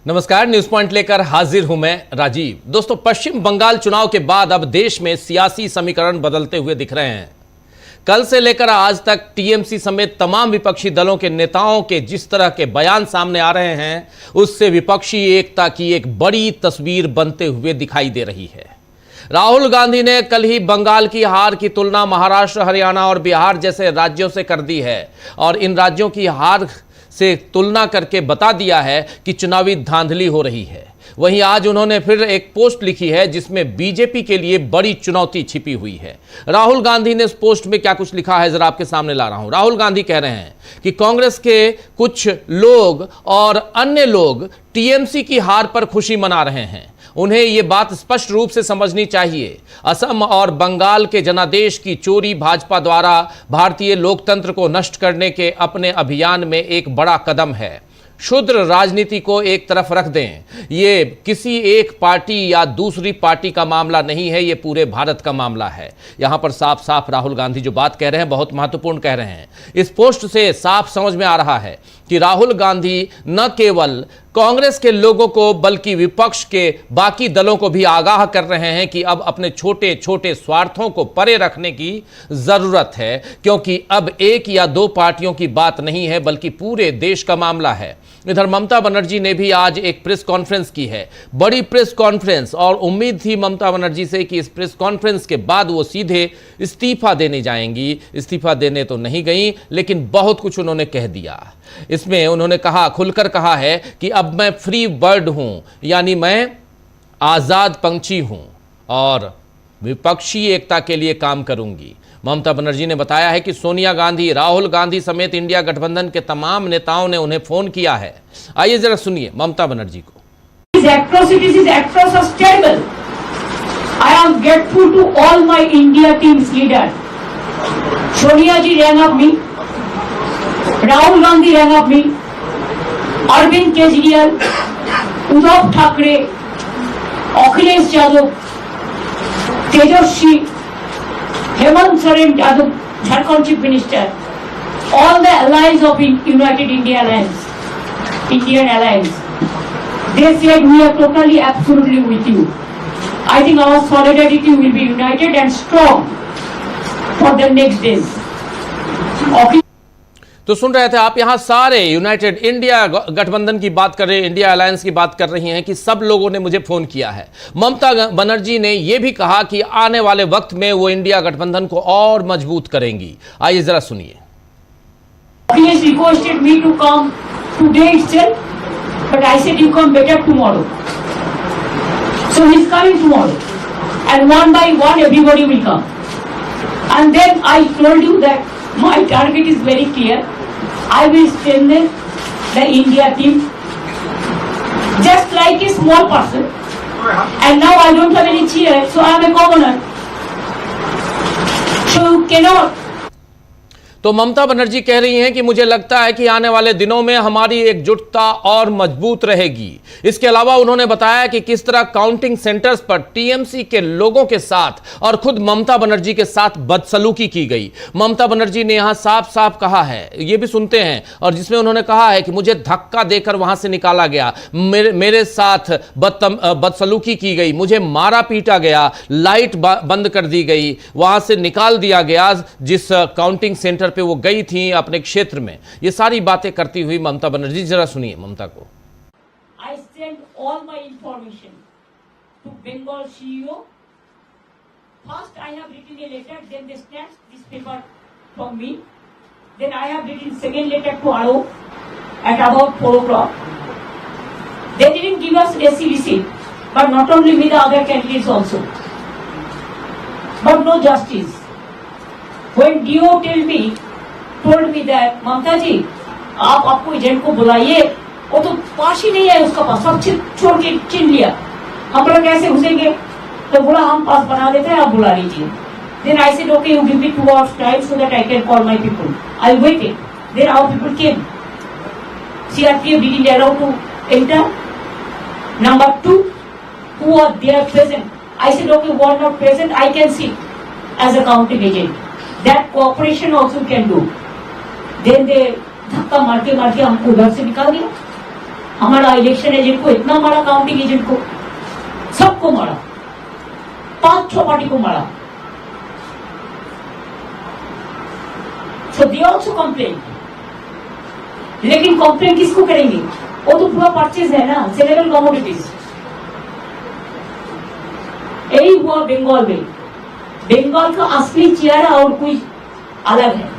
नमस्कार, news point लेकर हाजिर हूं मैं राजीव। दोस्तों, पश्चिम बंगाल चुनाव के बाद अब देश में सियासी समीकरण बदलते हुए दिख रहे हैं। कल से लेकर आज तक टीएमसी समेत तमाम विपक्षी दलों के नेताओं के जिस तरह के बयान सामने आ रहे हैं, उससे विपक्षी एकता की एक बड़ी तस्वीर बनते हुए दिखाई दे रही है। राहुल गांधी ने कल ही बंगाल की हार की तुलना महाराष्ट्र, हरियाणा और बिहार जैसे राज्यों से कर दी है और इन राज्यों की हार से तुलना करके बता दिया है कि चुनावी धांधली हो रही है। वहीं आज उन्होंने फिर एक पोस्ट लिखी है जिसमें बीजेपी के लिए बड़ी चुनौती छिपी हुई है। राहुल गांधी ने इस पोस्ट में क्या कुछ लिखा है, जरा आपके सामने ला रहा हूं। राहुल गांधी कह रहे हैं कि कांग्रेस के कुछ लोग और अन्य लोग टीएमसी की हार पर खुशी मना रहे हैं। उन्हें यह बात स्पष्ट रूप से समझनी चाहिए, असम और बंगाल के जनादेश की चोरी भाजपा द्वारा भारतीय लोकतंत्र को नष्ट करने के अपने अभियान में एक बड़ा कदम है। क्षुद्र राजनीति को एक तरफ रख दें। ये किसी एक पार्टी या दूसरी पार्टी का मामला नहीं है, ये पूरे भारत का मामला है। यहां पर साफ साफ राहुल गांधी जो बात कह रहे हैं बहुत महत्वपूर्ण कह रहे हैं। इस पोस्ट से साफ समझ में आ रहा है कि राहुल गांधी न केवल कांग्रेस के लोगों को बल्कि विपक्ष के बाकी दलों को भी आगाह कर रहे हैं कि अब अपने छोटे छोटे स्वार्थों को परे रखने की जरूरत है, क्योंकि अब एक या दो पार्टियों की बात नहीं है बल्कि पूरे देश का मामला है। इधर ममता बनर्जी ने भी आज एक प्रेस कॉन्फ्रेंस की है, बड़ी प्रेस कॉन्फ्रेंस, और उम्मीद थी ममता बनर्जी से कि इस प्रेस कॉन्फ्रेंस के बाद वो सीधे इस्तीफा देने जाएंगी। इस्तीफा देने तो नहीं गई, लेकिन बहुत कुछ उन्होंने कह दिया। इसमें उन्होंने कहा, खुलकर कहा है कि अब मैं फ्री बर्ड हूं, यानी मैं आजाद पंछी हूं और विपक्षी एकता के लिए काम करूंगी। ममता बनर्जी ने बताया है कि सोनिया गांधी, राहुल गांधी समेत इंडिया गठबंधन के तमाम नेताओं ने उन्हें फोन किया है। आइए जरा सुनिए ममता बनर्जी को। I am grateful to all my India team's leaders. Sonia ji rang up me, Rahul Gandhi rang up me, Arvind Kejriwal, Uddhav Thackeray, Akhilesh Yadav, Tejaswi, Hemant Soren Yadav, Jharkhand Chief Minister, all the allies of United India Alliance, Indian Alliance, they said we are totally, absolutely with you. I think our solidarity will be united and strong for the next days. तो सुन रहे थे आप, यहां सारे United India गठबंधन की बात कर रहे हैं, इंडिया अलायंस की बात कर रही हैं कि सब लोगों ने मुझे फोन किया है। ममता बनर्जी ने यह भी कहा कि आने वाले वक्त में वो इंडिया गठबंधन को और मजबूत करेंगी। आइए जरा सुनिए। He requested me to come today itself, but I said you come better tomorrow. So he's coming tomorrow, and one by one everybody will come. And then I told you that my target is very clear. I will strengthen the India team just like a small person. And now I don't have any chair, so I am a commoner. So you cannot. तो ममता बनर्जी कह रही हैं कि मुझे लगता है कि आने वाले दिनों में हमारी एकजुटता और मजबूत रहेगी। इसके अलावा उन्होंने बताया कि किस तरह काउंटिंग सेंटर्स पर टीएमसी के लोगों के साथ और खुद ममता बनर्जी के साथ बदसलूकी की गई। ममता बनर्जी ने यहां साफ साफ कहा है, ये भी सुनते हैं, और जिसमें उन्होंने कहा है कि मुझे धक्का देकर वहां से निकाला गया, मेरे साथ बदसलूकी की गई, मुझे मारा पीटा गया, लाइट बंद कर दी गई, वहां से निकाल दिया गया जिस काउंटिंग सेंटर पे वो गई थी अपने क्षेत्र में। ये सारी बातें करती हुई ममता बनर्जी, जरा सुनिए ममता को। I sent all my information to Bengal CEO. First I have written a letter, then they snatched this paper from me. Then I have written second letter to Arop at about 4 o'clock. They didn't give us AC receipt, but not only me, the other candidates also. But no justice. When DO told me that ममता जी आप आपको agent को बुलाइए, वो तो पास ही नहीं है उसका पास, सब छोड़ के छीन लिया, हम लोग कैसे घुसेंगे? तो बोला हम पास बना देते हैं, आप बुला लीजिए। Then I said okay, you give me 2 hours time so that I can call my people. I waited. Then our people came. CRPF didn't allow to enter. Number 2, who are there present? I said okay, who are not present, I can sit as a counting agent. That cooperation also can do. Then they धक्का मार के हमको घर से निकाल दिया। हमारा election agent को इतना मारा, काउंटिंग एजेंट को, सबको मारा, 5-6 पार्टी को मारा। सो दे ऑल्सो कंप्लेन, लेकिन कंप्लेन किसको करेंगे? वो तो पूरा परचेज है ना, सेलेबल कमोडिटीज। यही हुआ बंगाल में। बंगाल का असली चेहरा और कोई अलग है,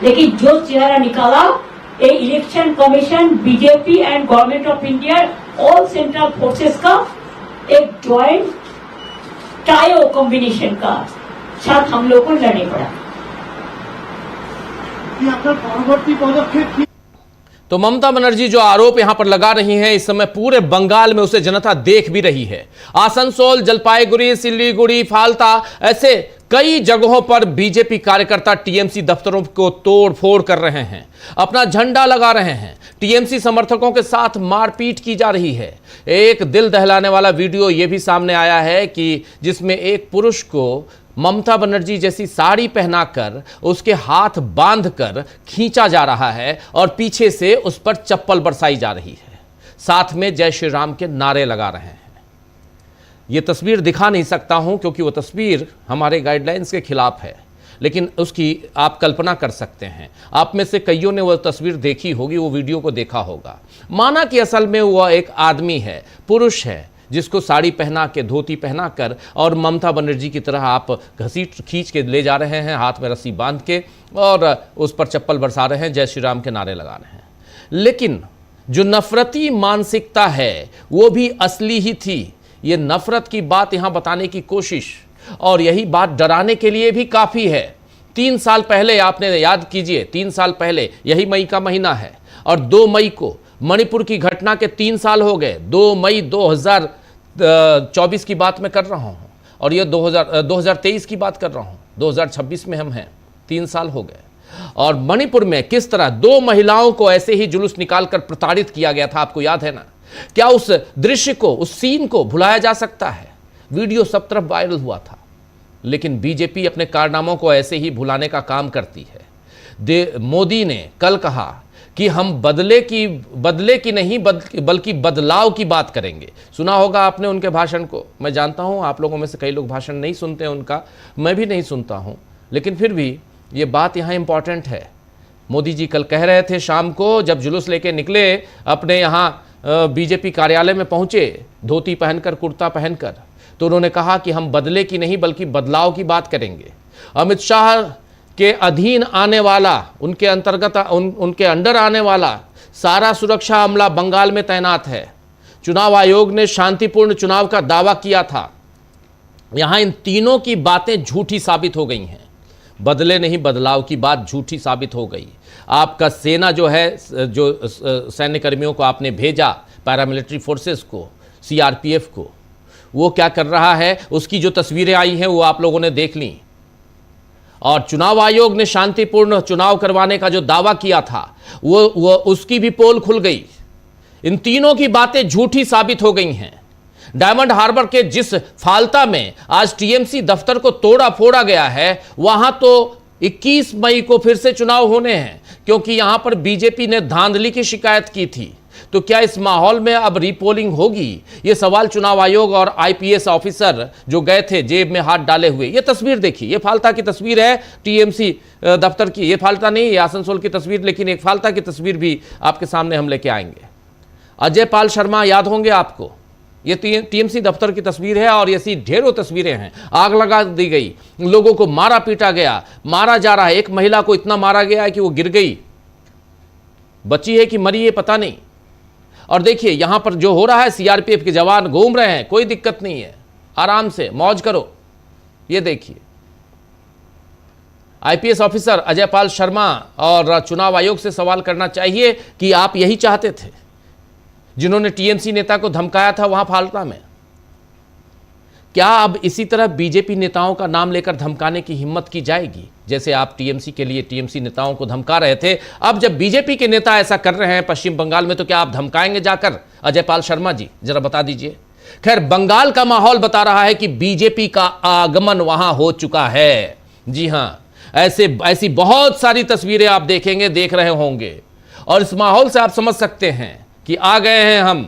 लेकिन जो चेहरा निकाला ये election commission, BJP and government of India, all central forces का एक ज्वाइंट टायो कॉम्बिनेशन का साथ हम लोग को लड़ने पड़ा। परवर्ती पदक्षेप तो ममता बनर्जी जो आरोप यहां पर लगा रही हैं, इस समय पूरे बंगाल में उसे जनता देख भी रही है। आसनसोल, जलपाईगुड़ी, सिलीगुड़ी, फाल्ता, ऐसे कई जगहों पर बीजेपी कार्यकर्ता टीएमसी दफ्तरों को तोड़ फोड़ कर रहे हैं, अपना झंडा लगा रहे हैं। टीएमसी समर्थकों के साथ मारपीट की जा रही है। एक दिल दहलाने वाला वीडियो यह भी सामने आया है कि जिसमें एक पुरुष को ममता बनर्जी जैसी साड़ी पहनाकर उसके हाथ बांधकर खींचा जा रहा है और पीछे से उस पर चप्पल बरसाई जा रही है, साथ में जय श्री राम के नारे लगा रहे हैं। यह तस्वीर दिखा नहीं सकता हूं क्योंकि वह तस्वीर हमारे गाइडलाइंस के खिलाफ है, लेकिन उसकी आप कल्पना कर सकते हैं। आप में से कईयों ने वह तस्वीर देखी होगी, वो वीडियो को देखा होगा। माना कि असल में वह एक आदमी है, पुरुष है, जिसको साड़ी पहना के, धोती पहना कर और ममता बनर्जी की तरह आप घसीट खींच के ले जा रहे हैं, हाथ में रस्सी बांध के, और उस पर चप्पल बरसा रहे हैं, जय श्री राम के नारे लगा रहे हैं। लेकिन जो नफरती मानसिकता है वो भी असली ही थी। ये नफरत की बात यहां बताने की कोशिश, और यही बात डराने के लिए भी काफ़ी है। 3 साल पहले, आपने याद कीजिए, 3 साल पहले, यही मई का महीना है, और 2 मई को मणिपुर की घटना के 3 साल हो गए। 2 मई 2024 की बात मैं कर रहा हूं, और ये 2023 की बात कर रहा हूं, 2026 में हम हैं, 3 साल हो गए। और मणिपुर में किस तरह 2 महिलाओं को ऐसे ही जुलूस निकालकर प्रताड़ित किया गया था, आपको याद है ना? क्या उस दृश्य को, उस सीन को भुलाया जा सकता है? वीडियो सब तरफ वायरल हुआ था। लेकिन बीजेपी अपने कारनामों को ऐसे ही भुलाने का काम करती है। मोदी ने कल कहा कि हम बदले की नहीं बल्कि बदलाव की बात करेंगे। सुना होगा आपने उनके भाषण को। मैं जानता हूं आप लोगों में से कई लोग भाषण नहीं सुनते उनका, मैं भी नहीं सुनता हूं, लेकिन फिर भी ये बात यहां इंपॉर्टेंट है। मोदी जी कल कह रहे थे शाम को, जब जुलूस लेके निकले, अपने यहां बीजेपी कार्यालय में पहुंचे, धोती पहनकर, कुर्ता पहनकर, तो उन्होंने कहा कि हम बदले की नहीं बल्कि बदलाव की बात करेंगे। अमित शाह के अधीन आने वाला, उनके अंतर्गत, उनके अंडर आने वाला सारा सुरक्षा अमला बंगाल में तैनात है। चुनाव आयोग ने शांतिपूर्ण चुनाव का दावा किया था। यहां इन तीनों की बातें झूठी साबित हो गई हैं। बदले नहीं बदलाव की बात झूठी साबित हो गई। आपका सेना जो है, जो सैन्य कर्मियों को आपने भेजा, पैरामिलिट्री फोर्सेस को, सीआरपीएफ को, वो क्या कर रहा है, उसकी जो तस्वीरें आई हैं वो आप लोगों ने देख ली। और चुनाव आयोग ने शांतिपूर्ण चुनाव करवाने का जो दावा किया था वो उसकी भी पोल खुल गई। इन तीनों की बातें झूठी साबित हो गई हैं। डायमंड हार्बर के जिस फाल्ता में आज टीएमसी दफ्तर को तोड़ा फोड़ा गया है, वहां तो 21 मई को फिर से चुनाव होने हैं, क्योंकि यहां पर बीजेपी ने धांधली की शिकायत की थी। तो क्या इस माहौल में अब रीपोलिंग होगी? ये सवाल चुनाव आयोग और आईपीएस ऑफिसर जो गए थे जेब में हाथ डाले हुए। ये तस्वीर देखिए, ये फाल्ता की तस्वीर है टीएमसी दफ्तर की। ये फाल्ता नहीं, ये आसनसोल की तस्वीर, लेकिन एक फाल्ता की तस्वीर भी आपके सामने हम लेके आएंगे। अजय पाल शर्मा याद होंगे आपको, ये टीएमसी दफ्तर की तस्वीर है, और ऐसी ढेरों तस्वीरें हैं। आग लगा दी गई, लोगों को मारा पीटा गया, मारा जा रहा है। एक महिला को इतना मारा गया है कि वो गिर गई, बची है कि मरी है पता नहीं। और देखिए यहां पर जो हो रहा है, सीआरपीएफ के जवान घूम रहे हैं, कोई दिक्कत नहीं है, आराम से मौज करो। ये देखिए आईपीएस ऑफिसर अजय पाल शर्मा और चुनाव आयोग से सवाल करना चाहिए कि आप यही चाहते थे, जिन्होंने टीएमसी नेता को धमकाया था वहां फाल्ता में। क्या अब इसी तरह बीजेपी नेताओं का नाम लेकर धमकाने की हिम्मत की जाएगी? जैसे आप टीएमसी के लिए टीएमसी नेताओं को धमका रहे थे, अब जब बीजेपी के नेता ऐसा कर रहे हैं पश्चिम बंगाल में, तो क्या आप धमकाएंगे जाकर? अजय पाल शर्मा जी जरा बता दीजिए। खैर, बंगाल का माहौल बता रहा है कि बीजेपी का आगमन वहां हो चुका है। जी हां, ऐसी बहुत सारी तस्वीरें आप देखेंगे, देख रहे होंगे, और इस माहौल से आप समझ सकते हैं कि आ गए हैं हम,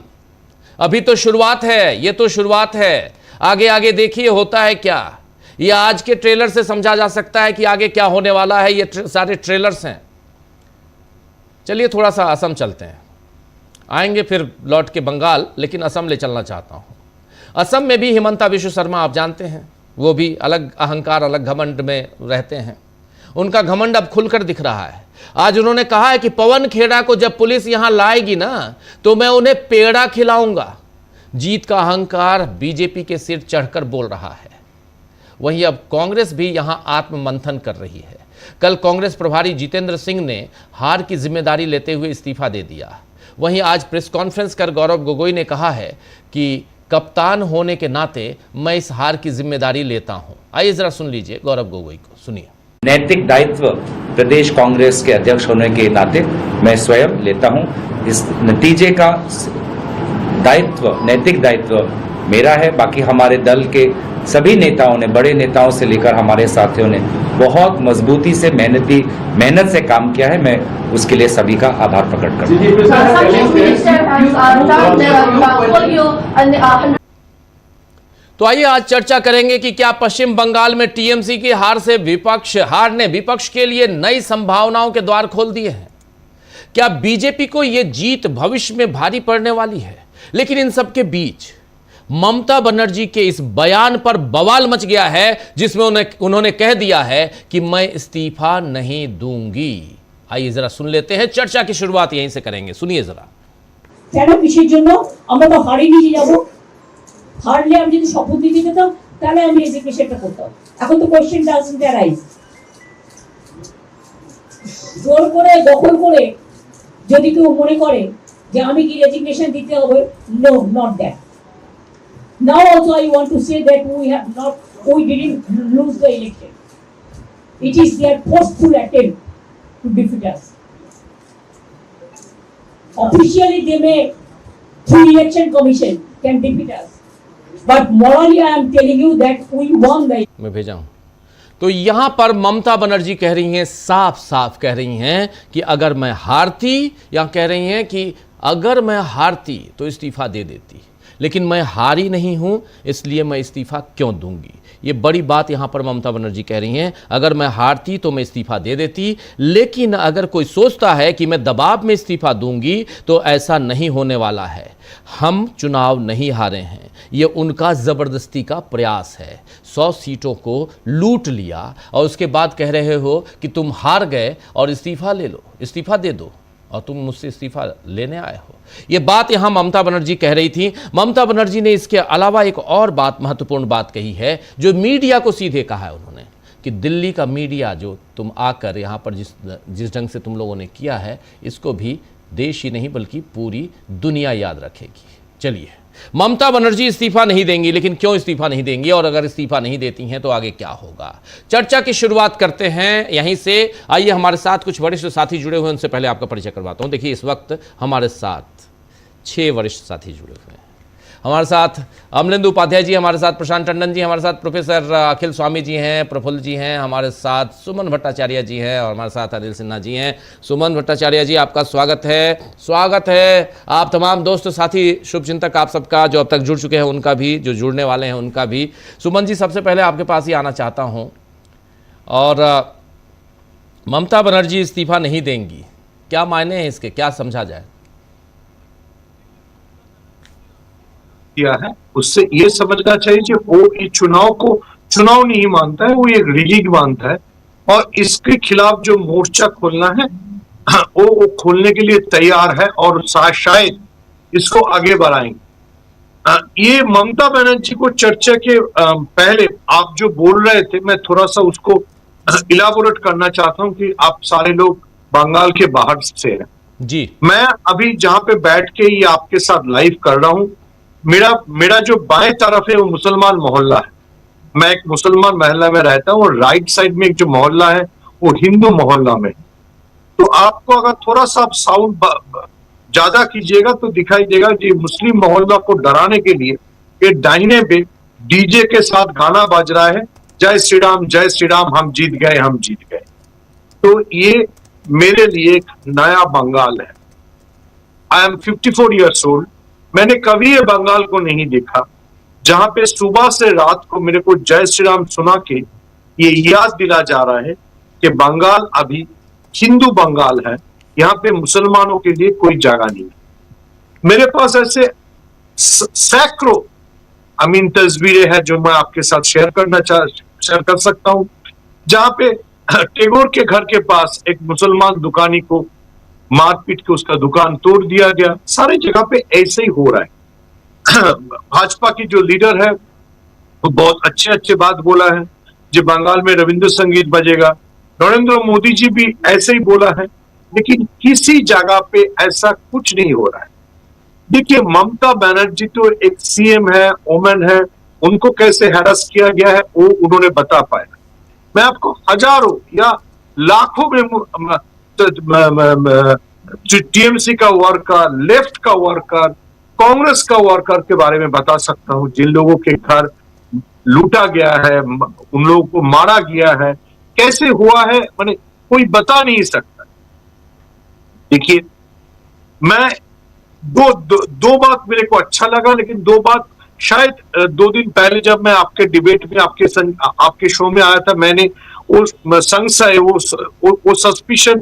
अभी तो शुरुआत है, ये तो शुरुआत है, आगे आगे देखिए होता है क्या। ये आज के ट्रेलर से समझा जा सकता है कि आगे क्या होने वाला है। ये सारे ट्रेलर्स हैं। चलिए थोड़ा सा असम चलते हैं, आएंगे फिर लौट के बंगाल, लेकिन असम ले चलना चाहता हूं। असम में भी हिमंता बिश्व शर्मा आप जानते हैं, वो भी अलग अहंकार, अलग घमंड में रहते हैं। उनका घमंड अब खुलकर दिख रहा है। आज उन्होंने कहा है कि पवन खेड़ा को जब पुलिस यहां लाएगी ना, तो मैं उन्हें पेड़ा खिलाऊंगा। जीत का अहंकार बीजेपी के सिर चढ़कर बोल रहा है। वहीं अब कांग्रेस भी यहां आत्ममंथन कर रही है। कल कांग्रेस प्रभारी जितेंद्र सिंह ने हार की जिम्मेदारी लेते हुए इस्तीफा दे दिया। वहीं आज प्रेस कॉन्फ्रेंस कर गौरव गोगोई ने कहा है कि कप्तान होने के नाते मैं इस हार की जिम्मेदारी लेता हूं। आइए जरा सुन लीजिए गौरव गोगोई को, सुनिए। नैतिक दायित्व प्रदेश कांग्रेस के अध्यक्ष होने के नाते मैं स्वयं लेता हूं। इस नतीजे का दायित्व, नैतिक दायित्व मेरा है। बाकी हमारे दल के सभी नेताओं ने, बड़े नेताओं से लेकर हमारे साथियों ने बहुत मजबूती से मेहनत से काम किया है। मैं उसके लिए सभी का आभार प्रकट करता हूं। तो आइए आज चर्चा करेंगे कि क्या पश्चिम बंगाल में टीएमसी की हार ने विपक्ष के लिए नई संभावनाओं के द्वार खोल दिए हैं। क्या बीजेपी को यह जीत भविष्य में भारी पड़ने वाली है। लेकिन इन सब के बीच ममता बनर्जी के इस बयान पर बवाल मच गया है, जिसमें उन्होंने कह दिया है कि मैं इस्तीफा नहीं दूंगी। आइए जरा सुन लेते हैं, चर्चा की शुरुआत यहीं से करेंगे, सुनिए जरा। কেন কিসের জন্য আমরা তো হারিয়ে নিয়ে যাব, হারলে আমি যদি শপথ দিতে যেতাম তাহলে আমি রেজিগনেশনটা করতাম। এখন তো কোশ্চেন ডাজন্ট অ্যারাইজ। জোর করে দখল করে যদি কেউ মনে করে যে আমি কি রেজিগনেশন দিতে হবে, no, not that. Now also I want to say that we didn't lose the election. It is their forceful attempt to defeat us. Officially they may, through election commission, can defeat us. But morally I am telling you that we won the election. मैं भेजा हूं। तो यहां पर ममता बनर्जी कह रही हैं, साफ साफ कह रही हैं कि अगर मैं हारती, या कह रही हैं कि अगर मैं हारती तो इस्तीफा दे देती, लेकिन मैं हारी नहीं हूं, इसलिए मैं इस्तीफा क्यों दूंगी। ये बड़ी बात यहां पर ममता बनर्जी कह रही हैं। अगर मैं हारती तो मैं इस्तीफा दे देती, लेकिन अगर कोई सोचता है कि मैं दबाव में इस्तीफा दूंगी तो ऐसा नहीं होने वाला है। हम चुनाव नहीं हारे हैं, ये उनका ज़बरदस्ती का प्रयास है। 100 सीटों को लूट लिया और उसके बाद कह रहे हो कि तुम हार गए और इस्तीफा ले लो, इस्तीफा दे दो, और तुम मुझसे इस्तीफा लेने आए हो। यह बात यहां ममता बनर्जी कह रही थी। ममता बनर्जी ने इसके अलावा एक और बात, महत्वपूर्ण बात कही है, जो मीडिया को सीधे कहा है उन्होंने, कि दिल्ली का मीडिया जो तुम आकर यहां पर जिस ढंग से तुम लोगों ने किया है, इसको भी देश ही नहीं बल्कि पूरी दुनिया याद रखेगी। चलिए, ममता बनर्जी इस्तीफा नहीं देंगी, लेकिन क्यों इस्तीफा नहीं देंगी, और अगर इस्तीफा नहीं देती हैं तो आगे क्या होगा। चर्चा की शुरुआत करते हैं यहीं से। आइए, हमारे साथ कुछ वरिष्ठ साथी जुड़े हुए हैं, उनसे पहले आपका परिचय करवाता हूं। देखिए, इस वक्त हमारे साथ 6 वरिष्ठ साथी जुड़े हुए हैं। हमारे साथ अमरेंद्र उपाध्याय जी, हमारे साथ प्रशांत टंडन जी, हमारे साथ प्रोफेसर अखिल स्वामी जी हैं, प्रफुल्ल जी हैं, हमारे साथ सुमन भट्टाचार्य जी हैं, और हमारे साथ अनिल सिन्हा जी हैं। सुमन भट्टाचार्य जी, आपका स्वागत है। आप तमाम दोस्त, साथी, शुभचिंतक, आप सबका जो अब तक जुड़ चुके हैं उनका भी, जो जुड़ने वाले हैं उनका भी। सुमन जी, सबसे पहले आपके पास ही आना चाहता हूँ, और ममता बनर्जी इस्तीफा नहीं देंगी, क्या मायने हैं इसके, क्या समझा जाए। किया है उससे ये समझना चाहिए कि वो इस चुनाव को चुनाव नहीं मानता है, वो एक रिगिंग मानता है, और इसके खिलाफ जो मोर्चा खोलना है वो खोलने के लिए तैयार है, और शायद इसको आगे बढ़ाएंगे। ये ममता बनर्जी को चर्चा के पहले आप जो बोल रहे थे, मैं थोड़ा सा उसको इलाबोरेट करना चाहता हूं कि आप सारे लोग बंगाल के बाहर से हैं जी। मैं अभी जहां पे बैठ के ये आपके साथ लाइव कर रहा हूं, मेरा जो बाएं तरफ है वो मुसलमान मोहल्ला है। मैं एक मुसलमान मोहल्ला में रहता हूँ, और राइट साइड में एक जो मोहल्ला है वो हिंदू मोहल्ला में। तो आपको अगर थोड़ा सा साउंड ज्यादा कीजिएगा तो दिखाई देगा कि मुस्लिम मोहल्ला को डराने के लिए ये दाहिने पे डीजे के साथ गाना बज रहा है, जय श्री राम, हम जीत गए। तो ये मेरे लिए एक नया बंगाल है। आई एम 54 ईयर्स ओल्ड, मैंने कभी ये बंगाल को नहीं देखा जहां पे सुबह से रात को मेरे को जय श्री राम सुना के ये याद दिला जा रहा है कि बंगाल अभी हिंदू बंगाल है, यहाँ पे मुसलमानों के लिए कोई जगह नहीं है। मेरे पास ऐसे सैकड़ों तस्वीरें हैं जो मैं आपके साथ शेयर कर सकता हूं, जहां पे टैगोर के घर के पास एक मुसलमान दुकानी को मारपीट के उसका दुकान तोड़ दिया गया। सारी जगह पे ऐसे ही हो रहा है। भाजपा की जो लीडर है वो बहुत अच्छे बात बोला है, जो बंगाल में रविंद्र संगीत बजेगा। नरेंद्र मोदी जी भी ऐसे ही बोला है, लेकिन किसी जगह पे ऐसा कुछ नहीं हो रहा है। देखिए, ममता बनर्जी तो एक सीएम है, वोमेन है, उनको कैसे हैरेस किया गया है वो उन्होंने बता पाया। मैं आपको हजारों या लाखों में टीएमसी का वर्कर, लेफ्ट का वर्कर, कांग्रेस का वर्कर के बारे में बता सकता हूं, जिन लोगों के घर लूटा गया है, उन लोगों को मारा गया है, कैसे हुआ है, माने कोई बता नहीं सकता। देखिए, मैं दो बात मेरे को अच्छा लगा, लेकिन दो बात शायद 2 दिन पहले जब मैं आपके डिबेट में आपके शो में आया था, मैंने वो संशय, वो सस्पिशन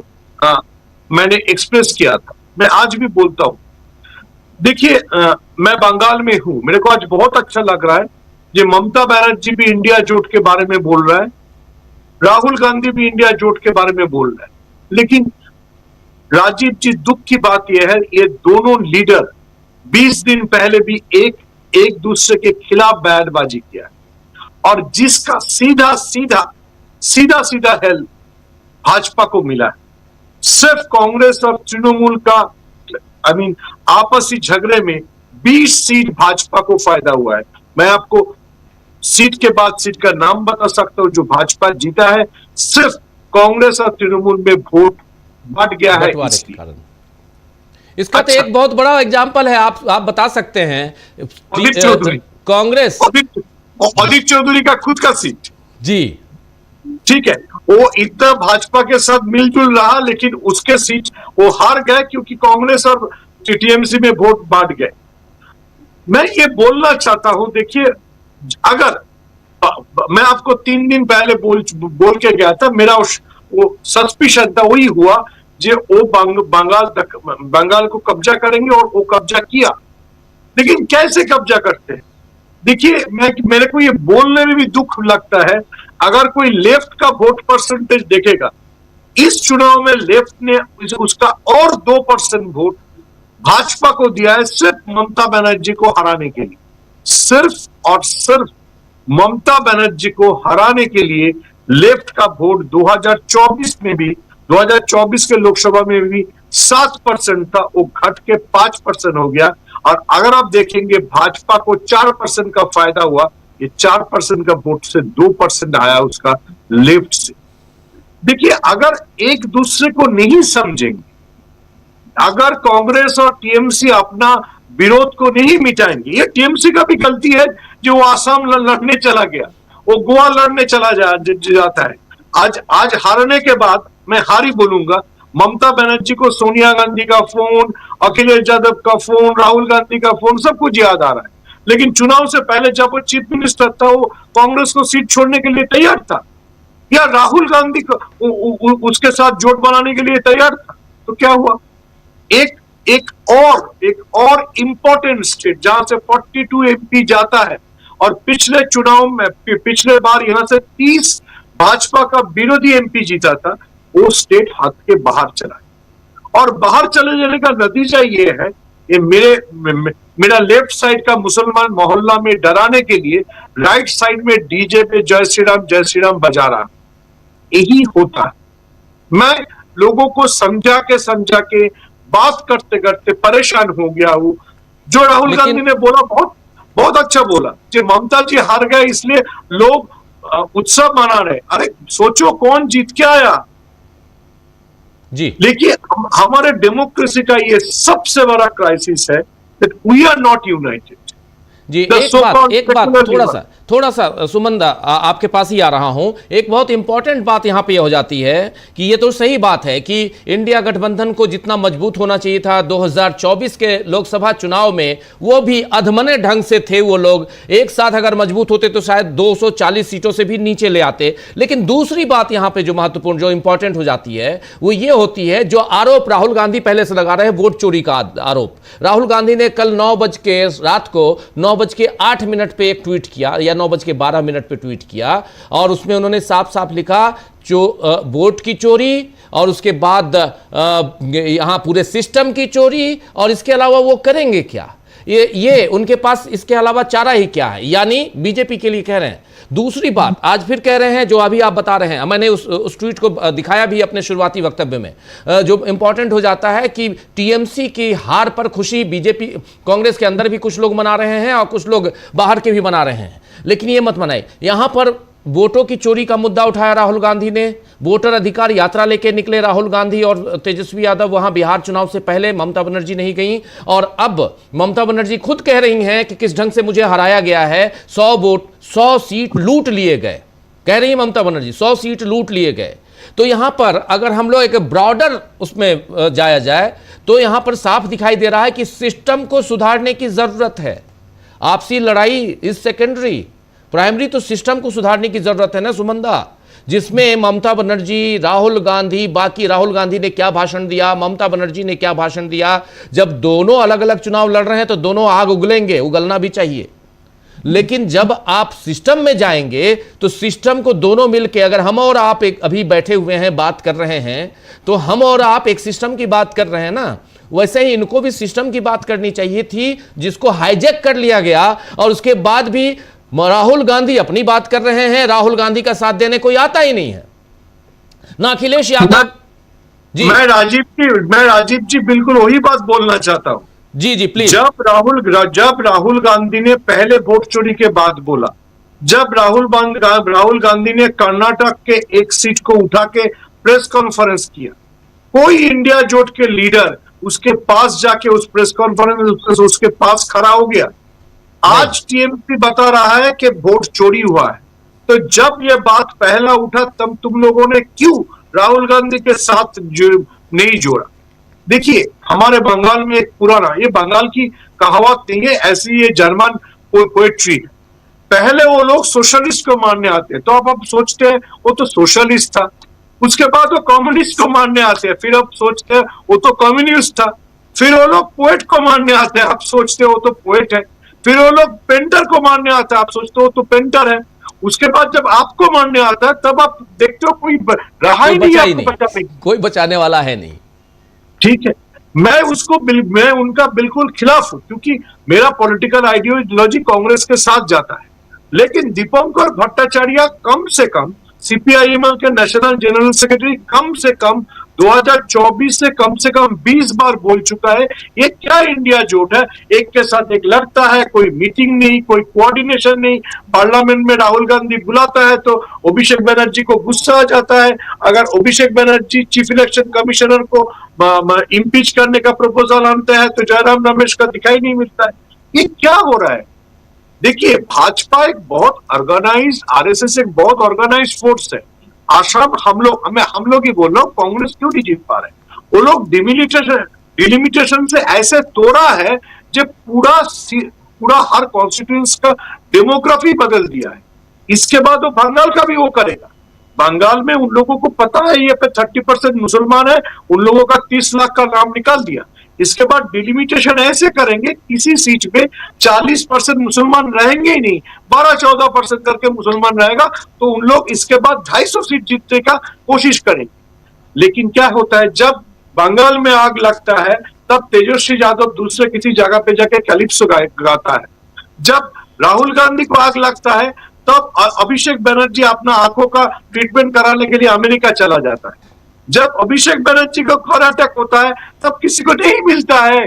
मैंने एक्सप्रेस किया था। मैं आज भी बोलता हूं। देखिए, मैं बंगाल में हूं, मेरे को आज बहुत अच्छा लग रहा है कि ममता बनर्जी भी इंडिया जोट के बारे में बोल रहा है, राहुल गांधी भी इंडिया जोट के बारे में बोल रहा है। लेकिन राजीव जी, दुख की बात यह है, ये दोनों लीडर 20 दिन पहले भी एक दूसरे के खिलाफ बयानबाजी किया है, और जिसका सीधा हेल्प भाजपा को मिला है। सिर्फ कांग्रेस और तृणमूल का आपसी झगड़े में 20 सीट भाजपा को फायदा हुआ है। मैं आपको सीट के बाद सीट का नाम बता सकता हूं जो भाजपा जीता है, सिर्फ कांग्रेस और तृणमूल में वोट बढ़ गया है इसलिए। इसका तो एक बहुत बड़ा एग्जाम्पल है, आप बता सकते हैं। अदित चौधरी, कांग्रेस, अदित चौधरी का खुद का सीट जी, ठीक है, वो इतना भाजपा के साथ मिलजुल रहा, लेकिन उसके सीट वो हार गए क्योंकि कांग्रेस और टीएमसी में वोट बांट गए। मैं ये बोलना चाहता हूं, देखिए, अगर मैं आपको 3 दिन पहले बोल के गया था, मेरा वो सस्पिशन था, वही हुआ जो वो बंगाल को कब्जा करेंगे, और वो कब्जा किया। लेकिन कैसे कब्जा करते हैं? देखिए, मेरे को ये बोलने में भी दुख लगता है, अगर कोई लेफ्ट का वोट परसेंटेज देखेगा, इस चुनाव में लेफ्ट ने उसका और 2% वोट भाजपा को दिया है, सिर्फ ममता बनर्जी को हराने के लिए। सिर्फ और सिर्फ ममता बनर्जी को हराने के लिए लेफ्ट का वोट 2024 में भी, 2024 के लोकसभा में भी 7% था, वो घट के 5% हो गया। और अगर आप देखेंगे, भाजपा को 4% का फायदा हुआ, ये 4% का वोट से 2% आया उसका लेफ्ट से। देखिए, अगर एक दूसरे को नहीं समझेंगे, अगर कांग्रेस और टीएमसी अपना विरोध को नहीं मिटाएंगे, ये टीएमसी का भी गलती है जो वो आसाम लड़ने चला गया, वो गोवा लड़ने चला जाता है। आज हारने के बाद मैं हारी बोलूंगा। ममता बनर्जी को सोनिया गांधी का फोन, अखिलेश यादव का फोन, राहुल गांधी का फोन, सब कुछ याद आ रहा है। लेकिन चुनाव से पहले जब वो चीफ मिनिस्टर था, वो कांग्रेस को सीट छोड़ने के लिए तैयार था, या राहुल गांधी को उसके साथ जोट बनाने के लिए तैयार था। तो क्या हुआ? एक और इंपॉर्टेंट स्टेट जहां से 42 एमपी जाता है, और पिछले चुनाव में पिछले बार यहां से 30 भाजपा का विरोधी एमपी जीता था, वो स्टेट हाथ के बाहर चला गया। और बाहर चले जाने का नतीजा ये है, ये मेरा लेफ्ट साइड का मुसलमान मोहल्ला में डराने के लिए राइट साइड में डीजे पे जय श्री राम बजा रहा। यही होता है। मैं लोगों को समझा के बात करते करते परेशान हो गया हूं। जो राहुल गांधी ने बोला, बहुत अच्छा बोला कि ममता जी हार गए इसलिए लोग उत्सव मना रहे। अरे सोचो, कौन जीत के आया जी। लेकिन हमारे डेमोक्रेसी का ये सबसे बड़ा क्राइसिस है, that we are not united। जी, एक बात थोड़ा सा सुमंदा आपके पास ही आ रहा हूं। एक बहुत इंपॉर्टेंट बात यहां पे हो जाती है कि ये तो सही बात है कि इंडिया गठबंधन को जितना मजबूत होना चाहिए था 2024 के लोकसभा चुनाव में, वो भी अधमने ढंग से थे। वो लोग एक साथ अगर मजबूत होते तो शायद 240 सीटों से भी नीचे ले आते। लेकिन दूसरी बात यहां पे जो महत्वपूर्ण, जो इंपॉर्टेंट हो जाती है, वो ये होती है जो आरोप राहुल गांधी पहले से लगा रहे हैं, वोट चोरी का आरोप। राहुल गांधी ने कल 9 बज के रात को 9:08 पे एक ट्वीट किया, या 9:12 पे ट्वीट किया, और उसमें उन्होंने साफ साफ लिखा वोट की चोरी, और उसके बाद यहां पूरे सिस्टम की चोरी, और इसके अलावा वो करेंगे क्या? ये उनके पास इसके अलावा चारा ही क्या है, यानी बीजेपी के लिए कह रहे हैं। दूसरी बात आज फिर कह रहे हैं, जो अभी आप बता रहे हैं, मैंने उस ट्वीट को दिखाया भी अपने शुरुआती वक्तव्य में, जो इंपॉर्टेंट हो जाता है कि टीएमसी की हार पर खुशी बीजेपी कांग्रेस के अंदर भी कुछ लोग मना रहे हैं और कुछ लोग बाहर के भी मना रहे हैं। लेकिन ये मत मनाए, यहां पर वोटों की चोरी का मुद्दा उठाया राहुल गांधी ने। वोटर अधिकार यात्रा लेके निकले राहुल गांधी और तेजस्वी यादव वहां बिहार चुनाव से पहले, ममता बनर्जी नहीं गई, और अब ममता बनर्जी खुद कह रही हैं कि किस ढंग से मुझे हराया गया है, 100 सीट लूट लिए गए, कह रही है ममता बनर्जी, 100 सीट लूट लिए गए। तो यहां पर अगर हम लोग एक ब्रॉडर उसमें जाया जाए तो यहां पर साफ दिखाई दे रहा है कि सिस्टम को सुधारने की जरूरत है। आपसी लड़ाई इज सेकेंडरी, प्राइमरी तो सिस्टम को सुधारने की जरूरत है ना सुमंदा, जिसमें ममता बनर्जी, राहुल गांधी, बाकी राहुल गांधी ने क्या भाषण दिया, ममता बनर्जी ने क्या भाषण दिया। जब दोनों अलग अलग चुनाव लड़ रहे हैं तो दोनों आग उगलेंगे, उगलना भी चाहिए। लेकिन जब आप सिस्टम में जाएंगे तो सिस्टम को दोनों मिलकर, अगर हम और आप एक अभी बैठे हुए हैं बात कर रहे हैं, तो हम और आप एक सिस्टम की बात कर रहे हैं ना, वैसे ही इनको भी सिस्टम की बात करनी चाहिए थी, जिसको हाईजैक कर लिया गया। और उसके बाद भी राहुल गांधी अपनी बात कर रहे हैं, राहुल गांधी का साथ देने कोई आता ही नहीं है ना। अखिलेश यादव जी, मैं राजीव जी बिल्कुल वही बात बोलना चाहता हूं। जी जी प्लीज। जब राहुल गांधी ने पहले वोट चोरी के बाद बोला, जब राहुल गांधी ने कर्नाटक के एक सीट को उठा के प्रेस कॉन्फ्रेंस किया, कोई इंडिया जोट के लीडर उसके पास जाके उस प्रेस कॉन्फ्रेंस उसके पास खड़ा हो गया? आज टीएमसी बता रहा है कि वोट चोरी हुआ है। तो जब यह बात पहला उठा तब तुम लोगों ने क्यों राहुल गांधी के साथ नहीं जोड़ा? देखिए, हमारे बंगाल में एक पुराना, ये बंगाल की कहावत नहीं है, ऐसी ये जर्मन पोएट्री। पहले वो लोग सोशलिस्ट को मानने आते हैं, तो अब सोचते हैं वो तो सोशलिस्ट था। उसके बाद वो कम्युनिस्ट को मानने आते हैं, फिर अब सोचते हैं वो तो कम्युनिस्ट था। फिर वो लोग पोएट को मानने आते हैं, अब सोचते हैं वो तो पोएट है। फिर वो लोग पेंटर को मानने आता है, आप सोचते हो तो पेंटर है। उसके बाद जब आपको मानने आता है तब आप देखते हो कोई रहा ही नहीं, आपको बचाने, कोई बचाने वाला है नहीं। ठीक है, मैं उनका बिल्कुल खिलाफ हूं, क्योंकि मेरा पॉलिटिकल आइडियोलॉजी कांग्रेस के साथ जाता है। लेकिन दीपंकर भट्टाचार्य कम से कम सीपीआईएमएल के नेशनल जनरल सेक्रेटरी कम से कम 2024 से कम 20 बार बोल चुका है, ये क्या इंडिया जोट है, एक के साथ एक लड़ता है, कोई मीटिंग नहीं, कोई कोऑर्डिनेशन नहीं। पार्लियामेंट में राहुल गांधी बुलाता है तो अभिषेक बनर्जी को गुस्सा आ जाता है। अगर Abhishek Banerjee chief election commissioner को इम्पीच करने का प्रपोजल आनते हैं तो जयराम रमेश का दिखाई नहीं मिलता है। ये क्या हो रहा है? देखिए, भाजपा एक बहुत ऑर्गेनाइज, आरएसएस एक बहुत ऑर्गेनाइज फोर्स है। आसाम हम लोग ही बोल रहा हूं, कांग्रेस क्यों नहीं जीत पा रहे? वो लोग डिलिमिटेशन से ऐसे तोड़ा है जो पूरा हर कॉन्स्टिट्यूएंसी का डेमोग्राफी बदल दिया है। इसके बाद वो बंगाल का भी वो करेगा। बंगाल में उन लोगों को पता है ये पे 30% मुसलमान है, उन लोगों का 30 लाख का नाम निकाल दिया। इसके बाद डिलिमिटेशन ऐसे करेंगे, किसी सीट पे 40% मुसलमान रहेंगे ही नहीं, 12-14% करके मुसलमान रहेगा, तो उन लोग इसके बाद 250 सीट जीतने का कोशिश करेंगे। लेकिन क्या होता है, जब बंगाल में आग लगता है तब तेजस्वी यादव दूसरे किसी जगह पे जाके कैलिप्सो गाता है। जब राहुल गांधी को आग लगता है तब अभिषेक बनर्जी अपना आंखों का ट्रीटमेंट कराने के लिए अमेरिका चला जाता है। जब अभिषेक बनर्जी को हार्ट अटैक होता है तब किसी को नहीं मिलता है।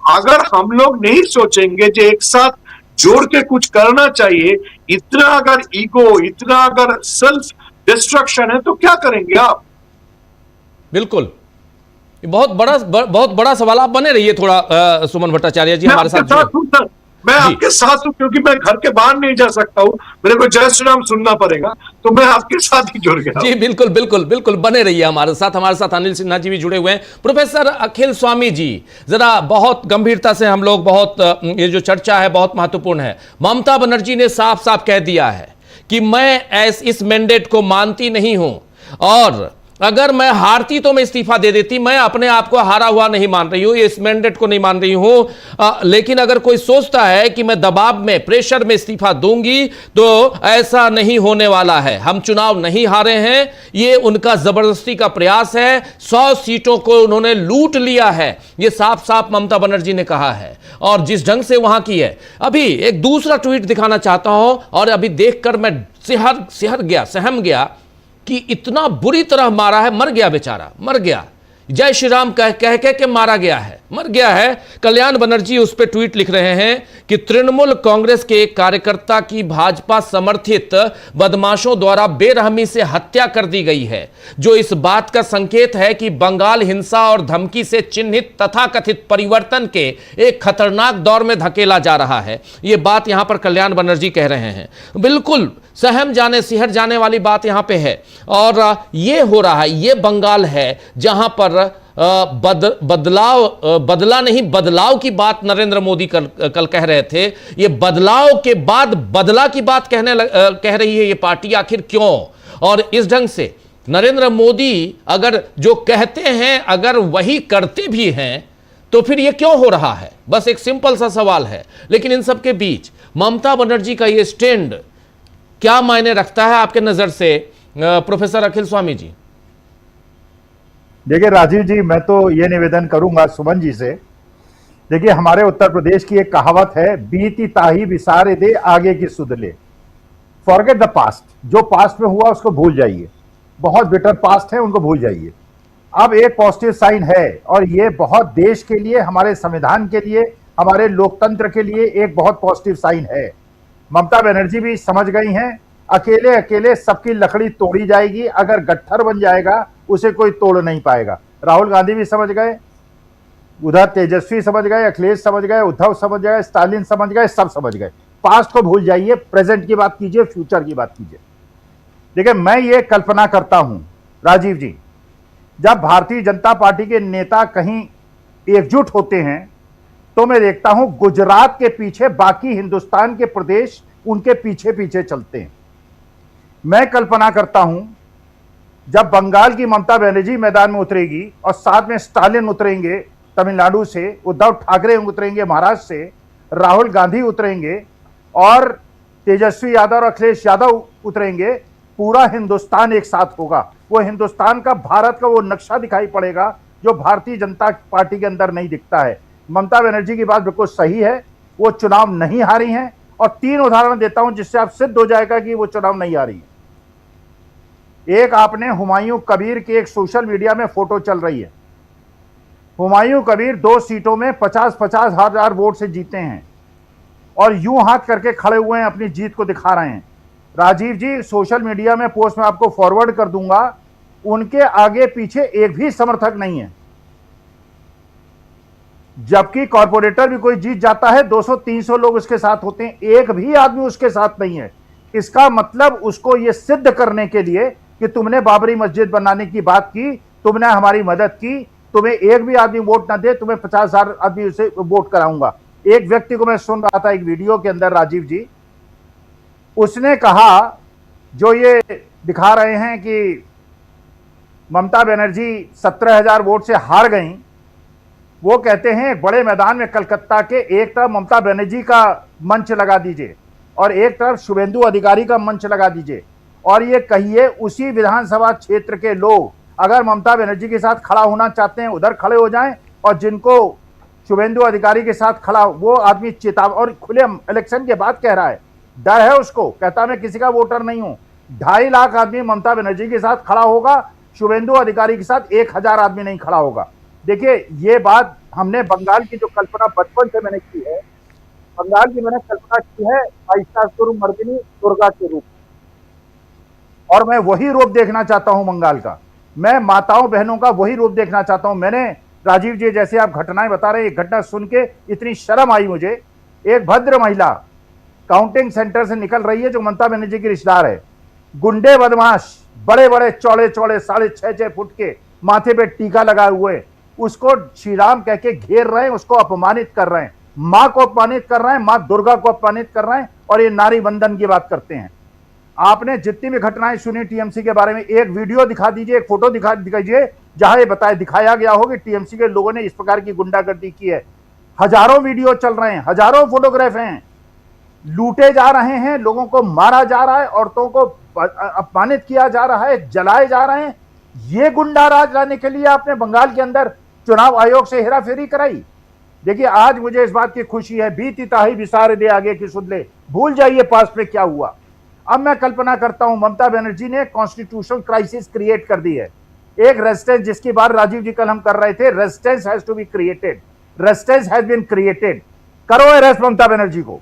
अगर हम लोग नहीं सोचेंगे जो एक साथ जोड़ के कुछ करना चाहिए, इतना अगर ईगो, इतना अगर सेल्फ डिस्ट्रक्शन है तो क्या करेंगे आप? बिल्कुल, ये बहुत बड़ा सवाल। आप बने रहिए थोड़ा सुमन भट्टाचार्य जी हमारे साथ। मैं जी। आपके साथ हूं, क्योंकि मैं घर के बाहर नहीं जा सकता हूं, मेरे को जय श्री राम सुनना पड़ेगा, तो मैं आपके साथ ही जुड़ गया। जी बिल्कुल बिल्कुल बिल्कुल, बने रहिए हमारे साथ अनिल सिन्हा जी भी जुड़े हुए हैं। प्रोफेसर अखिल स्वामी जी, जरा बहुत गंभीरता से हम लोग, बहुत ये जो चर्चा है बहुत महत्वपूर्ण है। ममता बनर्जी ने साफ साफ कह दिया है कि मैं इस मैंडेट को मानती नहीं हूं, और अगर मैं हारती तो मैं इस्तीफा दे देती, मैं अपने आप को हारा हुआ नहीं मान रही हूं, इस मैंडेट को नहीं मान रही हूं। लेकिन अगर कोई सोचता है कि मैं दबाव में, प्रेशर में इस्तीफा दूंगी, तो ऐसा नहीं होने वाला है। हम चुनाव नहीं हारे हैं, ये उनका जबरदस्ती का प्रयास है। 100 सीटों को उन्होंने लूट लिया है, ये साफ साफ ममता बनर्जी ने कहा है, और जिस ढंग से वहां की है। अभी एक दूसरा ट्वीट दिखाना चाहता हूं, और अभी देखकर मैं सहम गया कि इतना बुरी तरह मारा है, मर गया बेचारा, मर गया, जय श्री राम कह कह के मारा गया है, मर गया है। कल्याण बनर्जी उस पर ट्वीट लिख रहे हैं कि तृणमूल कांग्रेस के एक कार्यकर्ता की भाजपा समर्थित बदमाशों द्वारा बेरहमी से हत्या कर दी गई है, जो इस बात का संकेत है कि बंगाल हिंसा और धमकी से चिन्हित तथाकथित परिवर्तन के एक खतरनाक दौर में धकेला जा रहा है। यह बात यहां पर कल्याण बनर्जी कह रहे हैं। बिल्कुल सिहर जाने वाली बात यहां पे है, और यह हो रहा है, यह बंगाल है जहां पर बदलाव की बात नरेंद्र मोदी कल कह रहे थे। ये बदलाव के बाद बदला की बात कह रही है ये पार्टी, आखिर क्यों? और इस ढंग से नरेंद्र मोदी अगर जो कहते हैं अगर वही करते भी हैं, तो फिर ये क्यों हो रहा है? बस एक सिंपल सा सवाल है। लेकिन इन सब के बीच ममता बनर्जी का ये स्टैंड क्या मायने रखता है आपके नजर से, प्रोफेसर अखिल स्वामी जी? देखिए राजीव जी, मैं तो ये निवेदन करूंगा सुमन जी से। देखिए, हमारे उत्तर प्रदेश की एक कहावत है, बीती ताही विसारे दे आगे की सुध ले। फॉरगेट द पास्ट, जो पास्ट में हुआ उसको भूल जाइए, बहुत बिटर पास्ट है, उनको भूल जाइए। अब एक पॉजिटिव साइन है, और ये बहुत देश के लिए, हमारे संविधान के लिए, हमारे लोकतंत्र के लिए एक बहुत पॉजिटिव साइन है। ममता बनर्जी भी समझ गई हैं, अकेले अकेले सबकी लकड़ी तोड़ी जाएगी, अगर गट्ठर बन जाएगा उसे कोई तोड़ नहीं पाएगा। राहुल गांधी भी समझ गए, उधर तेजस्वी समझ गए, अखिलेश समझ गए, उद्धव समझ गए, स्टालिन समझ गए, सब समझ गए। पास्ट को भूल जाइए, प्रेजेंट की बात कीजिए, फ्यूचर की बात कीजिए। देखिए, मैं ये कल्पना करता हूं राजीव जी, जब भारतीय जनता पार्टी के नेता कहीं एकजुट होते हैं, तो मैं देखता हूं गुजरात के पीछे बाकी हिंदुस्तान के प्रदेश उनके पीछे पीछे चलते हैं। मैं कल्पना करता हूं जब बंगाल की ममता बनर्जी मैदान में उतरेगी, और साथ में स्टालिन उतरेंगे तमिलनाडु से, उद्धव ठाकरे उतरेंगे महाराष्ट्र से, राहुल गांधी उतरेंगे, और तेजस्वी यादव और अखिलेश यादव उतरेंगे, पूरा हिंदुस्तान एक साथ होगा। वो हिंदुस्तान का, भारत का वो नक्शा दिखाई पड़ेगा जो भारतीय जनता पार्टी के अंदर नहीं दिखता है। ममता बनर्जी की बात बिल्कुल सही है, वो चुनाव नहीं हारी हैं, और 3 उदाहरण देता हूं जिससे आप सिद्ध हो जाएगा कि वो चुनाव नहीं हारी है। एक, आपने हुमायूं कबीर की एक सोशल मीडिया में फोटो चल रही है। हुमायूं कबीर 2 सीटों में 50-50 हजार वोट से जीते हैं, और यूं हाथ करके खड़े हुए हैं, अपनी जीत को दिखा रहे हैं। राजीव जी, सोशल मीडिया में पोस्ट में आपको फॉरवर्ड कर दूंगा, उनके आगे पीछे एक भी समर्थक नहीं है। जबकि कॉर्पोरेटर भी कोई जीत जाता है, 200-300 लोग उसके साथ होते हैं, एक भी आदमी उसके साथ नहीं है। इसका मतलब उसको यह सिद्ध करने के लिए कि तुमने बाबरी मस्जिद बनाने की बात की, तुमने हमारी मदद की, तुम्हें एक भी आदमी वोट ना दे, तुम्हें 50,000 आदमी उसे वोट कराऊंगा। एक व्यक्ति को मैं सुन रहा था एक वीडियो के अंदर राजीव जी, उसने कहा, जो ये दिखा रहे हैं कि ममता बनर्जी 17,000 वोट से हार गई, वो कहते हैं एक बड़े मैदान में कलकत्ता के, एक तरफ ममता बनर्जी का मंच लगा दीजिए और एक तरफ शुभेंदु अधिकारी का मंच लगा दीजिए, और ये कहिए उसी विधानसभा क्षेत्र के लोग अगर ममता बनर्जी के साथ खड़ा होना चाहते हैं उधर खड़े हो जाएं, और जिनको शुभेंदु अधिकारी के साथ खड़ा, वो आदमी चेताव, और खुले इलेक्शन के बाद कह रहा है, डर है उसको, कहता मैं किसी का वोटर नहीं हूं। 2.5 लाख आदमी ममता बनर्जी के साथ खड़ा होगा, शुभेंदु अधिकारी के साथ 1,000 आदमी नहीं खड़ा होगा। देखिए, ये बात हमने बंगाल की जो कल्पना बचपन से मैंने की है, बंगाल की मैंने कल्पना की है महिषासुरमर्दिनी दुर्गा के रूप, और मैं वही रूप देखना चाहता हूं बंगाल का। मैं माताओं बहनों का वही रूप देखना चाहता हूं। मैंने राजीव जी, जैसे आप घटनाएं बता रहे हैं, एक घटना सुन के इतनी शर्म आई मुझे एक भद्र महिला काउंटिंग सेंटर से निकल रही है जो ममता बनर्जी की रिश्तेदार है। गुंडे बदमाश बड़े बड़े चौड़े चौड़े 6.5 फुट के माथे पे टीका लगाए हुए उसको श्री राम कह के घेर रहे हैं, उसको अपमानित कर रहे हैं, मां को अपमानित कर रहे हैं, मां दुर्गा को अपमानित कर रहे हैं और ये नारी बंधन की बात करते हैं। आपने जितनी भी घटनाएं सुनी टीएमसी के बारे में, एक वीडियो दिखा दीजिए, एक फोटो दिखाइए जहां ये दिखाया गया हो कि टीएमसी के लोगों ने इस प्रकार की गुंडागर्दी की है। हजारों वीडियो चल रहे हैं, हजारों फोटोग्राफ हैं, लूटे जा रहे हैं, लोगों को मारा जा रहा है, औरतों को अपमानित किया जा रहा है, जलाए जा रहे हैं। ये गुंडा राज लाने के लिए आपने बंगाल के अंदर चुनाव आयोग से हेराफेरी कराई। देखिए आज मुझे इस बात की खुशी है, बीती ताही विसार दे आगे की सुध ले, भूल जाइए पास्ट में क्या हुआ। अब मैं कल्पना करता हूं ममता बनर्जी ने कॉन्स्टिट्यूशनल क्राइसिस क्रिएट कर दी है। एक रेजिस्टेंस जिसकी बात राजीव जी कल हम कर रहे थे, resistance has to be created, resistance has been created. करो अरेस्ट ममता बनर्जी को,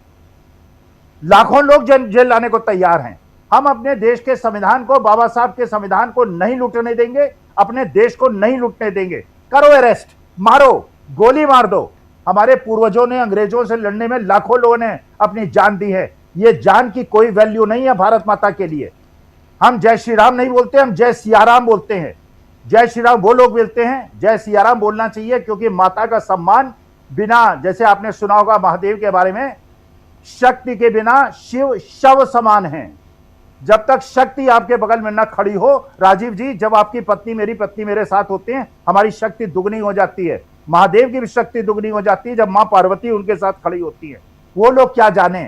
लाखों लोग जेल लाने को तैयार हैं। हम अपने देश के संविधान को, बाबा साहब के संविधान को नहीं लूटने देंगे, अपने देश को नहीं लूटने देंगे। करो अरेस्ट, मारो, गोली मार दो। हमारे पूर्वजों ने अंग्रेजों से लड़ने में लाखों लोगों ने अपनी जान दी है। ये जान की कोई वैल्यू नहीं है भारत माता के लिए। हम जय श्री राम नहीं बोलते, हम जय सियाराम बोलते हैं। जय श्री राम वो लोग बोलते हैं, जय सियाराम बोलना चाहिए, क्योंकि माता का सम्मान बिना, जैसे आपने सुना होगा महादेव के बारे में, शक्ति के बिना शिव शव समान है। जब तक शक्ति आपके बगल में ना खड़ी हो, राजीव जी, जब आपकी पत्नी मेरी पत्नी मेरे साथ होते हैं, हमारी शक्ति दुगनी हो जाती है। महादेव की भी शक्ति दुगनी हो जाती है जब मां पार्वती उनके साथ खड़ी होती है। वो लोग क्या जाने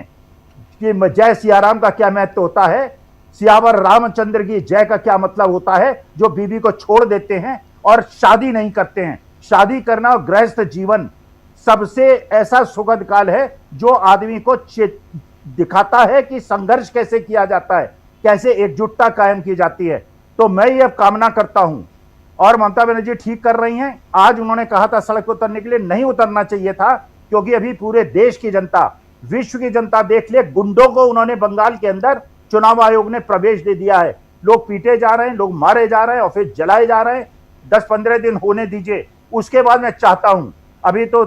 कि जय सियाराम का क्या महत्व होता है, सियावर रामचंद्र की जय का क्या मतलब होता है, जो बीवी को छोड़ देते हैं और शादी नहीं करते हैं। शादी करना और गृहस्थ जीवन सबसे ऐसा सुखद काल है जो आदमी को दिखाता है कि संघर्ष कैसे किया जाता है, कैसे एकजुटता कायम की जाती है। तो मैं ये कामना करता हूं, और ममता बनर्जी ठीक कर रही हैं। आज उन्होंने कहा था सड़क पर उतरने के लिए, नहीं उतरना चाहिए था, क्योंकि अभी पूरे देश की जनता, विश्व की जनता देख ले, गुंडों को उन्होंने बंगाल के अंदर चुनाव आयोग ने प्रवेश दे दिया है। लोग पीटे जा रहे हैं, लोग मारे जा रहे हैं और फिर जलाए जा रहे हैं। 10-15 दिन होने दीजिए, उसके बाद मैं चाहता हूं, अभी तो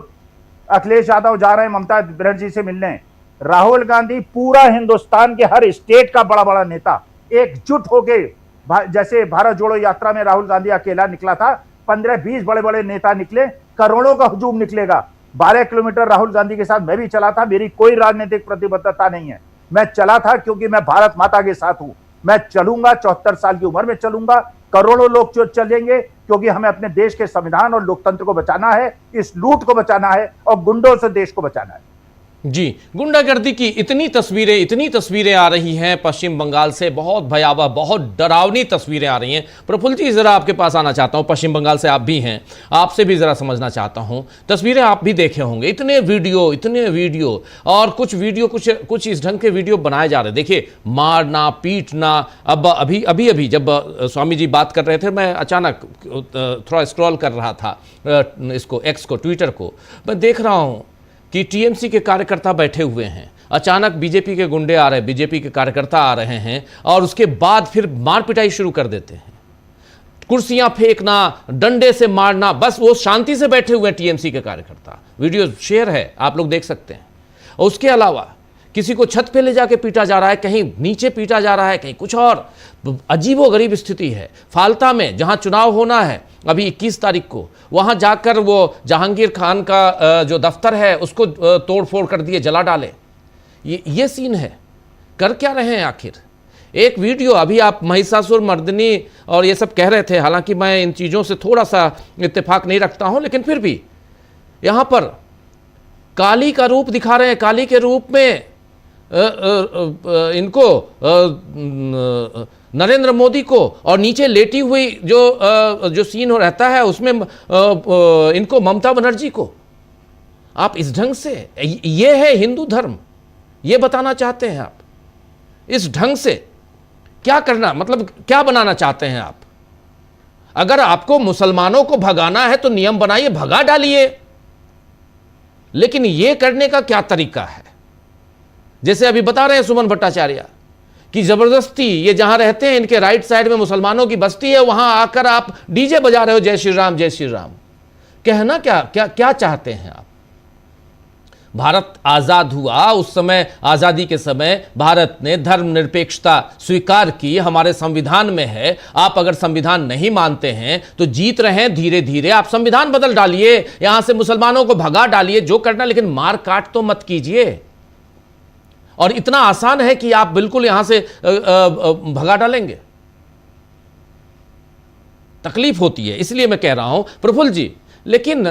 अखिलेश यादव जा रहे हैं ममता बनर्जी से मिलने, राहुल गांधी, पूरा हिंदुस्तान के हर स्टेट का बड़ा बड़ा नेता एकजुट होके, जैसे भारत जोड़ो यात्रा में राहुल गांधी अकेला निकला था, 15-20 बड़े बड़े नेता निकले, करोड़ों का हुजूम निकलेगा। 12 किलोमीटर राहुल गांधी के साथ मैं भी चला था। मेरी कोई राजनीतिक प्रतिबद्धता नहीं है, मैं चला था क्योंकि मैं भारत माता के साथ हूं। मैं चलूंगा, 74 साल की उम्र में चलूंगा। करोड़ों लोग जो चलेंगे, क्योंकि हमें अपने देश के संविधान और लोकतंत्र को बचाना है, इस लूट को बचाना है और गुंडों से देश को बचाना है। जी, गुंडागर्दी की इतनी तस्वीरें आ रही हैं पश्चिम बंगाल से, बहुत भयावह, बहुत डरावनी तस्वीरें आ रही हैं। प्रफुल्ल जी, जरा आपके पास आना चाहता हूं, पश्चिम बंगाल से आप भी हैं, आपसे भी जरा समझना चाहता हूं। तस्वीरें आप भी देखे होंगे, इतने वीडियो और कुछ वीडियो कुछ इस ढंग के वीडियो बनाए जा रहे हैं। देखिए, मारना, पीटना। अब अभी जब स्वामी जी बात कर रहे थे, मैं अचानक थोड़ा स्क्रॉल कर रहा था इसको, एक्स को, ट्विटर को, मैं देख रहा हूं कि टीएमसी के कार्यकर्ता बैठे हुए हैं, अचानक बीजेपी के गुंडे आ रहे हैं, बीजेपी के कार्यकर्ता आ रहे हैं, और उसके बाद फिर मार पिटाई शुरू कर देते हैं, कुर्सियां फेंकना, डंडे से मारना। बस वो शांति से बैठे हुए हैं टीएमसी के कार्यकर्ता। वीडियो शेयर है, आप लोग देख सकते हैं। और उसके अलावा किसी को छत पे ले जाके पीटा जा रहा है, कहीं नीचे पीटा जा रहा है, कहीं कुछ और। अजीबोगरीब स्थिति है। फाल्ता में जहां चुनाव होना है अभी 21 तारीख को, वहां जाकर वो जहांगीर खान का जो दफ्तर है उसको तोड़फोड़ कर दिए, जला डाले। ये सीन है। कर क्या रहे हैं आखिर? एक वीडियो अभी आप महिषासुर मर्दिनी और ये सब कह रहे थे, हालांकि मैं इन चीज़ों से थोड़ा सा इत्तेफाक नहीं रखता हूं, लेकिन फिर भी यहां पर काली का रूप दिखा रहे हैं। काली के रूप में इनको नरेंद्र मोदी को, और नीचे लेटी हुई जो सीन हो रहता है उसमें इनको ममता बनर्जी को। आप इस ढंग से, ये है हिंदू धर्म, ये बताना चाहते हैं आप? इस ढंग से क्या करना, मतलब क्या बनाना चाहते हैं आप? अगर आपको मुसलमानों को भगाना है तो नियम बनाइए, भगा डालिए, लेकिन यह करने का क्या तरीका है? जैसे अभी बता रहे हैं सुमन भट्टाचार्य कि जबरदस्ती, ये जहां रहते हैं इनके राइट साइड में मुसलमानों की बस्ती है, वहां आकर आप डीजे बजा रहे हो, जय श्री राम जय श्री राम। कहना क्या चाहते हैं आप? भारत आजाद हुआ, उस समय आजादी के समय भारत ने धर्मनिरपेक्षता स्वीकार की, हमारे संविधान में है। आप अगर संविधान नहीं मानते हैं तो जीत रहे हैं धीरे धीरे, आप संविधान बदल डालिए, यहां से मुसलमानों को भगा डालिए, जो करना, लेकिन मार काट तो मत कीजिए। और इतना आसान है कि आप बिल्कुल यहां से भगा डालेंगे? तकलीफ होती है, इसलिए मैं कह रहा हूं प्रफुल्ल जी। लेकिन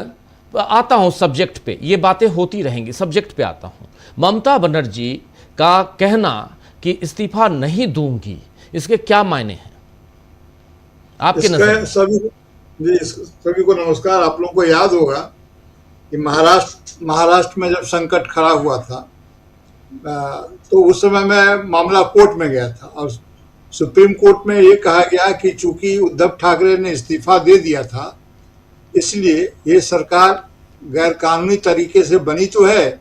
आता हूं सब्जेक्ट पे, ये बातें होती रहेंगी, सब्जेक्ट पे आता हूं। ममता बनर्जी का कहना कि इस्तीफा नहीं दूंगी, इसके क्या मायने हैं आपके नजर में? सभी को नमस्कार। आप लोगों को याद होगा कि महाराष्ट्र में जब संकट खड़ा हुआ था तो उस समय मैं मामला कोर्ट में गया था और सुप्रीम कोर्ट में ये कहा गया कि चूंकि उद्धव ठाकरे ने इस्तीफा दे दिया था, इसलिए ये सरकार गैर कानूनी तरीके से बनी तो है,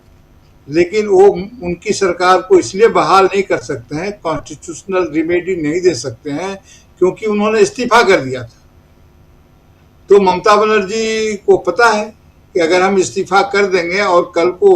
लेकिन वो उनकी सरकार को इसलिए बहाल नहीं कर सकते हैं, कॉन्स्टिट्यूशनल रिमेडी नहीं दे सकते हैं, क्योंकि उन्होंने इस्तीफा कर दिया था। तो ममता बनर्जी को पता है कि अगर हम इस्तीफा कर देंगे और कल को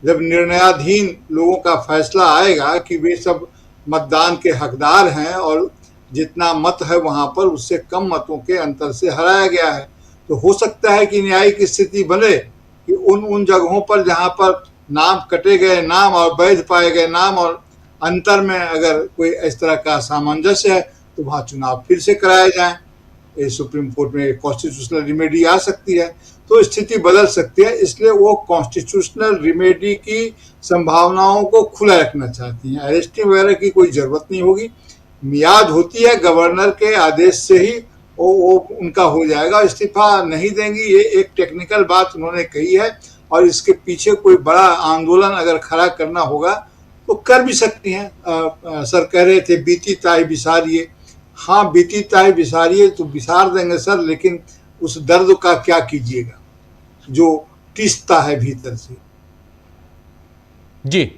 जब निर्णयाधीन लोगों का फैसला आएगा कि वे सब मतदान के हकदार हैं और जितना मत है वहां पर उससे कम मतों के अंतर से हराया गया है, तो हो सकता है कि न्यायिक स्थिति बने कि उन जगहों पर जहां पर नाम कटे गए नाम और वैध पाए गए नाम और अंतर में अगर कोई इस तरह का सामंजस्य है तो वहां चुनाव फिर से कराए जाएं। ये सुप्रीम कोर्ट में कॉन्स्टिट्यूशनल रिमेडी आ सकती है, तो स्थिति बदल सकती है। इसलिए वो कॉन्स्टिट्यूशनल रिमेडी की संभावनाओं को खुला रखना चाहती हैं। अरेस्टिंग वगैरह की कोई जरूरत नहीं होगी, मियाद होती है, गवर्नर के आदेश से ही वो उनका हो जाएगा। इस्तीफा नहीं देंगी, ये एक टेक्निकल बात उन्होंने कही है और इसके पीछे कोई बड़ा आंदोलन अगर खड़ा करना होगा तो कर भी सकती हैं। सर कह रहे थे बीती ताई बिसारिए, हाँ बीती ताई बिसारिए तो बिसार देंगे सर, लेकिन उस दर्द का क्या कीजिएगा जो टिसता है भीतर से। जी,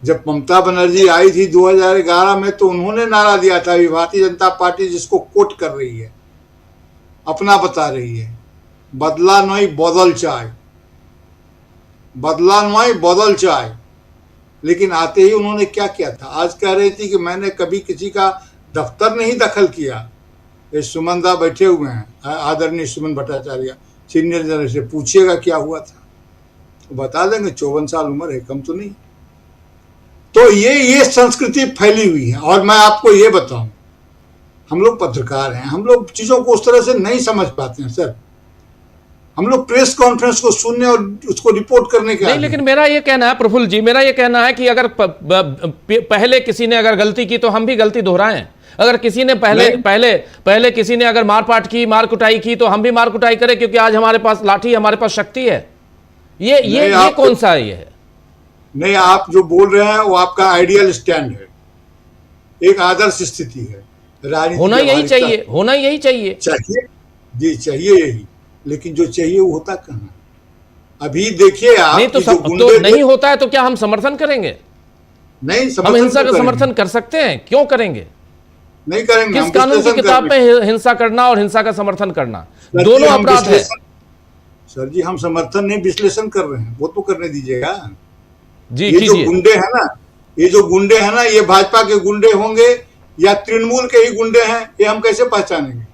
जब ममता बनर्जी आई थी 2011 में तो उन्होंने नारा दिया था, भारतीय जनता पार्टी जिसको कोट कर रही है, अपना बता रही है, बदला नहीं बदल चाय, बदला नहीं बदल चाय। लेकिन आते ही उन्होंने क्या किया था, आज कह रही थी कि मैंने कभी किसी का दफ्तर नहीं दखल किया। ये सुमन दा बैठे हुए हैं, आदरणीय सुमन भट्टाचार्य, सीनियर जनरल से पूछिएगा क्या हुआ था, तो बता देंगे 54 साल उम्र है, कम तो नहीं। तो ये संस्कृति फैली हुई है। और मैं आपको ये बताऊं, हम लोग पत्रकार हैं, हम लोग चीजों को उस तरह से नहीं समझ पाते हैं सर। हम लोग प्रेस कॉन्फ्रेंस को सुनने और उसको रिपोर्ट करने के नहीं, लेकिन मेरा ये कहना है प्रफुल्ल जी, मेरा ये कहना है कि अगर पहले किसी ने अगर गलती की तो हम भी गलती दोहराएं। अगर किसी ने पहले किसी ने अगर मारपाट की, मार कुटाई की, तो हम भी मार कुटाई करें, क्योंकि आज हमारे पास लाठी, हमारे पास शक्ति है। ये कौन सा ये है? नहीं, आप जो बोल रहे हैं वो आपका आइडियल स्टैंड है, एक आदर्श स्थिति है। होना यही चाहिए, होना यही चाहिए, चाहिए जी, चाहिए यही। लेकिन जो चाहिए वो होता कहाँ? अभी देखिए आप, नहीं तो नहीं होता है तो क्या हम समर्थन करेंगे? नहीं, हम हिंसा का समर्थन कर सकते हैं, क्यों करेंगे? नहीं करेंगे। किस कानून की किताब में हिंसा करना और हिंसा का समर्थन करना दोनों अपराध है? सर जी, हम समर्थन नहीं, विश्लेषण कर रहे हैं, वो तो करने दीजिएगा जी। ये जो गुंडे हैं ना, ये भाजपा के गुंडे होंगे या तृणमूल के ही गुंडे हैं, ये हम कैसे पहचानेंगे?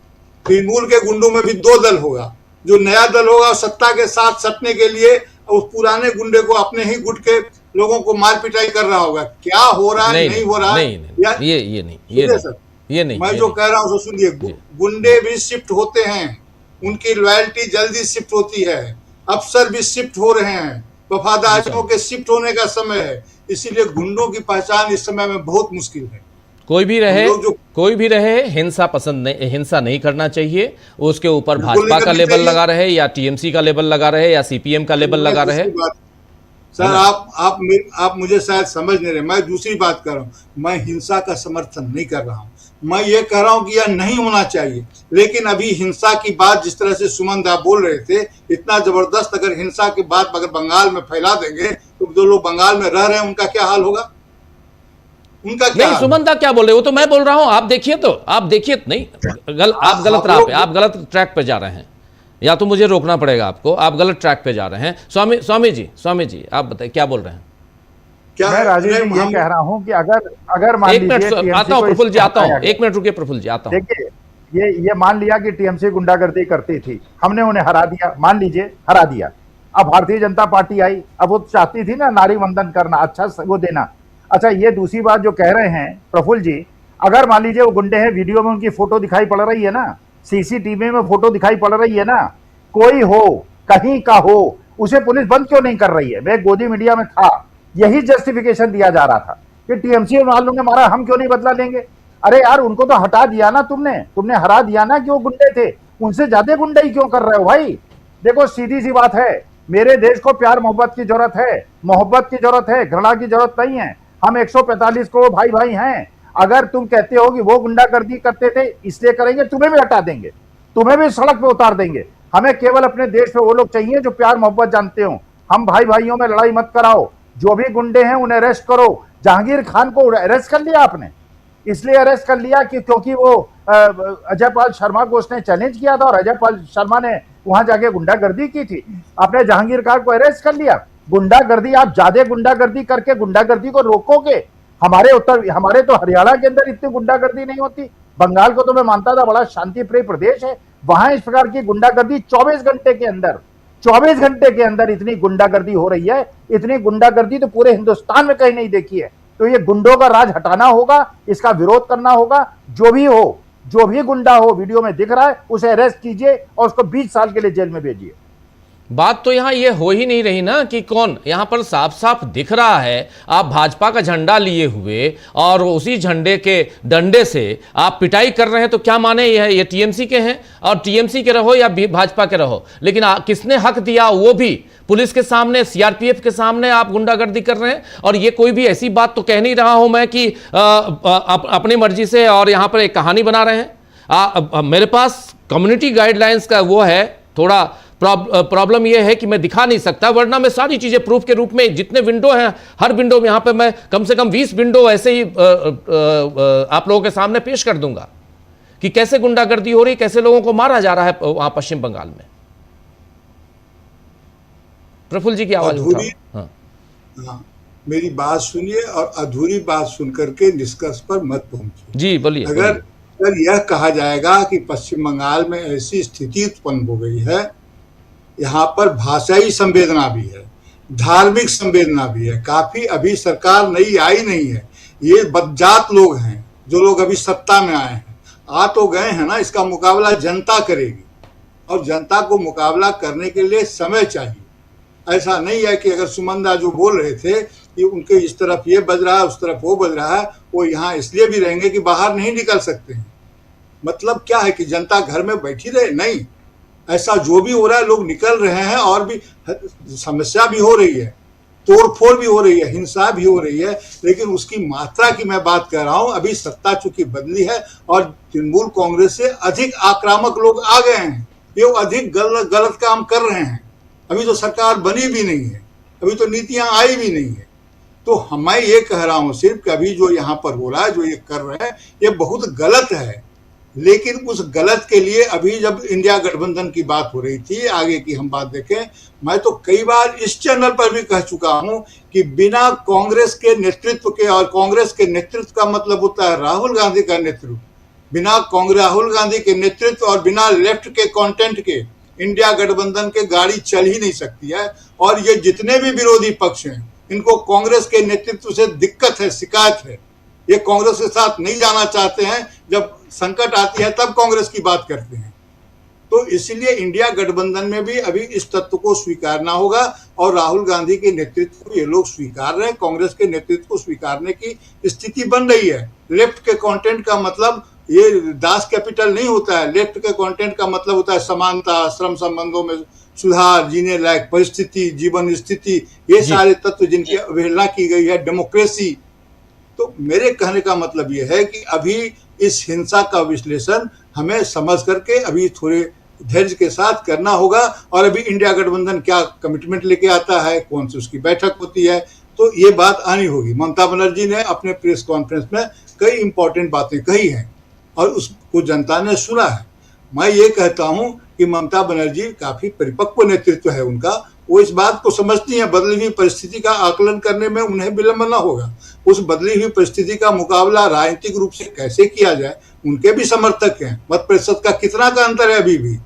तृणमूल के गुंडों में भी दो दल होगा, जो नया दल होगा सत्ता के साथ सटने के लिए उस पुराने गुंडे को अपने ही गुट के लोगों को मार पिटाई कर रहा होगा। क्या हो रहा है, नहीं हो रहा है, ये नहीं। मैं जो कह रहा हूँ सुनिए, गुंडे भी शिफ्ट होते हैं, उनकी लॉयल्टी जल्दी शिफ्ट होती है, अफसर भी शिफ्ट हो रहे हैं, वफादारियों के शिफ्ट होने का समय है। इसीलिए गुंडों की पहचान इस समय में बहुत मुश्किल है। कोई भी रहे हिंसा पसंद नहीं, हिंसा नहीं करना चाहिए। उसके ऊपर भाजपा का लेबल लगा रहे या टीएमसी का लेबल लगा रहे या सीपीएम का लेबल लगा रहे। सर आप मुझे शायद समझ नहीं रहे, मैं दूसरी बात कर रहा हूँ। मैं हिंसा का समर्थन नहीं कर रहा हूँ, मैं ये कह रहा हूँ कि यह नहीं होना चाहिए। लेकिन अभी हिंसा की बात जिस तरह से सुमन दा बोल रहे थे, इतना जबरदस्त अगर हिंसा की बात अगर बंगाल में फैला देंगे तो जो लोग बंगाल में रह रहे हैं उनका क्या हाल होगा? उनका क्या? नहीं, सुमन दा क्या बोल रहे, वो तो मैं बोल रहा हूं। आप देखिए नहीं, आप गलत राह पे, आप गलत ट्रैक पे जा रहे हैं। या तो मुझे रोकना पड़ेगा आपको, आप गलत ट्रैक पे जा रहे हैं। स्वामी जी आप बताइए क्या बोल रहे हैं। मैं राजीव जी ये कह रहा हूं कि अगर मान एक मिनट लीजिए आता हूं प्रफुल्ल जी, आता हूं, एक मिनट रुकिए प्रफुल्ल जी, आता हूं। देखिए ये मान लिया कि टीएमसी गुंडागर्दी करती थी, हमने उन्हें हरा दिया, मान लीजिए हरा दिया। अब भारतीय जनता पार्टी आई, अब वो चाहती थी ना नारी वंदन करना, अच्छा वो देना। अच्छा ये दूसरी बात जो कह रहे हैं प्रफुल्ल जी, अगर मान लीजिए वो गुंडे हैं, वीडियो में उनकी फोटो दिखाई पड़ रही है ना, सीसीटीवी में फोटो दिखाई पड़ रही है ना, कोई हो कहीं का हो, उसे पुलिस बंद क्यों नहीं कर रही है? मैं गोदी मीडिया में था, यही जस्टिफिकेशन दिया जा रहा था कि टीएमसी वालों ने मारा, हम क्यों नहीं बदला लेंगे। अरे यार उनको तो हटा दिया ना तुमने हरा दिया ना, कि वो गुंडे थे, उनसे ज्यादा गुंडे ही क्यों कर रहे हो भाई। देखो सीधी सी बात है, मेरे देश को प्यार मोहब्बत की जरूरत है, मोहब्बत की जरूरत है, घृणा की जरूरत नहीं है। हम 145 करोड़ भाई भाई हैं। अगर तुम कहते हो कि वो गुंडागर्दी करते थे इसलिए करेंगे, तुम्हें भी हटा देंगे, तुम्हें भी सड़क पे उतार देंगे। हमें केवल अपने देश में वो लोग चाहिए जो प्यार मोहब्बत जानते हो। हम भाई भाइयों में लड़ाई मत कराओ, जो भी गुंडे हैं उन्हें अरेस्ट करो। जहांगीर खान को अरेस्ट कर लिया आपने, इसलिए अरेस्ट कर लिया कि क्योंकि वो अजय पाल शर्मा को उसने चैलेंज किया था और अजय पाल शर्मा ने वहां जाके गुंडागर्दी की थी। आपने जहांगीर खान को अरेस्ट कर लिया। गुंडागर्दी, आप ज्यादा गुंडागर्दी करके गुंडागर्दी को रोकोगे। हमारे तो हरियाणा के अंदर इतनी गुंडागर्दी नहीं होती। बंगाल को तो मैं मानता था बड़ा शांति प्रिय प्रदेश है, वहां इस प्रकार की गुंडागर्दी 24 घंटे के अंदर इतनी गुंडागर्दी हो रही है। इतनी गुंडागर्दी तो पूरे हिंदुस्तान में कहीं नहीं देखी है। तो ये गुंडों का राज हटाना होगा, इसका विरोध करना होगा। जो भी गुंडा हो वीडियो में दिख रहा है उसे अरेस्ट कीजिए और उसको 20 साल के लिए जेल में भेजिए। बात तो यहां ये हो ही नहीं रही ना कि कौन, यहां पर साफ साफ दिख रहा है आप भाजपा का झंडा लिए हुए और उसी झंडे के डंडे से आप पिटाई कर रहे हैं। तो क्या माने ये टीएमसी के हैं और टीएमसी के रहो या भाजपा के रहो, लेकिन किसने हक दिया, वो भी पुलिस के सामने, सीआरपीएफ के सामने आप गुंडागर्दी कर रहे हैं। और ये कोई भी ऐसी बात तो कह नहीं रहा हूं मैं कि अपनी मर्जी से और यहां पर एक कहानी बना रहे हैं। मेरे पास कम्युनिटी गाइडलाइंस का वो है, थोड़ा प्रॉब्लम यह है कि मैं दिखा नहीं सकता, वरना मैं सारी चीजें प्रूफ के रूप में, जितने विंडो हैं हर विंडो में, यहां पे मैं कम से कम 20 विंडो ऐसे ही आप लोगों के सामने पेश कर दूंगा कि कैसे गुंडागर्दी हो रही, कैसे लोगों को मारा जा रहा है वहां पश्चिम बंगाल में। प्रफुल्ल जी की आवाज उठाओ। हाँ, मेरी बात सुनिए और अधूरी बात सुनकर के निष्कर्ष पर मत पहुंचिए। जी बोलिए। अगर यह कहा जाएगा कि पश्चिम बंगाल में ऐसी स्थिति उत्पन्न हो गई है, यहाँ पर भाषाई संवेदना भी है, धार्मिक संवेदना भी है, काफी अभी सरकार नई आई नहीं है, ये बदजात लोग हैं जो लोग अभी सत्ता में आए हैं, आ तो गए हैं ना, इसका मुकाबला जनता करेगी और जनता को मुकाबला करने के लिए समय चाहिए। ऐसा नहीं है कि अगर सुमंदा जो बोल रहे थे कि उनके इस तरफ ये बज रहा है उस तरफ वो बज रहा है, वो यहाँ इसलिए भी रहेंगे कि बाहर नहीं निकल सकते हैं। मतलब क्या है कि जनता घर में बैठी रहे? नहीं, ऐसा जो भी हो रहा है लोग निकल रहे हैं और भी समस्या भी हो रही है, तोड़फोड़ भी हो रही है, हिंसा भी हो रही है, लेकिन उसकी मात्रा की मैं बात कर रहा हूं। अभी सत्ता चूंकि बदली है और तृणमूल कांग्रेस से अधिक आक्रामक लोग आ गए हैं, ये अधिक गलत काम कर रहे हैं। अभी तो सरकार बनी भी नहीं है, अभी तो नीतियां आई भी नहीं है। तो मैं ये कह रहा हूं सिर्फ कि अभी जो यहाँ पर हो रहा है, जो ये कर रहे हैं, ये बहुत गलत है। लेकिन उस गलत के लिए अभी जब इंडिया गठबंधन की बात हो रही थी, आगे की हम बात देखें, मैं तो कई बार इस चैनल पर भी कह चुका हूं कि बिना कांग्रेस के नेतृत्व के, और कांग्रेस के नेतृत्व का मतलब होता है राहुल गांधी का नेतृत्व, बिना राहुल गांधी के नेतृत्व और बिना लेफ्ट के कंटेंट के इंडिया गठबंधन के गाड़ी चल ही नहीं सकती है। और ये जितने भी विरोधी पक्ष हैं, इनको कांग्रेस के नेतृत्व से दिक्कत है, शिकायत है। ये कांग्रेस के साथ नहीं जाना चाहते हैं, जब संकट आती है तब कांग्रेस की बात करते हैं। तो इसलिए इंडिया गठबंधन में भी अभी इस तत्व को स्वीकारना होगा और राहुल गांधी के नेतृत्व को ये लोग स्वीकार रहे हैं, कांग्रेस के नेतृत्व को स्वीकारने की स्थिति बन रही है। लेफ्ट के कंटेंट का मतलब ये दास कैपिटल नहीं होता है। लेफ्ट के कंटेंट का मतलब होता है समानता, श्रम संबंधों में सुधार, जीने लायक परिस्थिति, जीवन स्थिति, ये सारे तत्व जिनकी अवहेलना की गई है, डेमोक्रेसी। तो मेरे कहने का मतलब ये है कि अभी इस हिंसा का विश्लेषण हमें समझ करके अभी थोड़े धैर्य के साथ करना होगा। और अभी इंडिया गठबंधन क्या कमिटमेंट लेके आता है, कौन सी उसकी बैठक होती है, तो ये बात आनी होगी। ममता बनर्जी ने अपने प्रेस कॉन्फ्रेंस में कई इंपॉर्टेंट बातें कही हैं और उसको जनता ने सुना है। मैं ये कहता हूं कि ममता बनर्जी काफी परिपक्व नेतृत्व है उनका, वो इस बात को समझती हैं बदली हुई परिस्थिति का आकलन करने में उन्हें विलंब न होगा। उस बदली हुई परिस्थिति का मुकाबला राजनीतिक रूप से कैसे किया जाए, उनके भी समर्थक हैं। मत प्रतिशत का कितना का अंतर है? अभी भी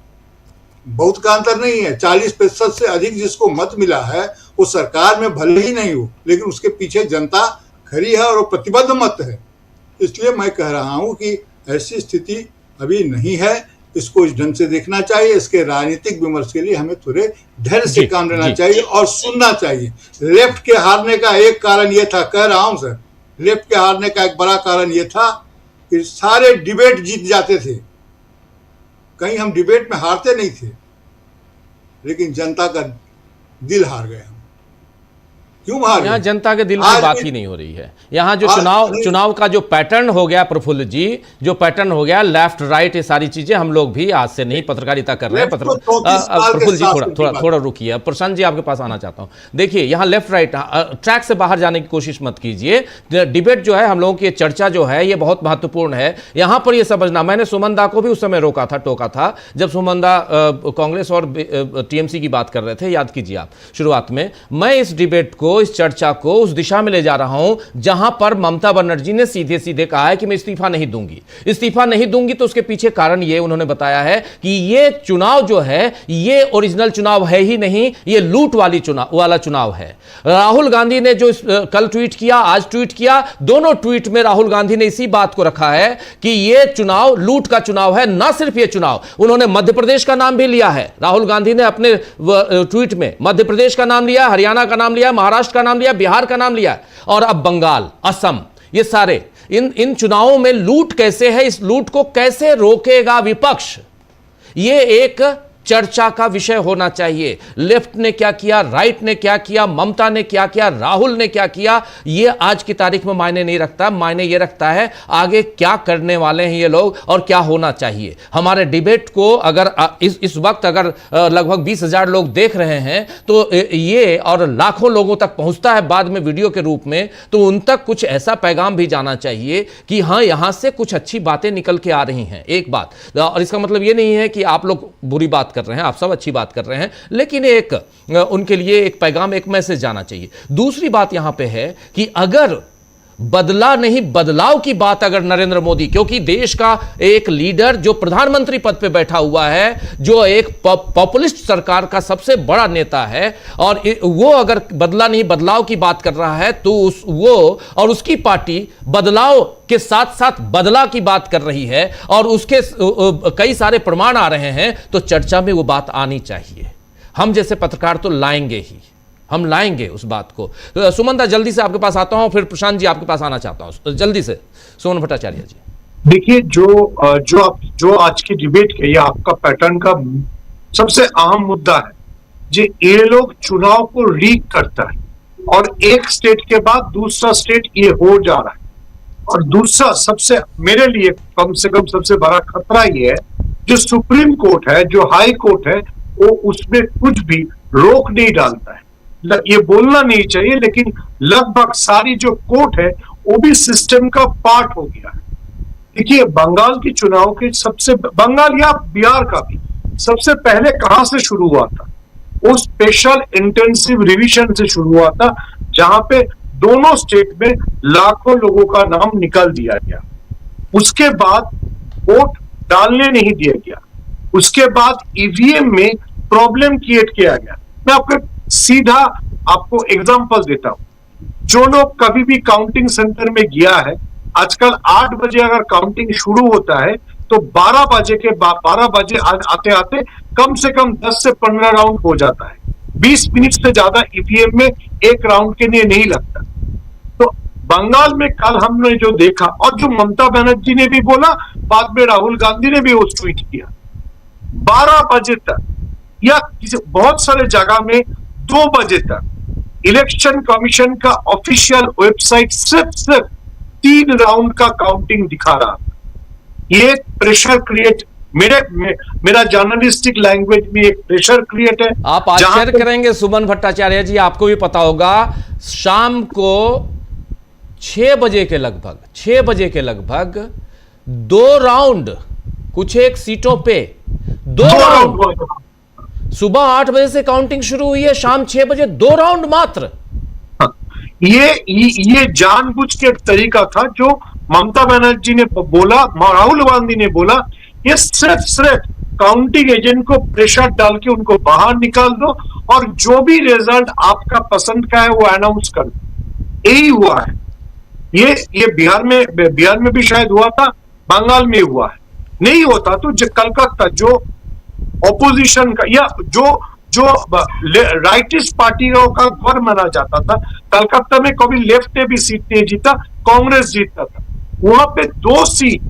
बहुत का अंतर नहीं है। 40% से अधिक जिसको मत मिला है वो सरकार में भले ही नहीं हो, लेकिन उसके पीछे जनता खड़ी है और वो प्रतिबद्ध मत है। इसलिए मैं कह रहा हूं कि ऐसी स्थिति अभी नहीं है, इसको इस ढंग से देखना चाहिए। इसके राजनीतिक विमर्श के लिए हमें थोड़े धैर्य से काम लेना चाहिए और सुनना चाहिए। लेफ्ट के हारने का एक कारण यह था, कह रहा हूं सर, लेफ्ट के हारने का एक बड़ा कारण यह था कि सारे डिबेट जीत जाते थे, कहीं हम डिबेट में हारते नहीं थे, लेकिन जनता का दिल हार गए। क्यों हार गए? यहाँ जनता के दिल की बात ही नहीं हो रही है। यहाँ जो चुनाव का जो पैटर्न हो गया प्रफुल्ल जी, जो पैटर्न हो गया लेफ्ट राइट, ये सारी चीजें हम लोग भी आज से नहीं पत्रकारिता कर रहे हैं। प्रफुल्ल जी थोड़ा रुकिए, प्रशांत जी आपके पास आना चाहता हूँ। देखिए यहाँ लेफ्ट राइट ट्रैक से बाहर जाने की कोशिश मत कीजिए। डिबेट जो है हम लोगों की चर्चा जो है ये बहुत महत्वपूर्ण है। यहाँ पर ये समझना, मैंने सुमन दा को भी उस समय रोका था, टोका था, जब सुमन दा कांग्रेस और टीएमसी की बात कर रहे थे, याद कीजिए आप शुरुआत में। मैं इस डिबेट को, इस चर्चा को उस दिशा में ले जा रहा हूं जहां पर ममता बनर्जी ने सीधे सीधे कहा है कि मैं इस्तीफा नहीं दूंगी। इस्तीफा नहीं दूंगी तो उसके पीछे कारण ये उन्होंने बताया है कि ये चुनाव जो है ये ओरिजिनल चुनाव है ही नहीं, ये लूट वाला चुनाव है। राहुल गांधी ने जो कल ट्वीट किया, आज ट्वीट किया, दोनों ट्वीट में राहुल गांधी ने इसी बात को रखा है कि ये चुनाव लूट का चुनाव है। ना सिर्फ ये चुनाव, उन्होंने मध्य प्रदेश का नाम भी लिया है। राहुल गांधी ने अपने ट्वीट में मध्य प्रदेश का नाम लिया, हरियाणा का नाम लिया, महाराष्ट्र का नाम लिया, बिहार का नाम लिया और अब बंगाल, असम, ये सारे इन चुनावों में लूट कैसे है, इस लूट को कैसे रोकेगा विपक्ष, ये एक चर्चा का विषय होना चाहिए। लेफ्ट ने क्या किया, राइट ने क्या किया, ममता ने क्या किया, राहुल ने क्या किया, ये आज की तारीख में मायने नहीं रखता। मायने ये रखता है आगे क्या करने वाले हैं ये लोग और क्या होना चाहिए। हमारे डिबेट को अगर इस वक्त अगर लगभग 20,000 लोग देख रहे हैं तो ये और लाखों लोगों तक पहुंचता है बाद में वीडियो के रूप में, तो उन तक कुछ ऐसा पैगाम भी जाना चाहिए कि हाँ यहां से कुछ अच्छी बातें निकल के आ रही हैं। एक बात, और इसका मतलब ये नहीं है कि आप लोग बुरी बात कर रहे हैं, आप सब अच्छी बात कर रहे हैं, लेकिन एक उनके लिए एक पैगाम, एक मैसेज जाना चाहिए। दूसरी बात यहां पे है कि अगर बदला नहीं बदलाव की बात अगर नरेंद्र मोदी, क्योंकि देश का एक लीडर जो प्रधानमंत्री पद पे बैठा हुआ है, जो एक पॉपुलिस्ट सरकार का सबसे बड़ा नेता है, और वो अगर बदला नहीं बदलाव की बात कर रहा है तो वो और उसकी पार्टी बदलाव के साथ साथ बदला की बात कर रही है और उसके कई सारे प्रमाण आ रहे हैं, तो चर्चा में वो बात आनी चाहिए। हम जैसे पत्रकार तो लाएंगे ही, हम लाएंगे उस बात को। सुमन दा जल्दी से आपके पास आता हूं, फिर प्रशांत जी आपके पास आना चाहता हूं जल्दी से। सुमन भट्टाचार्य जी, देखिए जो आज की डिबेट के या आपका पैटर्न का सबसे अहम मुद्दा है, जो ये लोग चुनाव को लीक करता है और एक स्टेट के बाद दूसरा स्टेट ये हो जा रहा है। और दूसरा सबसे मेरे लिए कम से कम सबसे बड़ा खतरा ये है, जो सुप्रीम कोर्ट है, जो हाई कोर्ट है, वो उसमें कुछ भी रोक नहीं डालता है। ये बोलना नहीं चाहिए, लेकिन लगभग सारी जो कोर्ट है वो भी सिस्टम का पार्ट हो गया है। देखिए बंगाल की चुनाव के बंगाल या बिहार का भी सबसे पहले कहां से शुरू हुआ था? वो स्पेशल इंटेंसिव रिवीजन से शुरू हुआ था, जहां पे दोनों स्टेट में लाखों लोगों का नाम निकाल दिया गया। उसके बाद वोट डालने नहीं दिया गया, उसके बाद ईवीएम में प्रॉब्लम क्रिएट किया गया। मैं सीधा आपको एग्जांपल देता हूं। जो लोग कभी भी काउंटिंग सेंटर में गया है, आजकल 8 बजे अगर काउंटिंग शुरू होता है तो 12 बजे आते आते कम से कम 10 से 15 राउंड हो जाता है। 20 मिनट से ज्यादा ईवीएम में एक राउंड के लिए नहीं लगता। तो बंगाल में कल हमने जो देखा, और जो ममता बनर्जी ने भी बोला, बाद में राहुल गांधी ने भी वो ट्वीट किया, 12 बजे तक या बहुत सारे जगह में 2 बजे तक इलेक्शन कमीशन का ऑफिशियल वेबसाइट सिर्फ 3 राउंड का काउंटिंग दिखा रहा था। ये प्रेशर क्रिएट, मेरा जर्नलिस्टिक लैंग्वेज में एक प्रेशर क्रिएट है। आप आश्चर्य करेंगे सुमन भट्टाचार्य जी, आपको भी पता होगा, शाम को 6 बजे के लगभग 2 राउंड कुछ एक सीटों पे दो 2 राउंड। राउंड हुआ था। सुबह 8 बजे से काउंटिंग शुरू हुई है, शाम 6 बजे 2 राउंड मात्र। ये जानबूझ के एक तरीका था जो ममता बनर्जी ने बोला, राहुल गांधी ने बोला, ये सिर्फ काउंटिंग एजेंट को प्रेशर डाल के उनको बाहर निकाल दो और जो भी रिजल्ट आपका पसंद का है वो अनाउंस कर दो। यही हुआ है। ये बिहार में भी शायद हुआ था, बंगाल में हुआ है। नहीं होता तो जो कलकत्ता जो ऑपोजिशन का या जो राइटिस्ट पार्टियों का घर माना जाता था, कलकत्ता में कभी लेफ्ट ने भी सीट नहीं जीता, कांग्रेस जीतता था। वहां पे 2 सीट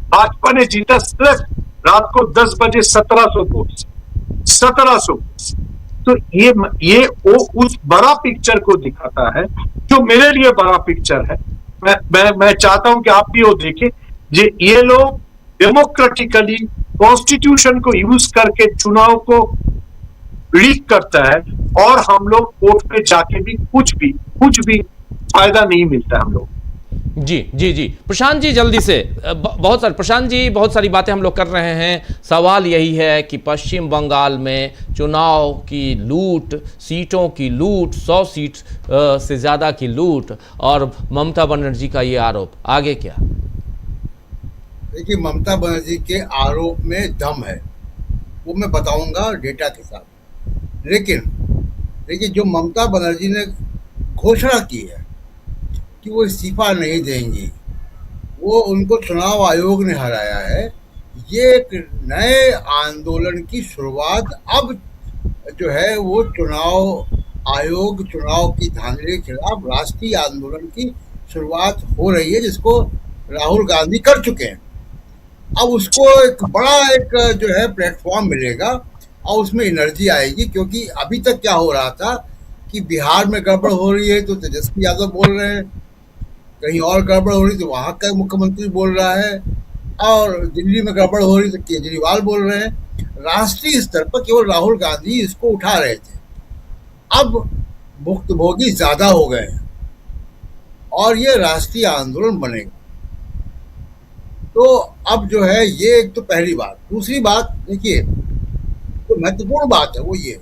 भाजपा ने जीता, सिर्फ रात को 10 बजे 1700 वोट। 1700। तो ये वो उस बड़ा पिक्चर को दिखाता है जो मेरे लिए बड़ा पिक्चर है। मैं चाहता हूं कि आप भी वो देखें। ये लोग डेमोक्रेटिकली कॉन्स्टिट्यूशन को यूज करके चुनाव को लीक करता है और हम लोग कोर्ट पे जाके भी कुछ भी फायदा नहीं मिलता हम लोग। जी प्रशांत जी, जल्दी से बहुत सारी बातें हम लोग कर रहे हैं। सवाल यही है कि पश्चिम बंगाल में चुनाव की लूट, सीटों की लूट, 100 सीट से ज़्यादा की लूट और ममता बनर्जी का ये आरोप, आगे क्या? देखिए, ममता बनर्जी के आरोप में दम है, वो मैं बताऊंगा डेटा के साथ। लेकिन देखिए, जो ममता बनर्जी ने घोषणा की है कि वो इस्तीफा नहीं देंगी, वो उनको चुनाव आयोग ने हराया है, ये एक नए आंदोलन की शुरुआत अब जो है वो चुनाव आयोग, चुनाव की धांधली के खिलाफ राष्ट्रीय आंदोलन की शुरुआत हो रही है, जिसको राहुल गांधी कर चुके हैं। अब उसको एक बड़ा जो है प्लेटफॉर्म मिलेगा और उसमें एनर्जी आएगी, क्योंकि अभी तक क्या हो रहा था कि बिहार में गड़बड़ हो रही है तो तेजस्वी यादव बोल रहे हैं, कहीं और गड़बड़ हो रही तो वहाँ का मुख्यमंत्री बोल रहा है, और दिल्ली में गड़बड़ हो रही तो केजरीवाल बोल रहे हैं। राष्ट्रीय स्तर पर केवल राहुल गांधी इसको उठा रहे थे। अब भुक्तभोगी ज्यादा हो गए हैं और ये राष्ट्रीय आंदोलन बनेगा। तो अब जो है ये एक तो पहली बात। दूसरी बात देखिए, तो महत्वपूर्ण बात है वो ये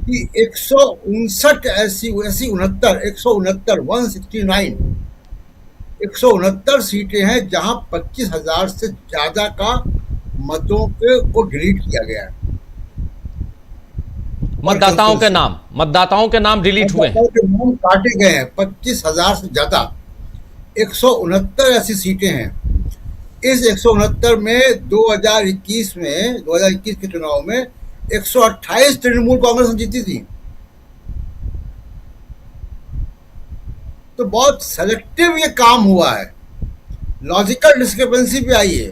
कि 169 सीटें हैं जहां 25,000 से ज्यादा का मतों को डिलीट किया गया है। मतदाताओं के नाम डिलीट हुए हैं, नाम काटे गए हैं। 25,000 से ज्यादा 169 ऐसी सीटें हैं। इस 169 में 2021 के चुनाव में 128 तृणमूल कांग्रेस जीती थी। तो बहुत सेलेक्टिव ये काम हुआ है। लॉजिकल डिस्क्रिपेंसी भी आई है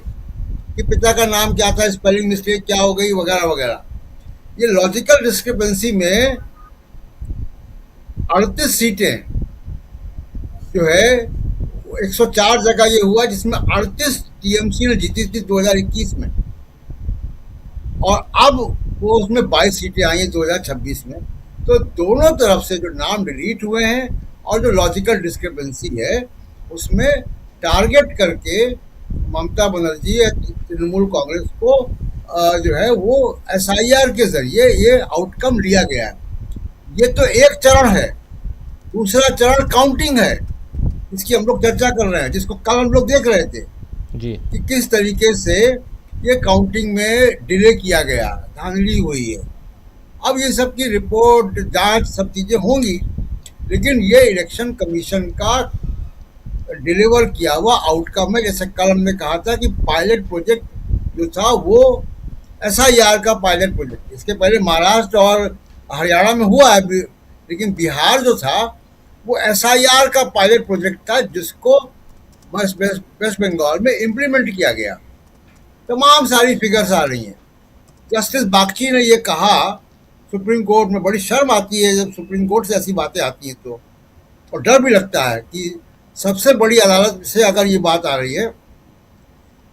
कि पिता का नाम क्या था, स्पेलिंग मिस्टेक क्या हो गई, वगैरह वगैरह। ये लॉजिकल डिस्क्रिपेंसी में 38 सीटें जो है 104 जगह ये हुआ, जिसमें 38 टीएमसी ने जीती थी 2021 में, और अब वो उसमें 22 सीटें आई हैं 2026 में। तो दोनों तरफ से जो नाम डिलीट हुए हैं और जो लॉजिकल डिस्क्रिपेंसी है, उसमें टारगेट करके ममता बनर्जी या तृणमूल कांग्रेस को जो है वो एसआईआर के जरिए ये आउटकम लिया गया है। ये तो एक चरण है। दूसरा चरण काउंटिंग है, इसकी हम लोग चर्चा कर रहे हैं, जिसको कल हम लोग देख रहे थे जी कि किस तरीके से ये काउंटिंग में डिले किया गया, धांधली हुई है। अब ये सब की रिपोर्ट, जांच, सब चीजें होंगी, लेकिन ये इलेक्शन कमीशन का डिलीवर किया हुआ आउटकम है। जैसे कल हमने कहा था कि पायलट प्रोजेक्ट जो था वो एसआईआर का पायलट प्रोजेक्ट, इसके पहले महाराष्ट्र और हरियाणा में हुआ है, लेकिन बिहार जो था वो एसआईआर का पायलट प्रोजेक्ट था, जिसको वेस्ट बंगाल में इम्प्लीमेंट किया गया। तमाम सारी फिगर्स आ रही हैं। जस्टिस बागची ने ये कहा सुप्रीम कोर्ट में, बड़ी शर्म आती है जब सुप्रीम कोर्ट से ऐसी बातें आती हैं तो, और डर भी लगता है कि सबसे बड़ी अदालत से अगर ये बात आ रही है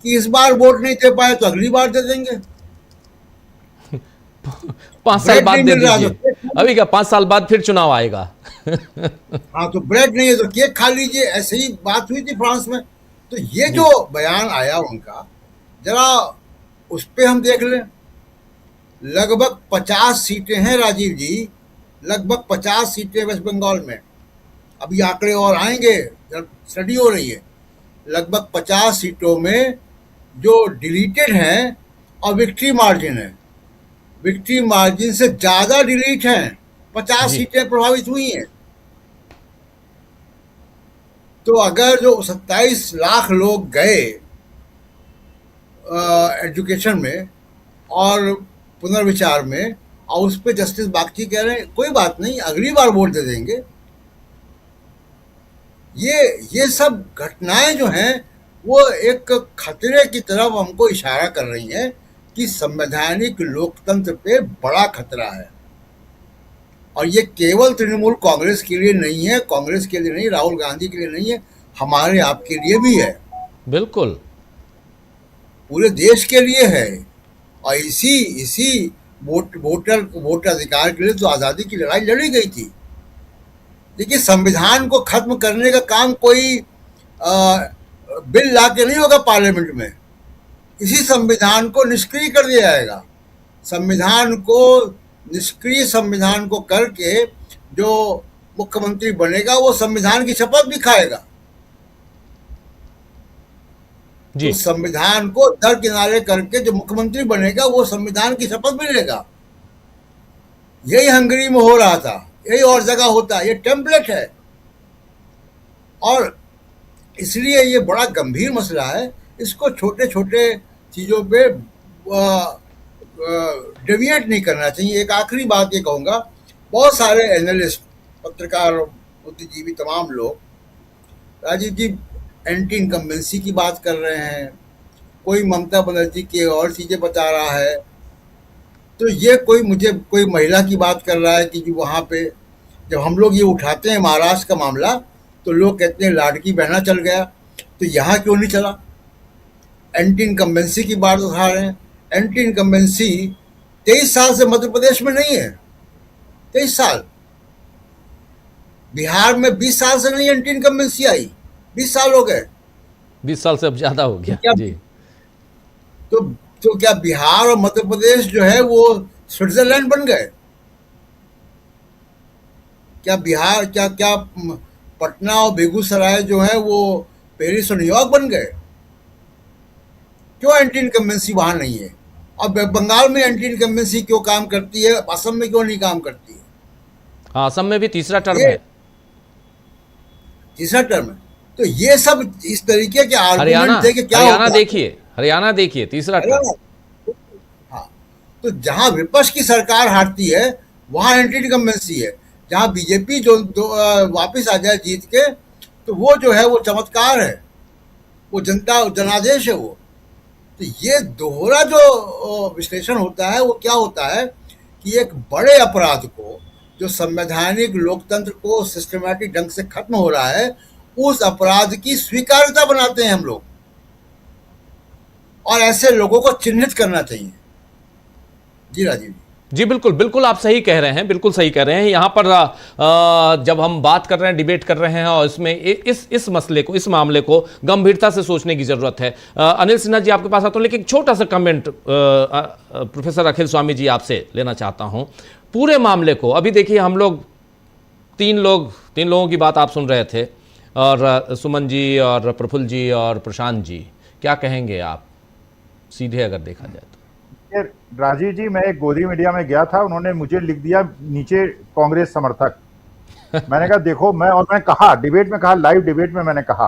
कि इस बार वोट नहीं दे पाए तो अगली बार दे देंगे। 5 साल बाद दे दीजिए। अभी क्या 5 साल बाद फिर चुनाव आएगा। हाँ, तो ब्रेड नहीं है तो केक खा लीजिए, ऐसे ही बात हुई थी फ्रांस में। तो ये जो बयान आया उनका, जरा उस पे हम देख लें। लगभग 50 सीटें हैं राजीव जी, लगभग 50 सीटें वेस्ट बंगाल में। अभी आंकड़े और आएंगे, स्टडी हो रही है। लगभग 50 सीटों में जो डिलीटेड हैं और विक्ट्री मार्जिन है, विक्ट्री मार्जिन से ज्यादा डिलीट हैं। 50 जी। सीटें प्रभावित हुई हैं। तो अगर जो 27 लाख लोग गए एजुकेशन में और पुनर्विचार में, और उस पर जस्टिस बागची कह रहे हैं कोई बात नहीं, अगली बार वोट दे देंगे। ये सब घटनाएं जो हैं वो एक खतरे की तरफ हमको इशारा कर रही हैं कि संवैधानिक लोकतंत्र पे बड़ा खतरा है। और ये केवल तृणमूल कांग्रेस के लिए नहीं है, कांग्रेस के लिए नहीं, राहुल गांधी के लिए नहीं है, हमारे आपके लिए भी है, बिल्कुल। पूरे देश के लिए है। और इसी वोटर अधिकार के लिए तो आज़ादी की लड़ाई लड़ी गई थी। देखिए, संविधान को खत्म करने का काम कोई बिल ला के नहीं होगा पार्लियामेंट में। इसी संविधान को निष्क्रिय कर दिया जाएगा। संविधान को करके जो मुख्यमंत्री बनेगा वो संविधान की शपथ भी खाएगा। जी। तो संविधान को दरकिनारे करके जो मुख्यमंत्री बनेगा वो संविधान की शपथ भी लेगा। यही हंगरी में हो रहा था, यही और जगह होता है, ये टेम्पलेट है। और इसलिए ये बड़ा गंभीर मसला है। इसको छोटे छोटे चीज़ों पे डेविएट नहीं करना चाहिए। एक आखिरी बात ये कहूँगा, बहुत सारे एनालिस्ट, पत्रकार, बुद्धिजीवी, तमाम लोग राजीव जी एंटी इनकम्बेंसी की बात कर रहे हैं, कोई ममता बनर्जी की और चीज़ें बता रहा है। तो ये कोई महिला की बात कर रहा है कि जो वहाँ पे जब हम लोग ये उठाते हैं महाराष्ट्र का मामला तो लोग कहते हैं लाड़की बहना चल गया, तो यहाँ क्यों नहीं चला। एंटी इनकम्बेंसी की बात उठा रहे हैं। एंटी इनकम्बेंसी 23 साल से मध्य प्रदेश में नहीं है, 23 साल। बिहार में 20 साल से नहीं एंटी इनकम्बेंसी आई, 20 साल हो गए, 20 साल से अब ज्यादा हो गया जी। तो क्या बिहार और मध्य प्रदेश जो है वो स्विट्जरलैंड बन गए? क्या बिहार क्या पटना और बेगूसराय जो है वो पेरिस और न्यूयॉर्क बन गए? क्यों एंटी इनकम्बेंसी वहां नहीं है? और बंगाल में एंटी इनकम्बेंसी क्यों काम करती है, असम में क्यों नहीं काम करती है? हाँ, असम में भी तीसरा टर्म है। तीसरा टर्म है। तो ये सब इस तरीके के आर्गुमेंट थे कि क्या हरियाणा देखिए तीसरा टर्म। हाँ, तो जहां विपक्ष की सरकार हारती है वहां एंटी इनकम्बेंसी है। जहां बीजेपी जो वापस आ जाए जीत के, तो वो जो है वो चमत्कार है, वो जनादेश है वो। तो ये दोहरा जो विश्लेषण होता है वो क्या होता है कि एक बड़े अपराध को, जो संवैधानिक लोकतंत्र को सिस्टमैटिक ढंग से खत्म हो रहा है, उस अपराध की स्वीकार्यता बनाते हैं हम लोग। और ऐसे लोगों को चिन्हित करना चाहिए। जी राजीव जी, बिल्कुल आप सही कह रहे हैं, बिल्कुल सही कह रहे हैं। यहाँ पर जब हम बात कर रहे हैं, डिबेट कर रहे हैं, और इसमें इस मसले को, इस मामले को गंभीरता से सोचने की जरूरत है। अनिल सिन्हा जी, आपके पास आता हूँ, लेकिन एक छोटा सा कमेंट प्रोफेसर अखिल स्वामी जी आपसे लेना चाहता हूँ पूरे मामले को। अभी देखिए, हम लोग तीन लोगों की बात आप सुन रहे थे, और सुमन जी और प्रफुल्ल जी और प्रशांत जी, क्या कहेंगे आप सीधे अगर देखा जाए तो? राजीव जी, मैं एक गोदी मीडिया में गया था, उन्होंने मुझे लिख दिया नीचे कांग्रेस समर्थक। मैंने कहा देखो, मैं कहा डिबेट में, कहा लाइव डिबेट में, मैंने कहा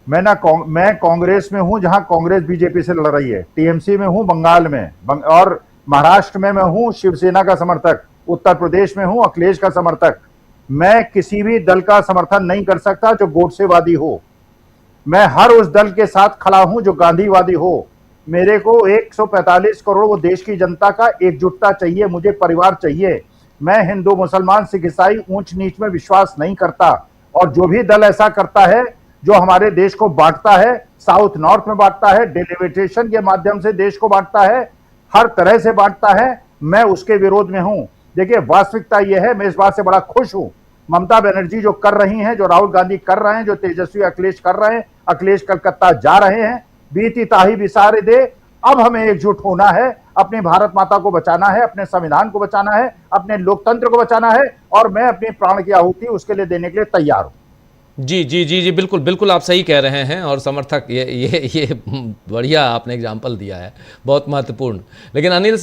मैं कांग्रेस में हूं जहां कांग्रेस बीजेपी से लड़ रही है, टीएमसी में हूं बंगाल में, और महाराष्ट्र में मैं हूं शिवसेना का समर्थक, उत्तर प्रदेश में हूं अखिलेश का समर्थक। मैं किसी भी दल का समर्थन नहीं कर सकता जो गोडसेवादी हो। मैं हर उस दल के साथ खड़ा हूं जो गांधीवादी हो। मेरे को 145 करोड़ वो देश की जनता का एकजुटता चाहिए, मुझे परिवार चाहिए। मैं हिंदू, मुसलमान, सिख, ईसाई ऊंच नीच में विश्वास नहीं करता। और जो भी दल ऐसा करता है, जो हमारे देश को बांटता है, साउथ नॉर्थ में बांटता है, डेलिमिटेशन के माध्यम से देश को बांटता है, हर तरह से बांटता है, मैं उसके विरोध में हूं। देखिए, वास्तविकता यह है, मैं इस बात से बड़ा खुश हूं। ममता बनर्जी जो कर रही हैं, जो राहुल गांधी कर रहे हैं, जो तेजस्वी अखिलेश कर रहे हैं, अखिलेश कलकत्ता जा रहे हैं, बीती ताही विसारे दे, अब हमें एकजुट होना है, अपनी भारत माता को बचाना है, अपने संविधान को बचाना है, अपने लोकतंत्र को बचाना है, और मैं अपनी प्राण की आहुति उसके लिए देने के लिए तैयार हूं। जी जी जी जी, बिल्कुल बिल्कुल आप सही कह रहे हैं। और समर्थक ये बढ़िया आपने एग्जाम्पल दिया है, बहुत महत्वपूर्ण। लेकिन अनिल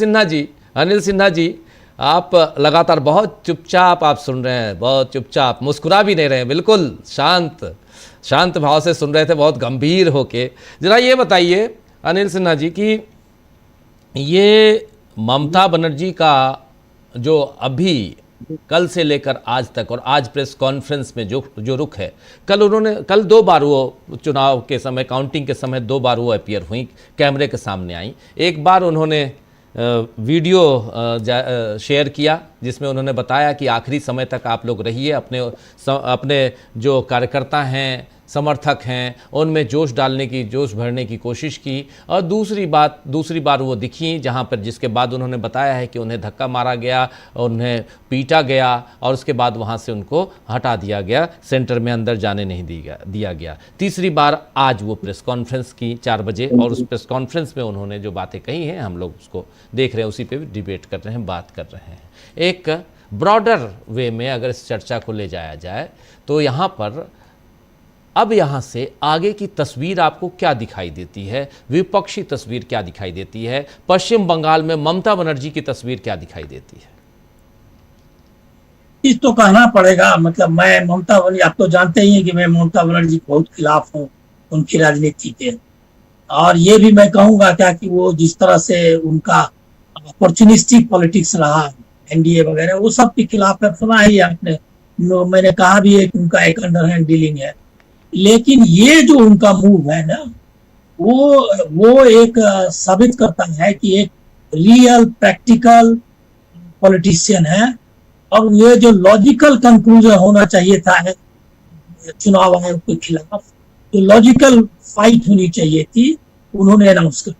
सिन्हा जी आप लगातार बहुत चुपचाप आप सुन रहे हैं, बहुत चुपचाप, मुस्कुरा भी नहीं रहे हैं, बिल्कुल शांत भाव से सुन रहे थे, बहुत गंभीर होके। जरा ये बताइए अनिल सिन्हा जी कि ये ममता बनर्जी का जो अभी कल से लेकर आज तक, और आज प्रेस कॉन्फ्रेंस में जो रुख है, कल 2 बार वो चुनाव के समय, काउंटिंग के समय 2 बार वो अपीयर हुई, कैमरे के सामने आई। एक बार उन्होंने वीडियो शेयर किया जिसमें उन्होंने बताया कि आखिरी समय तक आप लोग रहिए, अपने जो कार्यकर्ता हैं, समर्थक हैं, उनमें जोश भरने की कोशिश की। और दूसरी बार वो दिखी जहां पर, जिसके बाद उन्होंने बताया है कि उन्हें धक्का मारा गया, उन्हें पीटा गया और उसके बाद वहां से उनको हटा दिया गया, सेंटर में अंदर जाने नहीं दिया गया। तीसरी बार आज वो प्रेस कॉन्फ्रेंस की 4 बजे, और उस प्रेस कॉन्फ्रेंस में उन्होंने जो बातें कही हैं हम लोग उसको देख रहे हैं, उसी पे भी डिबेट कर रहे हैं, बात कर रहे हैं। एक ब्रॉडर वे में अगर इस चर्चा को ले जाया जाए तो यहाँ पर अब यहाँ से आगे की तस्वीर आपको क्या दिखाई देती है? विपक्षी तस्वीर क्या दिखाई देती है? पश्चिम बंगाल में ममता बनर्जी की तस्वीर क्या दिखाई देती है? इस तो कहना पड़ेगा, मतलब मैं ममता बनर्जी, आप तो जानते ही हैं कि मैं ममता बनर्जी के बहुत खिलाफ हूँ उनकी राजनीति के। और ये भी मैं कहूँगा क्या कि वो जिस तरह से उनका अपॉर्चुनिस्टिक पॉलिटिक्स रहा, एनडीए वगैरह, वो सब के खिलाफ है, सुना ही आपने, मैंने कहा भी है कि उनका एक अंडरहैंड डीलिंग है। लेकिन ये जो उनका मूव है ना, वो एक साबित करता है कि एक रियल प्रैक्टिकल पॉलिटिशियन है, और ये जो लॉजिकल कंक्लूजन होना चाहिए था चुनाव आयोग के खिलाफ, जो लॉजिकल फाइट होनी चाहिए थी, उन्होंने अनाउंस कर।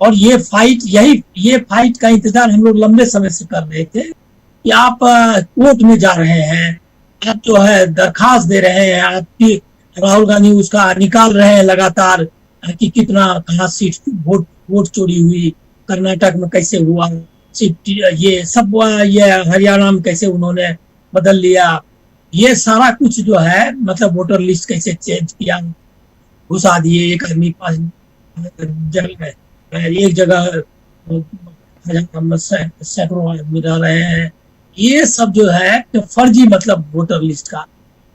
और ये फाइट का इंतजार हम लोग लंबे समय से कर रहे थे कि आप कोर्ट में जा रहे हैं, आप जो है दरखास्त दे रहे हैं, आपकी राहुल गांधी उसका निकाल रहे हैं लगातार कि कितना, कहाँ सीट वोट चोरी हुई, कर्नाटक में कैसे हुआ सीट, ये सब, ये हरियाणा में कैसे उन्होंने बदल लिया, ये सारा कुछ जो है, मतलब वोटर लिस्ट कैसे चेंज किया, घुसा दिए एक आदमी 5 जगह, एक जगह सैकड़ों आदमी रह रहे हैं, ये सब जो है तो फर्जी, मतलब वोटर लिस्ट का,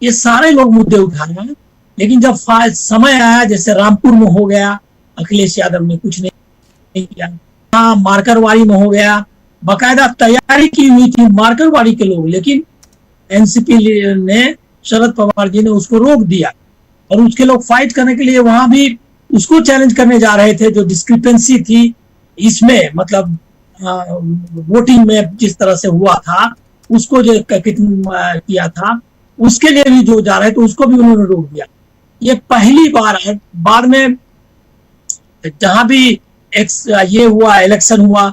ये सारे लोग मुद्दे उठा रहे हैं। लेकिन जब समय आया, जैसे रामपुर में हो गया, अखिलेश यादव ने कुछ नहीं किया, हाँ मार्करवाड़ी में हो गया, बाकायदा तैयारी की हुई थी मार्करवाड़ी के लोग, लेकिन एनसीपी ने, शरद पवार जी ने उसको रोक दिया, और उसके लोग फाइट करने के लिए वहां भी उसको चैलेंज करने जा रहे थे, जो डिस्क्रिपेंसी थी इसमें, मतलब वोटिंग में जिस तरह से हुआ था, उसको जो किया था, उसके लिए भी जो जा रहे थे उसको भी उन्होंने रोक दिया। ये पहली बार है, बाद में जहां भी ये हुआ, इलेक्शन हुआ,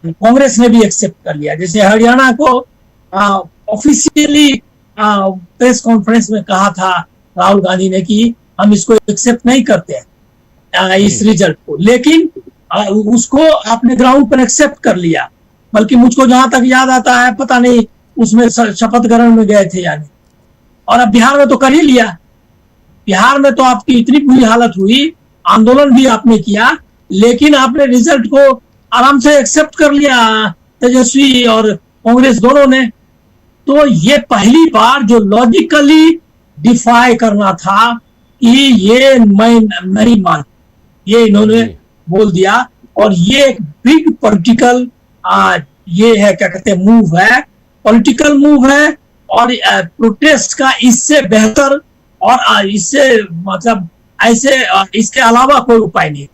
कांग्रेस ने भी एक्सेप्ट कर लिया। जैसे हरियाणा को ऑफिशियली प्रेस कॉन्फ्रेंस में कहा था राहुल गांधी ने कि हम इसको एक्सेप्ट नहीं करते हैं इस रिजल्ट को, लेकिन उसको आपने ग्राउंड पर एक्सेप्ट कर लिया। बल्कि मुझको जहां तक याद आता है, पता नहीं उसमें शपथ ग्रहण में गए थे यानी, और अब बिहार में तो कर ही लिया। बिहार में तो आपकी इतनी बुरी हालत हुई, आंदोलन भी आपने किया, लेकिन आपने रिजल्ट को आराम से एक्सेप्ट कर लिया, तेजस्वी और कांग्रेस दोनों ने। तो ये पहली बार जो लॉजिकली डिफाई करना था कि ये मैं नहीं मान, ये इन्होंने बोल दिया। और ये एक बिग पॉलिटिकल ये है, क्या कहते हैं, मूव है, पॉलिटिकल मूव है। और प्रोटेस्ट का इससे बेहतर और इससे, मतलब ऐसे, इसके अलावा कोई उपाय नहीं।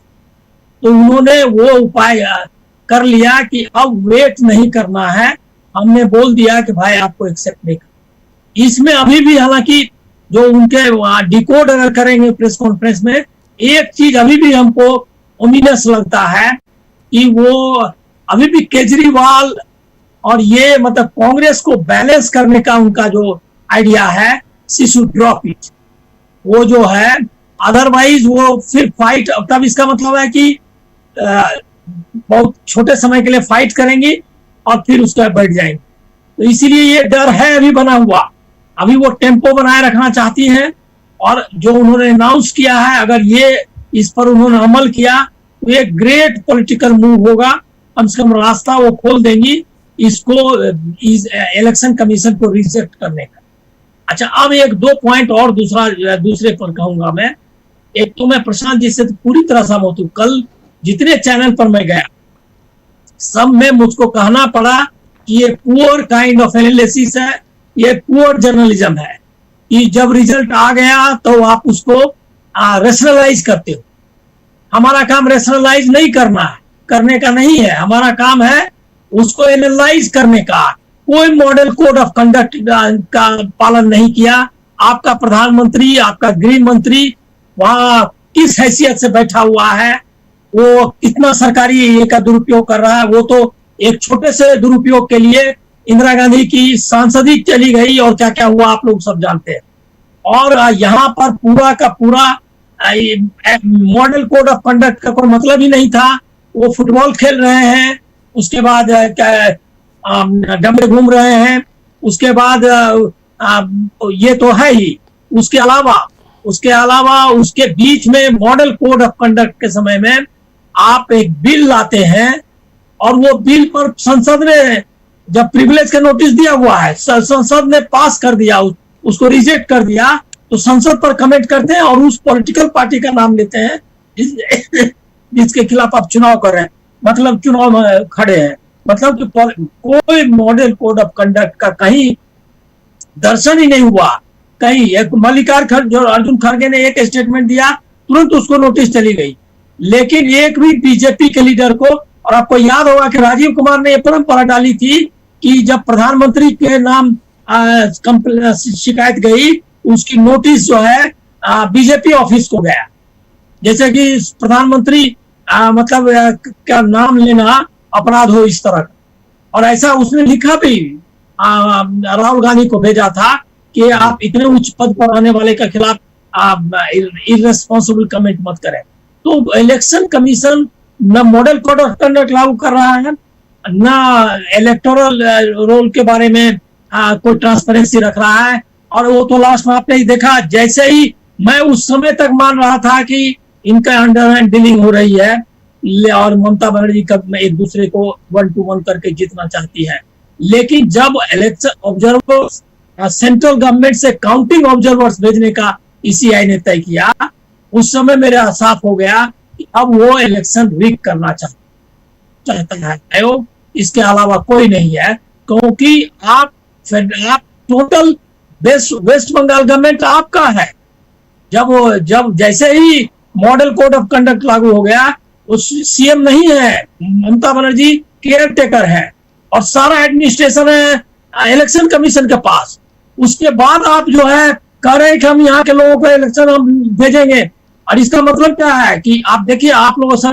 तो उन्होंने वो उपाय कर लिया कि अब वेट नहीं करना है, हमने बोल दिया कि भाई आपको एक्सेप्ट नहीं करना। इसमें अभी भी, हालांकि जो उनके डिकोड अगर करेंगे प्रेस कॉन्फ्रेंस में, एक चीज अभी भी हमको ओमिनस लगता है कि वो अभी भी केजरीवाल और ये, मतलब कांग्रेस को बैलेंस करने का उनका जो आइडिया है, शी शुड ड्रॉप इट, वो जो है, अदरवाइज वो फिर फाइट। तब इसका मतलब है कि बहुत छोटे समय के लिए फाइट करेंगी और फिर उसके बाद बैठ जाएंगे। तो इसीलिए ये डर है अभी बना हुआ। अभी वो टेम्पो बनाए रखना चाहती हैं और जो उन्होंने अनाउंस किया है, अगर ये इस पर उन्होंने अमल किया तो ये ग्रेट पॉलिटिकल मूव होगा। कम से कम रास्ता वो खोल देंगी इसको, इस इलेक्शन कमीशन को रिजेक्ट करने का। अच्छा, अब एक दो पॉइंट और दूसरे पर कहूंगा मैं। एक तो मैं प्रशांत जी से तो पूरी तरह सहमत हूं। कल जितने चैनल पर मैं गया सब में मुझको कहना पड़ा कि ये पुअर काइंड ऑफ एनालिसिस है, ये पुअर जर्नलिज्म है कि जब रिजल्ट आ गया तो आप उसको रेशनलाइज करते हो। हमारा काम रेशनलाइज नहीं करने का नहीं है, हमारा काम है उसको एनालाइज करने का। कोई मॉडल कोड ऑफ कंडक्ट का पालन नहीं किया। आपका प्रधानमंत्री, आपका गृह मंत्री वहां किस हैसियत से बैठा हुआ है, वो कितना सरकारी का दुरुपयोग कर रहा है। वो तो एक छोटे से दुरुपयोग के लिए इंदिरा गांधी की सांसद ही चली गई और क्या क्या हुआ आप लोग सब जानते हैं। और यहाँ पर पूरा का पूरा मॉडल कोड ऑफ कंडक्ट का कोई मतलब ही नहीं था। वो फुटबॉल खेल रहे हैं, उसके बाद डंडे घूम रहे हैं, उसके बाद ये तो है ही। उसके अलावा उसके बीच में मॉडल कोड ऑफ कंडक्ट के समय में आप एक बिल लाते हैं और वो बिल पर संसद ने जब प्रिविलेज का नोटिस दिया हुआ है, संसद ने पास कर दिया, उसको रिजेक्ट कर दिया, तो संसद पर कमेंट करते हैं और उस पॉलिटिकल पार्टी का नाम लेते हैं जिसके खिलाफ आप चुनाव कर रहे हैं, मतलब चुनाव में खड़े हैं। मतलब कि कोई मॉडल कोड ऑफ कंडक्ट का कहीं दर्शन ही नहीं हुआ। कहीं एक मल्लिकार्जुन अर्जुन खड़गे ने एक स्टेटमेंट दिया, तुरंत उसको नोटिस चली गई। लेकिन एक भी बीजेपी के लीडर को, और आपको याद होगा कि राजीव कुमार ने यह परंपरा डाली थी कि जब प्रधानमंत्री के नाम शिकायत गई, उसकी नोटिस जो है बीजेपी ऑफिस को गया। जैसे कि प्रधानमंत्री मतलब क्या नाम लेना अपराध हो इस तरह। और ऐसा उसने लिखा भी, राहुल गांधी को भेजा था कि आप इतने उच्च पद पर आने वाले के खिलाफ इररेस्पॉन्सिबल कमेंट मत करें। तो इलेक्शन कमीशन न मॉडल कोड ऑफ कंडक्ट लागू कर रहा है, न इलेक्टोरल रोल के बारे में कोई ट्रांसपेरेंसी रख रहा है। और वो तो लास्ट में आपने ही देखा, जैसे ही मैं उस समय तक मान रहा था कि इनका अंडरहैंड डीलिंग हो रही है और ममता बनर्जी कब एक दूसरे को 1-to-1 करके जीतना चाहती है। लेकिन जब इलेक्शन ऑब्जर्वर्स सेंट्रल गवर्नमेंट से काउंटिंग ऑब्जर्वर्स भेजने का ईसीआई ने तय किया, उस समय मेरा साफ हो गया कि अब वो इलेक्शन रिग करना चाहता है आयोग, इसके अलावा कोई नहीं है। क्योंकि आप टोटल वेस्ट बंगाल गवर्नमेंट आपका है। जब जैसे ही मॉडल कोड ऑफ कंडक्ट लागू हो गया, उस सीएम नहीं है, ममता बनर्जी केयर टेकर है और सारा एडमिनिस्ट्रेशन है इलेक्शन कमीशन के पास। उसके बाद आप जो है कह रहे हैं कि हम यहाँ के लोगों को इलेक्शन हम भेजेंगे। और इसका मतलब क्या है कि आप देखिए, आप लोगों से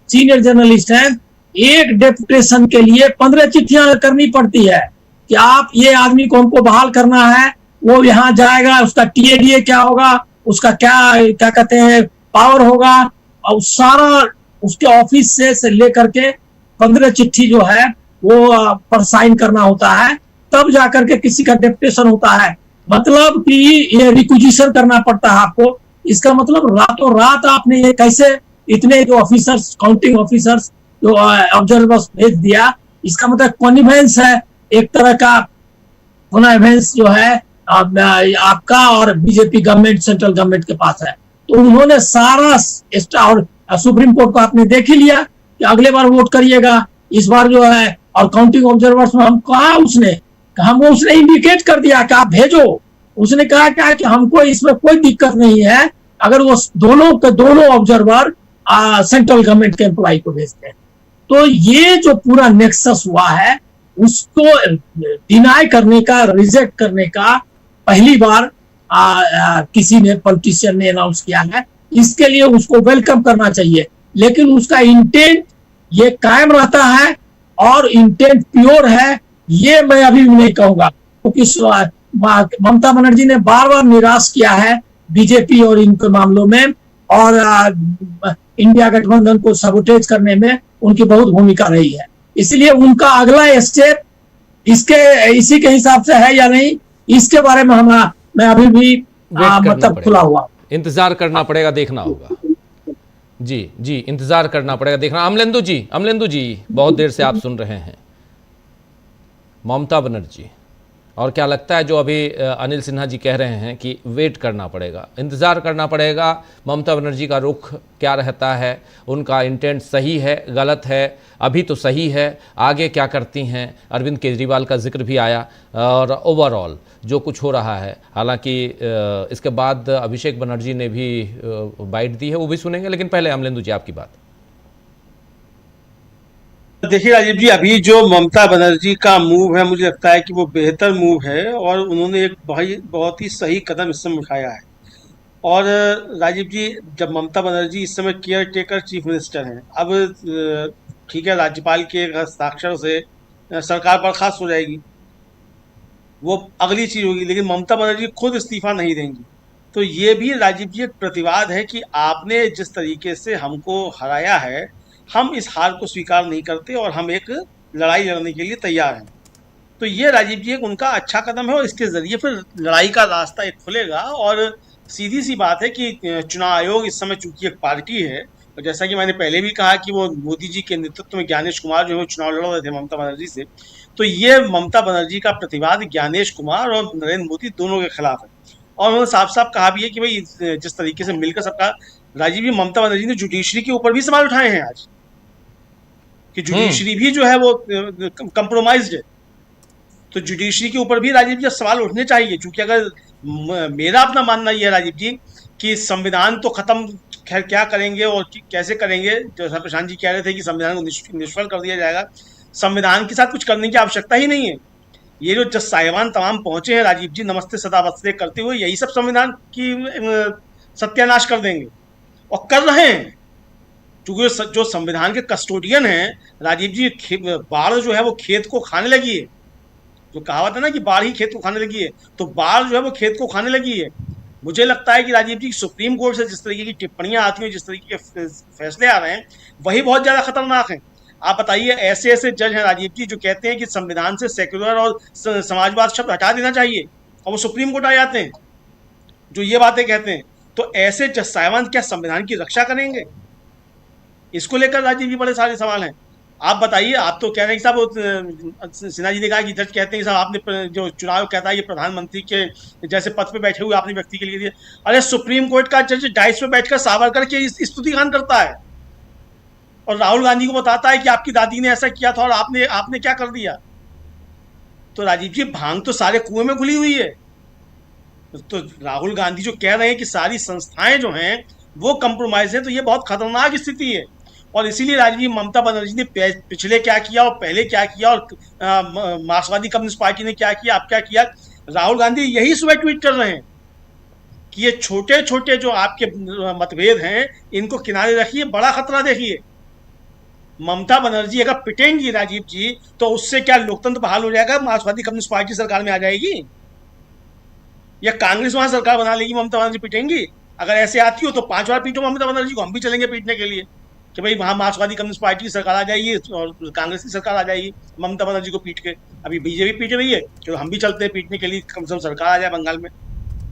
सीनियर जर्नलिस्ट हैं, एक डेपुटेशन के लिए 15 चिट्ठियां करनी पड़ती है कि आप ये आदमी को हमको बहाल करना है। वो यहाँ जाएगा, उसका टीएडीए क्या होगा, उसका क्या कहते हैं पावर होगा, और सारा उसके ऑफिस से लेकर के 15 चिट्ठी जो है वो पर साइन करना होता है, तब जाकर के किसी का डेपुटेशन होता है। मतलब कि ये रिक्विजिशन करना पड़ता है आपको। इसका मतलब रातों रात आपने ये कैसे इतने जो ऑफिसर्स, काउंटिंग ऑफिसर्स जो ऑब्जर्वर्स भेज दिया, इसका मतलब कॉनिवेंस है, एक तरह का कॉनिवेंस जो है आपका और बीजेपी गवर्नमेंट, सेंट्रल गवर्नमेंट के पास है। तो उन्होंने सारा, और सुप्रीम कोर्ट को आपने देख ही लिया कि अगले बार वोट करिएगा, इस बार जो है। और काउंटिंग ऑब्जर्वर्स में हम कहा, उसने इंडिकेट कर दिया कि आप भेजो। उसने कहा क्या कि हमको इसमें कोई दिक्कत नहीं है अगर वो दोनों ऑब्जर्वर सेंट्रल गवर्नमेंट के एम्प्लॉय को भेजते हैं। तो ये जो पूरा नेक्सस हुआ है, उसको डिनाई करने का, रिजेक्ट करने का पहली बार किसी ने, पॉलिटिशियन ने अनाउंस किया है। इसके लिए उसको वेलकम करना चाहिए, लेकिन उसका इंटेंट ये कायम रहता है और इंटेंट प्योर है, ये मैं अभी भी नहीं कहूंगा। क्योंकि ममता बनर्जी ने बार बार निराश किया है बीजेपी और इनके मामलों में और इंडिया गठबंधन को सबोटेज करने में उनकी बहुत भूमिका रही है। इसलिए उनका अगला स्टेप इसी के हिसाब से है या नहीं, इसके बारे में मैं अभी भी मतलब खुला हुआ, इंतजार करना पड़ेगा, देखना होगा। जी इंतजार करना पड़ेगा, देखना। अमलेंदु जी बहुत देर से आप सुन रहे हैं ममता बनर्जी, और क्या लगता है जो अभी अनिल सिन्हा जी कह रहे हैं कि वेट करना पड़ेगा, इंतज़ार करना पड़ेगा, ममता बनर्जी का रुख क्या रहता है, उनका इंटेंट सही है गलत है, अभी तो सही है, आगे क्या करती हैं। अरविंद केजरीवाल का जिक्र भी आया, और ओवरऑल जो कुछ हो रहा है, हालांकि इसके बाद अभिषेक बनर्जी ने भी बाइट दी है, वो भी सुनेंगे, लेकिन पहले अमलेंदु जी आपकी बात। देखिए राजीव जी, अभी जो ममता बनर्जी का मूव है, मुझे लगता है कि वो बेहतर मूव है, और उन्होंने एक बहुत ही सही कदम इस समय उठाया है। और राजीव जी, जब ममता बनर्जी इस समय केयर टेकर चीफ मिनिस्टर हैं, अब ठीक है, राज्यपाल के हस्ताक्षर से सरकार बर्खास्त हो जाएगी, वो अगली चीज होगी, लेकिन ममता बनर्जी खुद इस्तीफा नहीं देंगी। तो ये भी राजीव जी एक प्रतिवाद है कि आपने जिस तरीके से हमको हराया है, हम इस हार को स्वीकार नहीं करते और हम एक लड़ाई लड़ने के लिए तैयार हैं। तो ये राजीव जी एक उनका अच्छा कदम है, और इसके जरिए फिर लड़ाई का रास्ता एक खुलेगा। और सीधी सी बात है कि चुनाव आयोग इस समय चूंकि एक पार्टी है, और जैसा कि मैंने पहले भी कहा कि वो मोदी जी के नेतृत्व में ज्ञानेश कुमार जो है चुनाव लड़ रहे थे ममता बनर्जी से, तो ये ममता बनर्जी का प्रतिवाद ज्ञानेश कुमार और नरेंद्र मोदी दोनों के खिलाफ है। और उन्होंने साफ साफ कहा भी है कि भाई जिस तरीके से मिलकर सबका, राजीव जी ममता बनर्जी ने जुडिशरी के ऊपर भी सवाल उठाए हैं आज, कि जुडिशरी भी जो है वो कंप्रोमाइज्ड है। तो जुडिशरी के ऊपर भी राजीव जी सवाल उठने चाहिए, क्योंकि अगर मेरा अपना मानना यह है राजीव जी कि संविधान तो खत्म, खैर क्या करेंगे और कैसे करेंगे, जैसा प्रशांत जी कह रहे थे कि संविधान को निष्फल कर दिया जाएगा, संविधान के साथ कुछ करने की आवश्यकता ही नहीं है। ये जो जज साहिबान तमाम पहुंचे हैं राजीव जी, नमस्ते सदा वस्ते करते हुए, यही सब संविधान की सत्यानाश कर देंगे, और कर रहे हैं। क्योंकि जो संविधान के कस्टोडियन हैं राजीव जी, बाढ़ जो है वो खेत को खाने लगी है। जो कहावत है ना कि बाढ़ ही खेत को खाने लगी है, तो बाढ़ जो है वो खेत को खाने लगी है। मुझे लगता है कि राजीव जी सुप्रीम कोर्ट से जिस तरीके की टिप्पणियां आती हैं, जिस तरीके के फैसले आ रहे हैं, वही बहुत ज्यादा खतरनाक हैं। आप बताइए, ऐसे ऐसे जज हैं राजीव जी जो कहते हैं कि संविधान से सेक्युलर और समाजवाद शब्द हटा देना चाहिए, और वो सुप्रीम कोर्ट आ जाते हैं जो ये बातें कहते हैं। तो ऐसे जज साहिबान क्या संविधान की रक्षा करेंगे? इसको लेकर राजीव जी बड़े सारे सवाल हैं। आप बताइए, आप तो कह रहे हैं साहब, सिन्हा जी ने कहा कि जज कहते हैं साहब आपने जो चुनाव कहता है ये प्रधानमंत्री के जैसे पद पे बैठे हुए आपने व्यक्ति के लिए दिया। अरे सुप्रीम कोर्ट का जज डाइस पे बैठकर सावरकर के स्तुतिगान करता है, और राहुल गांधी को बताता है कि आपकी दादी ने ऐसा किया था और आपने क्या कर दिया। तो राजीव जी, भांग तो सारे कुएं में घुली हुई है। तो राहुल गांधी जो कह रहे हैं कि सारी संस्थाएं जो हैं वो कंप्रोमाइज है, तो ये बहुत खतरनाक स्थिति है। और इसीलिए राजीव ममता बनर्जी ने पिछले क्या किया और पहले क्या किया, और मार्क्सवादी कम्युनिस्ट पार्टी ने क्या किया, अब क्या किया, राहुल गांधी यही सुबह ट्वीट कर रहे हैं कि ये छोटे छोटे जो आपके मतभेद हैं इनको किनारे रखिए, बड़ा खतरा देखिए। ममता बनर्जी अगर पिटेंगी राजीव जी, तो उससे क्या लोकतंत्र बहाल हो जाएगा? मार्क्सवादी कम्युनिस्ट पार्टी सरकार में आ जाएगी, या कांग्रेस वहां सरकार बना लेगी? ममता बनर्जी पिटेंगी? अगर ऐसे आती हो तो 5 बार पीटो ममता बनर्जी को, हम भी चलेंगे पीटने के लिए कि भाई वहां मार्क्सवादी कम्युनिस्ट पार्टी की सरकार आ जाएगी और कांग्रेस की सरकार आ जाएगी ममता बनर्जी को पीट के। अभी बीजेपी पीट रही है, चलो हम भी चलते हैं पीटने के लिए, कम से कम सरकार आ जाए बंगाल में,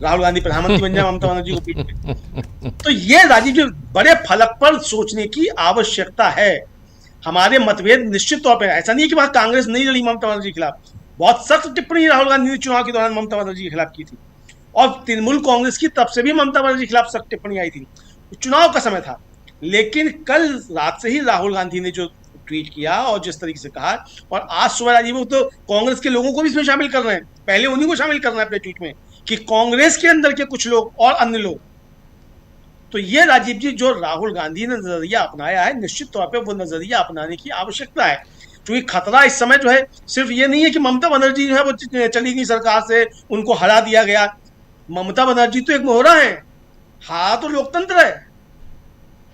राहुल गांधी प्रधानमंत्री बन जाए ममता बनर्जी को पीट के। तो ये राजीव जी बड़े फलक पर सोचने की आवश्यकता है। हमारे मतभेद निश्चित तौर पर, ऐसा नहीं है कि वहां कांग्रेस नहीं लड़ी ममता बनर्जी के खिलाफ, बहुत सख्त टिप्पणी राहुल गांधी ने चुनाव के दौरान ममता बनर्जी के खिलाफ की थी, और तृणमूल कांग्रेस की तरफ से भी ममता बनर्जी के खिलाफ सख्त टिप्पणी आई थी। चुनाव का समय था, लेकिन कल रात से ही राहुल गांधी ने जो ट्वीट किया और जिस तरीके से कहा, और आज सुबह राजीव तो कांग्रेस के लोगों को भी इसमें शामिल कर रहे हैं, पहले उन्हीं को शामिल करना है अपने ट्वीट में कि कांग्रेस के अंदर के कुछ लोग और अन्य लोग। तो ये राजीव जी जो राहुल गांधी ने नजरिया अपनाया है, निश्चित तौर पर वो नजरिया अपनाने की आवश्यकता है, क्योंकि खतरा इस समय जो है सिर्फ ये नहीं है कि ममता बनर्जी जो है वो चली गई सरकार से, उनको हरा दिया गया। ममता बनर्जी तो एक मोहरा है, हारा तो लोकतंत्र है,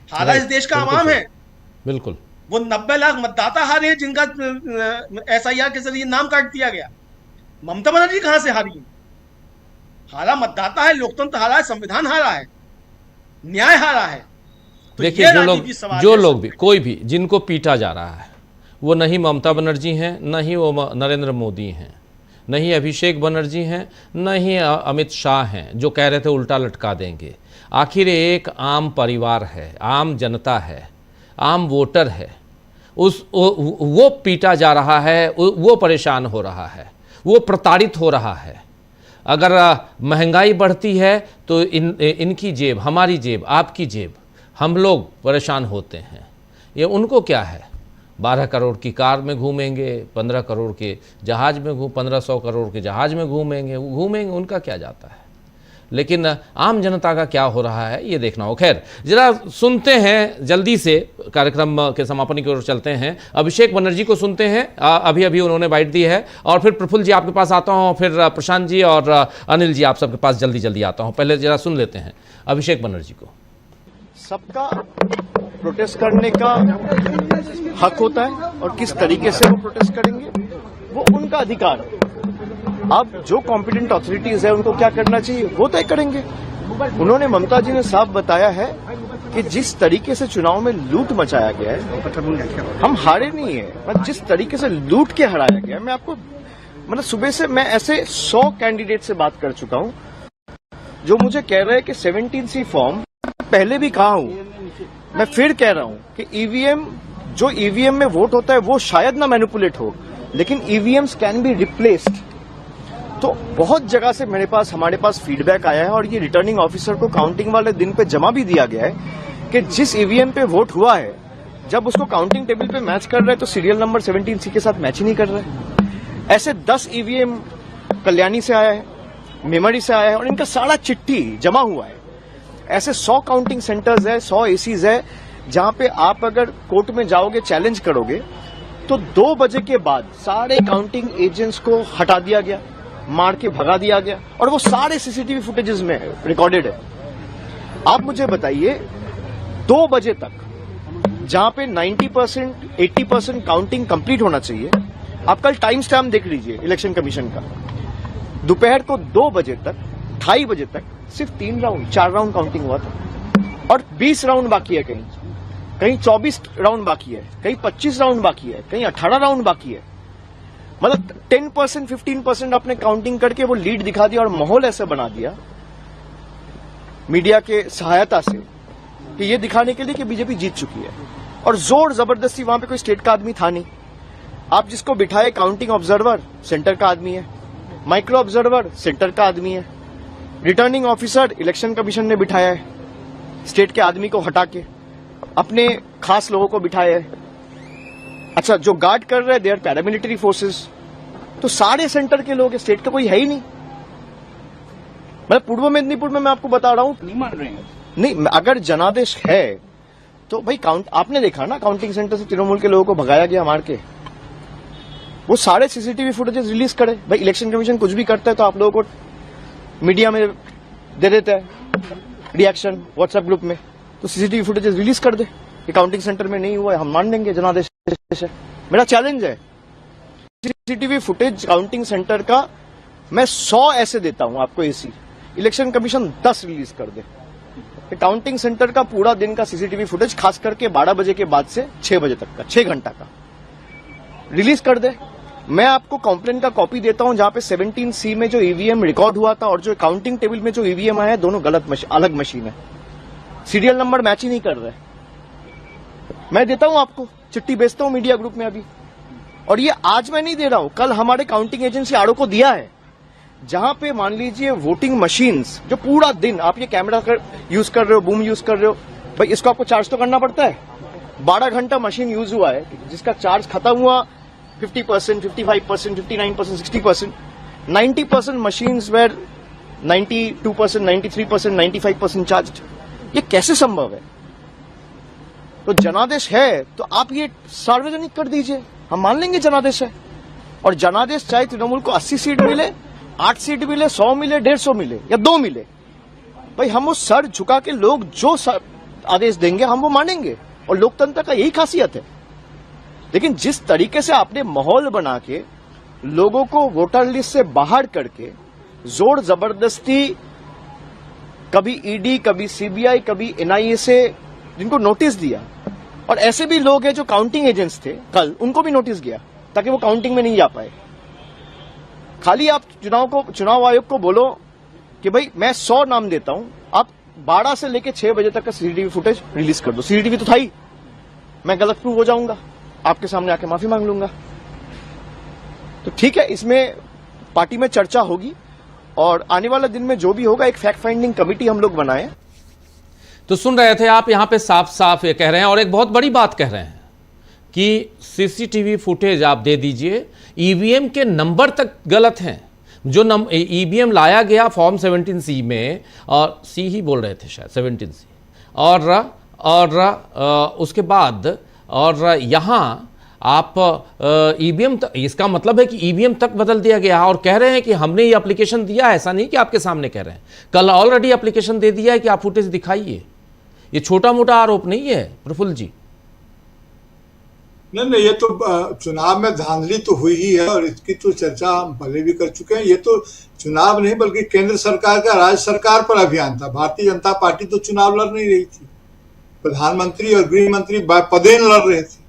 हारा इस देश का आवाम है। बिल्कुल, वो 90 लाख मतदाता हारे हैं जिनका SIR के जरिए नाम काट दिया गया। ममता बनर्जी कहां से हारी है? हारा मतदाता है, लोकतंत्र हारा है, संविधान हारा है। न्याय हारा है। तो देखिए, ये जो राजनीति सवाल जो है लोग भी, कोई भी जिनको पीटा जा रहा है, वो नहीं ममता बनर्जी हैं, न ही वो नरेंद्र मोदी हैं, न ही अभिषेक बनर्जी हैं, न ही अमित शाह हैं, जो कह रहे थे उल्टा लटका देंगे। आखिर एक आम परिवार है, आम जनता है, आम वोटर है, वो पीटा जा रहा है, वो परेशान हो रहा है, वो प्रताड़ित हो रहा है। अगर महंगाई बढ़ती है तो इनकी जेब, हमारी जेब, आपकी जेब, हम लोग परेशान होते हैं। ये उनको क्या है, 12 करोड़ की कार में घूमेंगे, 15 करोड़ के जहाज में 1500 करोड़ के जहाज में घूमेंगे, उनका क्या जाता है। लेकिन आम जनता का क्या हो रहा है ये देखना हो। खैर, जरा सुनते हैं, जल्दी से कार्यक्रम के समापन की ओर चलते हैं। अभिषेक बनर्जी को सुनते हैं, अभी अभी उन्होंने बाइट दी है, और फिर प्रफुल्ल जी आपके पास आता हूं, फिर प्रशांत जी और अनिल जी आप सबके पास जल्दी जल्दी आता हूं। पहले जरा सुन लेते हैं अभिषेक बनर्जी को। सबका प्रोटेस्ट करने का हक होता है और किस तरीके से वो प्रोटेस्ट करेंगे वो उनका अधिकार है। अब जो कॉम्पिटेंट अथॉरिटीज है उनको क्या करना चाहिए वो तय करेंगे। उन्होंने, ममता जी ने साफ बताया है कि जिस तरीके से चुनाव में लूट मचाया गया है, हम हारे नहीं है, जिस तरीके से लूट के हराया गया है। मैं आपको मतलब सुबह से मैं ऐसे 100 कैंडिडेट से बात कर चुका हूं जो मुझे कह रहे हैं कि 17C फॉर्म पहले भी कहा हूं, मैं फिर कह रहा हूं कि ईवीएम, जो ईवीएम में वोट होता है वो शायद ना मैनिपुलेट हो, लेकिन ईवीएम्स कैन बी रिप्लेस्ड। तो बहुत जगह से हमारे पास फीडबैक आया है और ये रिटर्निंग ऑफिसर को काउंटिंग वाले दिन पे जमा भी दिया गया है कि जिस ईवीएम पे वोट हुआ है, जब उसको काउंटिंग टेबल पे मैच कर रहे हैं तो सीरियल नंबर 17C के साथ मैच ही नहीं कर रहे। ऐसे 10 ईवीएम कल्याणी से आया है, मेमरी से आया है, और इनका सारा चिट्ठी जमा हुआ है। ऐसे 100 काउंटिंग सेंटर्स है, 100 एसीज है, जहां पे आप अगर कोर्ट में जाओगे, चैलेंज करोगे, तो 2 बजे के बाद सारे काउंटिंग एजेंट्स को हटा दिया गया, मार के भगा दिया गया, और वो सारे सीसीटीवी फुटेजेस में रिकॉर्डेड है। आप मुझे बताइए, 2 बजे तक जहां पे 90%, 80% काउंटिंग कंप्लीट होना चाहिए, आप कल टाइम स्टैम्प देख लीजिए इलेक्शन कमीशन का, दोपहर को 2 बजे तक, 2:30 बजे तक सिर्फ 4 राउंड काउंटिंग हुआ था, और 20 राउंड बाकी है, कहीं 24 राउंड बाकी है, कहीं 25 राउंड बाकी है, कहीं 18 राउंड बाकी है। मतलब 10%, 15% आपने काउंटिंग करके वो लीड दिखा दिया और माहौल ऐसे बना दिया मीडिया के सहायता से कि ये दिखाने के लिए कि बीजेपी जीत चुकी है। और जोर जबरदस्ती, वहां पे कोई स्टेट का आदमी था नहीं। आप जिसको बिठाए काउंटिंग ऑब्जर्वर सेंटर का आदमी है, माइक्रो ऑब्जर्वर सेंटर का आदमी है, रिटर्निंग ऑफिसर इलेक्शन कमीशन ने बिठाया है, स्टेट के आदमी को हटा के अपने खास लोगों को बिठाया है। अच्छा, जो गार्ड कर रहे हैं दे आर पैरामिलिट्री फोर्सेस। तो सारे सेंटर के लोग, स्टेट का कोई है ही नहीं। मैं पूर्व मेदिनीपुर में मैं आपको बता रहा हूं, नहीं मान रहे हैं। नहीं, अगर जनादेश है तो भाई आपने देखा ना, काउंटिंग सेंटर से तृणमूल के लोगों को भगाया गया मार के, वो सारे सीसीटीवी फुटेजेस रिलीज करे। भाई इलेक्शन कमीशन कुछ भी करता है तो आप लोगों को मीडिया में दे देता है रिएक्शन व्हाट्सएप ग्रुप में, तो सीसीटीवी फुटेजेस रिलीज कर दे कि काउंटिंग सेंटर में नहीं हुआ है, हम मान लेंगे जनादेश है। मेरा चैलेंज है, सीसीटीवी फुटेज काउंटिंग सेंटर का मैं 100 ऐसे देता हूं आपको एसी, इलेक्शन कमीशन 10 रिलीज कर दे। काउंटिंग सेंटर का पूरा दिन का सीसीटीवी फुटेज, खास करके 12 बजे के बाद से 6 बजे तक का, 6 घंटा का रिलीज कर दे। मैं आपको कंप्लेंट का कॉपी देता हूं जहां पे 17C में जो ईवीएम रिकॉर्ड हुआ था और जो काउंटिंग टेबल में जो ईवीएम आया है, दोनों गलत अलग मशीन है, सीरियल नंबर मैच ही नहीं कर रहे। मैं देता हूं आपको, चिट्ठी भेजता हूं मीडिया ग्रुप में अभी। और ये आज मैं नहीं दे रहा हूं, कल हमारे काउंटिंग एजेंसी आरओ को दिया है, जहां पे मान लीजिए वोटिंग मशीन्स जो पूरा दिन आप ये कैमरा यूज कर रहे हो, बूम यूज कर रहे हो, भाई इसको आपको चार्ज तो करना पड़ता है। 12 घंटा मशीन यूज हुआ है, जिसका चार्ज खत्म हुआ 50%, 55%, 59%, 60%, 90% मशीन्स वेर 92%, 93%, 95% चार्ज। ये कैसे संभव है? तो जनादेश है तो आप ये सार्वजनिक कर दीजिए, हम मान लेंगे जनादेश है। और जनादेश चाहे तृणमूल को 80 सीट मिले, 8 सीट मिले, 100 मिले, 150 मिले या 2 मिले, भाई हम वो सर झुका के लोग जो आदेश देंगे हम वो मानेंगे, और लोकतंत्र का यही खासियत है। लेकिन जिस तरीके से आपने माहौल बना के लोगों को वोटर लिस्ट से बाहर करके जोर जबरदस्ती कभी ईडी, कभी सीबीआई, कभी एनआईए से जिनको नोटिस दिया, और ऐसे भी लोग हैं जो काउंटिंग एजेंट्स थे कल, उनको भी नोटिस गया ताकि वो काउंटिंग में नहीं जा पाए। खाली आप चुनाव आयोग को बोलो कि भाई मैं 100 नाम देता हूं, आप 12 से लेकर 6 बजे तक का सीसीटीवी फुटेज रिलीज कर दो। सीसीटीवी तो था ही, मैं गलत प्रूव हो जाऊंगा, आपके सामने आके माफी मांग लूंगा। तो ठीक है, इसमें पार्टी में चर्चा होगी और आने वाला दिन में जो भी होगा एक फैक्ट फाइंडिंग कमेटी हम लोग बनाए। तो सुन रहे थे आप, यहां पे साफ साफ ये कह रहे हैं और एक बहुत बड़ी बात कह रहे हैं कि सीसीटीवी फुटेज आप दे दीजिए, ईवीएम के नंबर तक गलत हैं। जो ईवीएम लाया गया फॉर्म 17C में, और सी ही बोल रहे थे शायद 17C, और उसके बाद और यहाँ आप ईवीएम, इसका मतलब है कि ईवीएम तक बदल दिया गया, और कह रहे हैं कि हमने ये एप्लीकेशन दिया है। ऐसा नहीं कि आपके सामने कह रहे हैं, कल ऑलरेडी एप्लीकेशन दे दिया है कि आप फुटेज दिखाइए। ये छोटा मोटा आरोप नहीं है प्रफुल्ल जी। नहीं, ये तो चुनाव में धांधली तो हुई ही है और इसकी तो चर्चा हम पहले भी कर चुके हैं। ये तो चुनाव नहीं बल्कि केंद्र सरकार का राज्य सरकार पर अभियान था। भारतीय जनता पार्टी तो चुनाव लड़ नहीं रही थी, प्रधानमंत्री और गृह मंत्री पदेन लड़ रहे थे,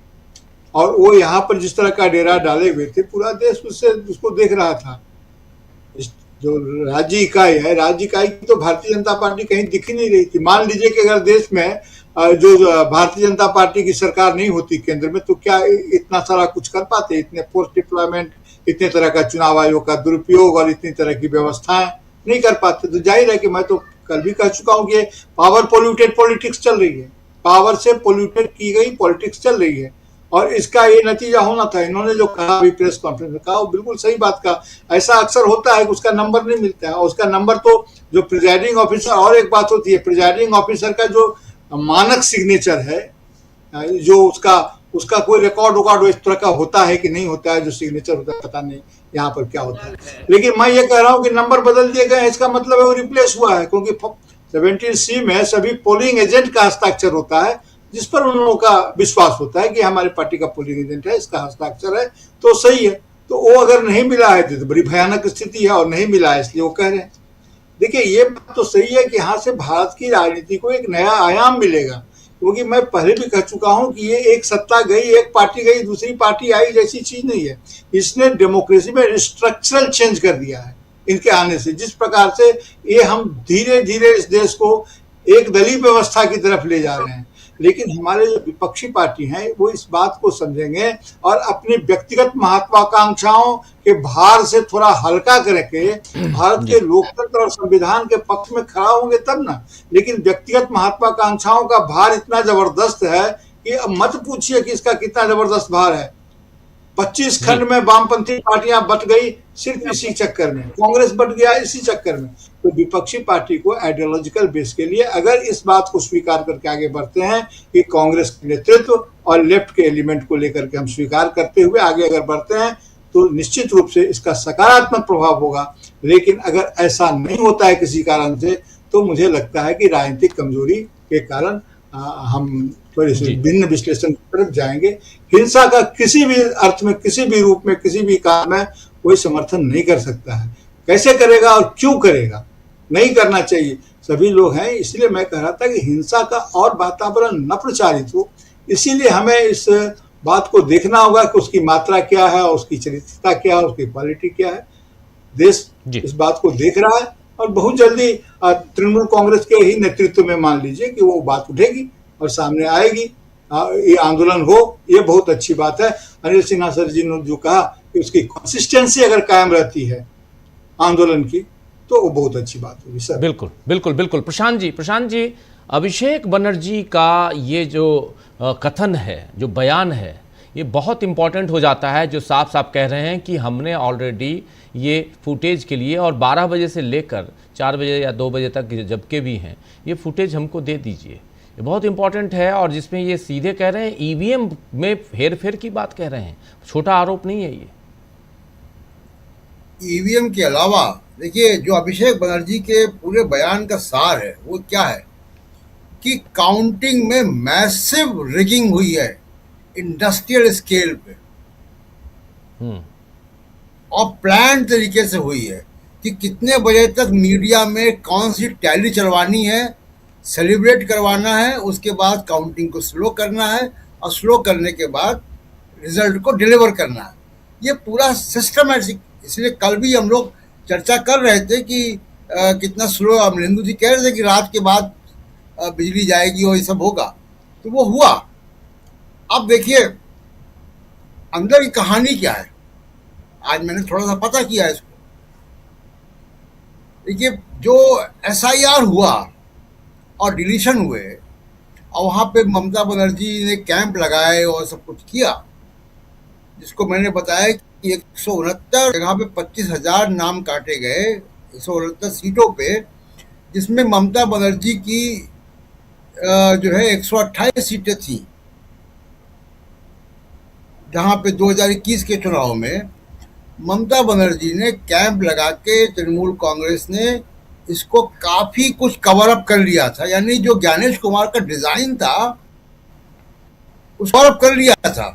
और वो यहाँ पर जिस तरह का डेरा डाले हुए थे, पूरा देश उसको देख रहा था। जो राज्य इकाई है, राज्य इकाई की तो भारतीय जनता पार्टी कहीं दिख ही नहीं रही थी। मान लीजिए कि अगर देश में जो भारतीय जनता पार्टी की सरकार नहीं होती केंद्र में, तो क्या इतना सारा कुछ कर पाते? इतने फोर्स डिप्लॉयमेंट, इतने तरह का चुनाव आयोग का दुरुपयोग और इतनी तरह की व्यवस्थाएं नहीं कर पाते। तो जाहिर है कि मैं तो कल भी कह चुका हूं कि पावर पोल्यूटेड पॉलिटिक्स चल रही है, पावर से पोल्यूटेड की गई पॉलिटिक्स चल रही है, और इसका ये नतीजा होना था। इन्होंने जो कहा अभी प्रेस कॉन्फ्रेंस में कहा, वो बिल्कुल सही बात कहा। ऐसा अक्सर होता है कि उसका नंबर नहीं मिलता है, और उसका नंबर तो जो प्रिजाइडिंग ऑफिसर, और एक बात होती है, प्रिजाइडिंग ऑफिसर का जो मानक सिग्नेचर है, जो उसका कोई रिकॉर्ड इस तरह का होता है कि नहीं होता है, जो सिग्नेचर होता है पता नहीं यहाँ पर क्या होता है। लेकिन मैं ये कह रहा हूँ कि नंबर बदल दिए गए, इसका मतलब है वो रिप्लेस हुआ है, क्योंकि 17C में सभी पोलिंग एजेंट का हस्ताक्षर होता है, जिस पर उन लोगों का विश्वास होता है कि हमारे पार्टी का पोलिंग एजेंट है, इसका हस्ताक्षर है, तो सही है। तो वो अगर नहीं मिला है तो बड़ी भयानक स्थिति है, और नहीं मिला है इसलिए वो कह रहे हैं। देखिए, ये बात तो सही है कि यहाँ से भारत की राजनीति को एक नया आयाम मिलेगा, क्योंकि मैं पहले भी कह चुका हूं कि ये एक सत्ता गई, एक पार्टी गई, दूसरी पार्टी आई जैसी चीज नहीं है। इसने डेमोक्रेसी में स्ट्रक्चरल चेंज कर दिया है इनके आने से। जिस प्रकार से ये हम धीरे धीरे इस देश को एक दलीय व्यवस्था की तरफ ले जा रहे हैं, लेकिन हमारे जो विपक्षी पार्टी हैं वो इस बात को समझेंगे और अपनी व्यक्तिगत महत्वाकांक्षाओं के भार से थोड़ा हल्का करके भारत के लोकतंत्र और संविधान के पक्ष में खड़ा होंगे तब ना। लेकिन व्यक्तिगत महत्वाकांक्षाओं का भार इतना जबरदस्त है कि अब मत पूछिए कि इसका कितना जबरदस्त भार है। 25 खंड में वामपंथी पार्टियां बट गई सिर्फ इसी चक्कर में, कांग्रेस बट गया इसी चक्कर में। तो विपक्षी पार्टी को आइडियोलॉजिकल बेस के लिए अगर इस बात को स्वीकार करके आगे बढ़ते हैं कि कांग्रेस के नेतृत्व और लेफ्ट के एलिमेंट को लेकर के हम स्वीकार करते हुए आगे अगर बढ़ते हैं तो निश्चित रूप से इसका सकारात्मक प्रभाव होगा। लेकिन अगर ऐसा नहीं होता है किसी कारण से, तो मुझे लगता है कि राजनीतिक कमजोरी के कारण हम थोड़ी सी भिन्न विश्लेषण की तरफ जाएंगे। हिंसा का किसी भी अर्थ में, किसी भी रूप में, किसी भी काम में कोई समर्थन नहीं कर सकता है। कैसे करेगा और क्यों करेगा, नहीं करना चाहिए। सभी लोग हैं, इसलिए मैं कह रहा था कि हिंसा का और वातावरण न प्रचारित हो। इसीलिए हमें इस बात को देखना होगा कि उसकी मात्रा क्या है, उसकी चरित्रता क्या है, उसकी क्वालिटी क्या है। देश इस बात को देख रहा है और बहुत जल्दी तृणमूल कांग्रेस के ही नेतृत्व में मान लीजिए कि वो बात उठेगी और सामने आएगी, ये आंदोलन हो। ये बहुत अच्छी बात है। अनिल सिन्हा सर जी ने जो कहा कि उसकी कंसिस्टेंसी अगर कायम रहती है आंदोलन की, तो वो बहुत अच्छी बात होगी सर। बिल्कुल बिल्कुल बिल्कुल। प्रशांत जी, अभिषेक बनर्जी का ये जो कथन है, जो बयान है, ये बहुत इंपॉर्टेंट हो जाता है, जो साफ साफ कह रहे हैं कि हमने ऑलरेडी ये फुटेज के लिए और 12 बजे से लेकर 4 बजे या 2 बजे तक जबकि भी हैं, ये फुटेज हमको दे दीजिए। ये बहुत इंपॉर्टेंट है, और जिसमें ये सीधे कह रहे हैं ईवीएम में हेरफेर की बात कह रहे हैं। छोटा आरोप नहीं है ये। ईवीएम के अलावा देखिए, जो अभिषेक बनर्जी के पूरे बयान का सार है वो क्या है कि काउंटिंग में मैसिव रिगिंग हुई है इंडस्ट्रियल स्केल पे और प्लान तरीके से हुई है। कि कितने बजे तक मीडिया में कौन सी टैली चलवानी है, सेलिब्रेट करवाना है, उसके बाद काउंटिंग को स्लो करना है और स्लो करने के बाद रिजल्ट को डिलीवर करना है। ये पूरा सिस्टमैटिक, इसलिए कल भी हम लोग चर्चा कर रहे थे कि कितना स्लो, अमरिंदु जी कह रहे थे कि रात के बाद बिजली जाएगी और ये सब होगा, तो वो हुआ। अब देखिए अंदर की कहानी क्या है, आज मैंने थोड़ा सा पता किया इसको। देखिए जो SIR हुआ और डिलीशन हुए और वहाँ पे ममता बनर्जी ने कैंप लगाए और सब कुछ किया, जिसको मैंने बताया कि 169 जगह पे 25,000 नाम काटे गए 169 सीटों पे, जिसमें ममता बनर्जी की जो है 128 सीटें थी, जहाँ पे 2021 के चुनाव में ममता बनर्जी ने कैंप लगा के तृणमूल कांग्रेस ने इसको काफी कुछ कवर अप कर लिया था। यानी जो ज्ञानेश कुमार का डिजाइन था उसको कवर अप कर लिया था,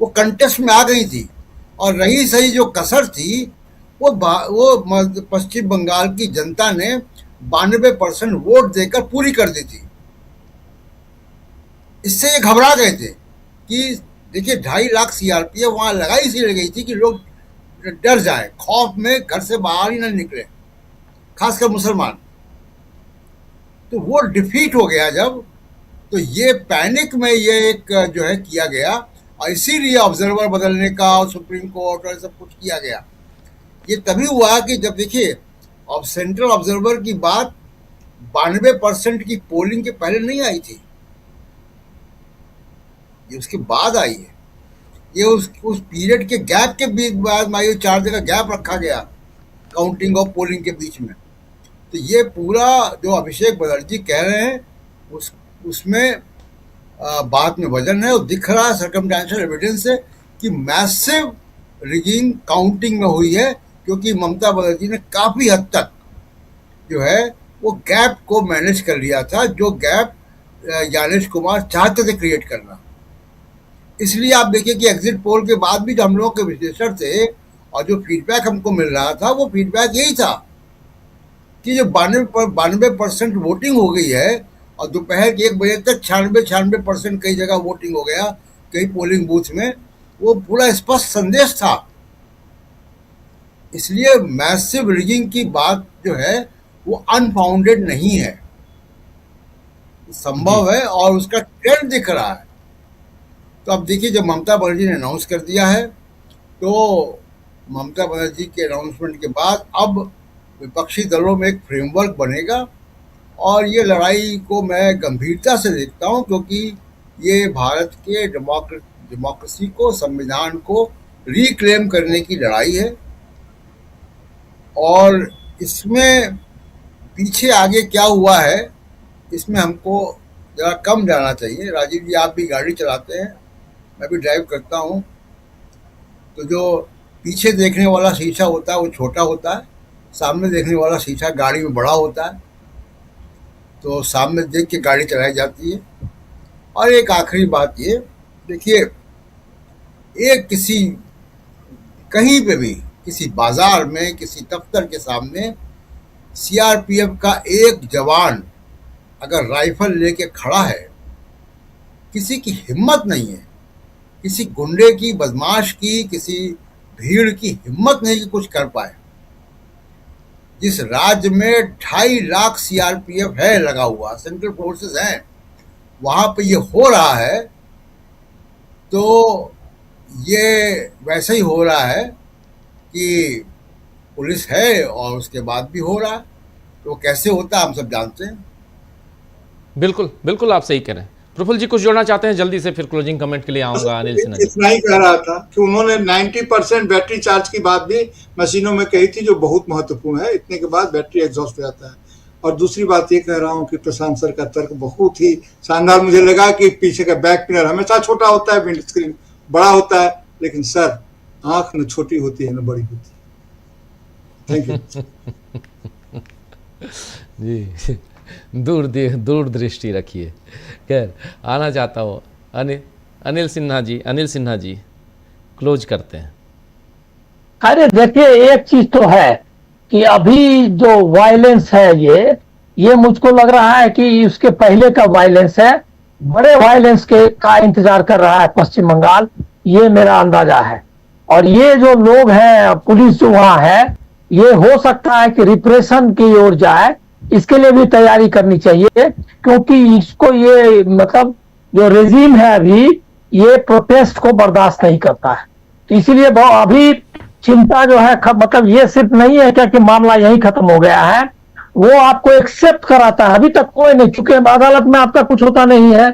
वो कंटेस्ट में आ गई थी। और रही सही जो कसर थी वो पश्चिम बंगाल की जनता ने 92% वोट देकर पूरी कर दी थी। इससे ये घबरा गए थे कि देखिए 2.5 लाख CRPF वहां लगाई इसलिए गई थी कि लोग डर जाए, खौफ में घर से बाहर ही ना निकले, खासकर मुसलमान। तो वो डिफीट हो गया जब, तो ये पैनिक में ये एक जो है किया गया और इसीलिए ऑब्जर्वर बदलने का और सुप्रीम कोर्ट और सब कुछ किया गया। ये तभी हुआ कि जब देखिए अब सेंट्रल ऑब्जर्वर की बात 92% की पोलिंग के पहले नहीं आई थी, ये उसके बाद आई है। ये उस पीरियड के गैप के बीच बाद 4 दिन का गैप रखा गया काउंटिंग और पोलिंग के बीच में। तो ये पूरा जो अभिषेक बनर्जी कह रहे हैं उसमें बात में वजन है और दिख रहा है, सर्कमस्टेंशियल एविडेंस है कि मैसिव रिगिंग काउंटिंग में हुई है, क्योंकि ममता बनर्जी ने काफी हद तक जो है वो गैप को मैनेज कर लिया था, जो गैप ज्ञानेश कुमार चाहते थे क्रिएट करना। इसलिए आप देखिए कि एग्जिट पोल के बाद भी जो हम लोग के विश्लेषण थे और जो फीडबैक हमको मिल रहा था वो फीडबैक यही था कि जो 92% वोटिंग हो गई है और दोपहर के 1 बजे तक 96% कई जगह वोटिंग हो गया, कई पोलिंग बूथ में, वो पूरा स्पष्ट संदेश था। इसलिए मैसिव रिगिंग की बात जो है वो अनफाउंडेड नहीं है, संभव है और उसका ट्रेंड दिख रहा है। तो अब देखिए जब ममता बनर्जी ने अनाउंस कर दिया है, तो ममता बनर्जी के अनाउंसमेंट के बाद अब विपक्षी दलों में एक फ्रेमवर्क बनेगा और ये लड़ाई को मैं गंभीरता से देखता हूं, क्योंकि ये भारत के डेमोक्रेसी को, संविधान को रिक्लेम करने की लड़ाई है। और इसमें पीछे आगे क्या हुआ है इसमें हमको ज़रा कम जाना चाहिए। राजीव जी आप भी गाड़ी चलाते हैं, मैं भी ड्राइव करता हूँ, तो जो पीछे देखने वाला शीशा होता है वो छोटा होता है, सामने देखने वाला शीशा गाड़ी में बड़ा होता है, तो सामने देख के गाड़ी चलाई जाती है। और एक आखिरी बात ये देखिए, एक किसी कहीं पे भी किसी बाजार में, किसी दफ्तर के सामने CRPF का एक जवान अगर राइफल लेके खड़ा है, किसी की हिम्मत नहीं है, किसी गुंडे की, बदमाश की, किसी भीड़ की हिम्मत नहीं कि कुछ कर पाए। जिस राज्य में 2.5 लाख CRPF है लगा हुआ, सेंट्रल फोर्सेस हैं, वहां पे ये हो रहा है, तो ये वैसे ही हो रहा है कि पुलिस है और उसके बाद भी हो रहा है। तो कैसे होता है हम सब जानते हैं। बिल्कुल बिल्कुल आप सही कह रहे हैं। प्रफुल्ल जी कुछ जोड़ना चाहते हैं जल्दी से, फिर क्लोजिंग कमेंट के लिए आऊंगा अनिल सिन्हा जी। इतना ही कह रहा था कि उन्होंने 90% बैटरी चार्ज की बात भी मशीनों में कही थी, जो बहुत महत्वपूर्ण है। इतने के बाद बैटरी एग्जॉस्ट हो जाता है। और दूसरी बात ये कह रहा हूँ कि प्रशांत सर का तर्क बहुत ही शानदार मुझे लगा कि पीछे का बैक मिरर हमेशा छोटा होता है, विंड स्क्रीन बड़ा होता है, लेकिन सर आंख न छोटी होती है न बड़ी होती है। थैंक यू जी, दूर दृष्टि रखिए। खैर आना चाहता हूँ अनिल सिन्हा जी क्लोज करते हैं। अरे देखिए एक चीज तो है कि अभी जो वायलेंस है ये मुझको लग रहा है कि उसके पहले का वायलेंस है, बड़े वायलेंस का इंतजार कर रहा है पश्चिम बंगाल, ये मेरा अंदाजा है। और ये जो लोग हैं, पुलिस जो वहां है, ये हो सकता है कि रिप्रेशन की ओर जाए, इसके लिए भी तैयारी करनी चाहिए, क्योंकि इसको ये मतलब जो रेजिम है अभी, ये प्रोटेस्ट को बर्दाश्त नहीं करता है। तो इसीलिए अभी चिंता जो है, मतलब ये सिर्फ नहीं है क्या कि मामला यही खत्म हो गया है, वो आपको एक्सेप्ट कराता है। अभी तक कोई नहीं, चूंकि अदालत में आपका कुछ होता नहीं है,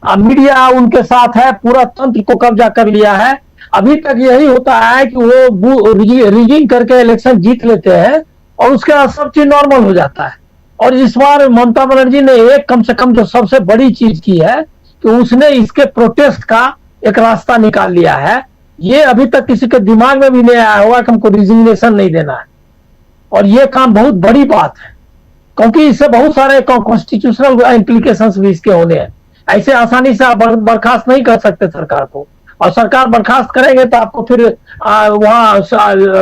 मीडिया उनके साथ है, पूरा तंत्र को कब्जा कर लिया है। अभी तक यही होता है कि वो रिगिंग करके इलेक्शन जीत लेते हैं और उसके बाद सब चीज नॉर्मल हो जाता है। और इस बार ममता बनर्जी ने एक कम से कम जो सबसे बड़ी चीज की है कि उसने इसके प्रोटेस्ट का एक रास्ता निकाल लिया है। ये अभी तक किसी के दिमाग में भी नहीं आया होगा कि हमको रिजिग्नेशन नहीं देना है, और ये काम बहुत बड़ी बात है, क्योंकि इससे बहुत सारे कॉन्स्टिट्यूशनल इंप्लीकेशंस भी इसके होने हैं। ऐसे आसानी से आप बर्खास्त नहीं कर सकते सरकार को, और सरकार बर्खास्त करेंगे तो आपको फिर वहां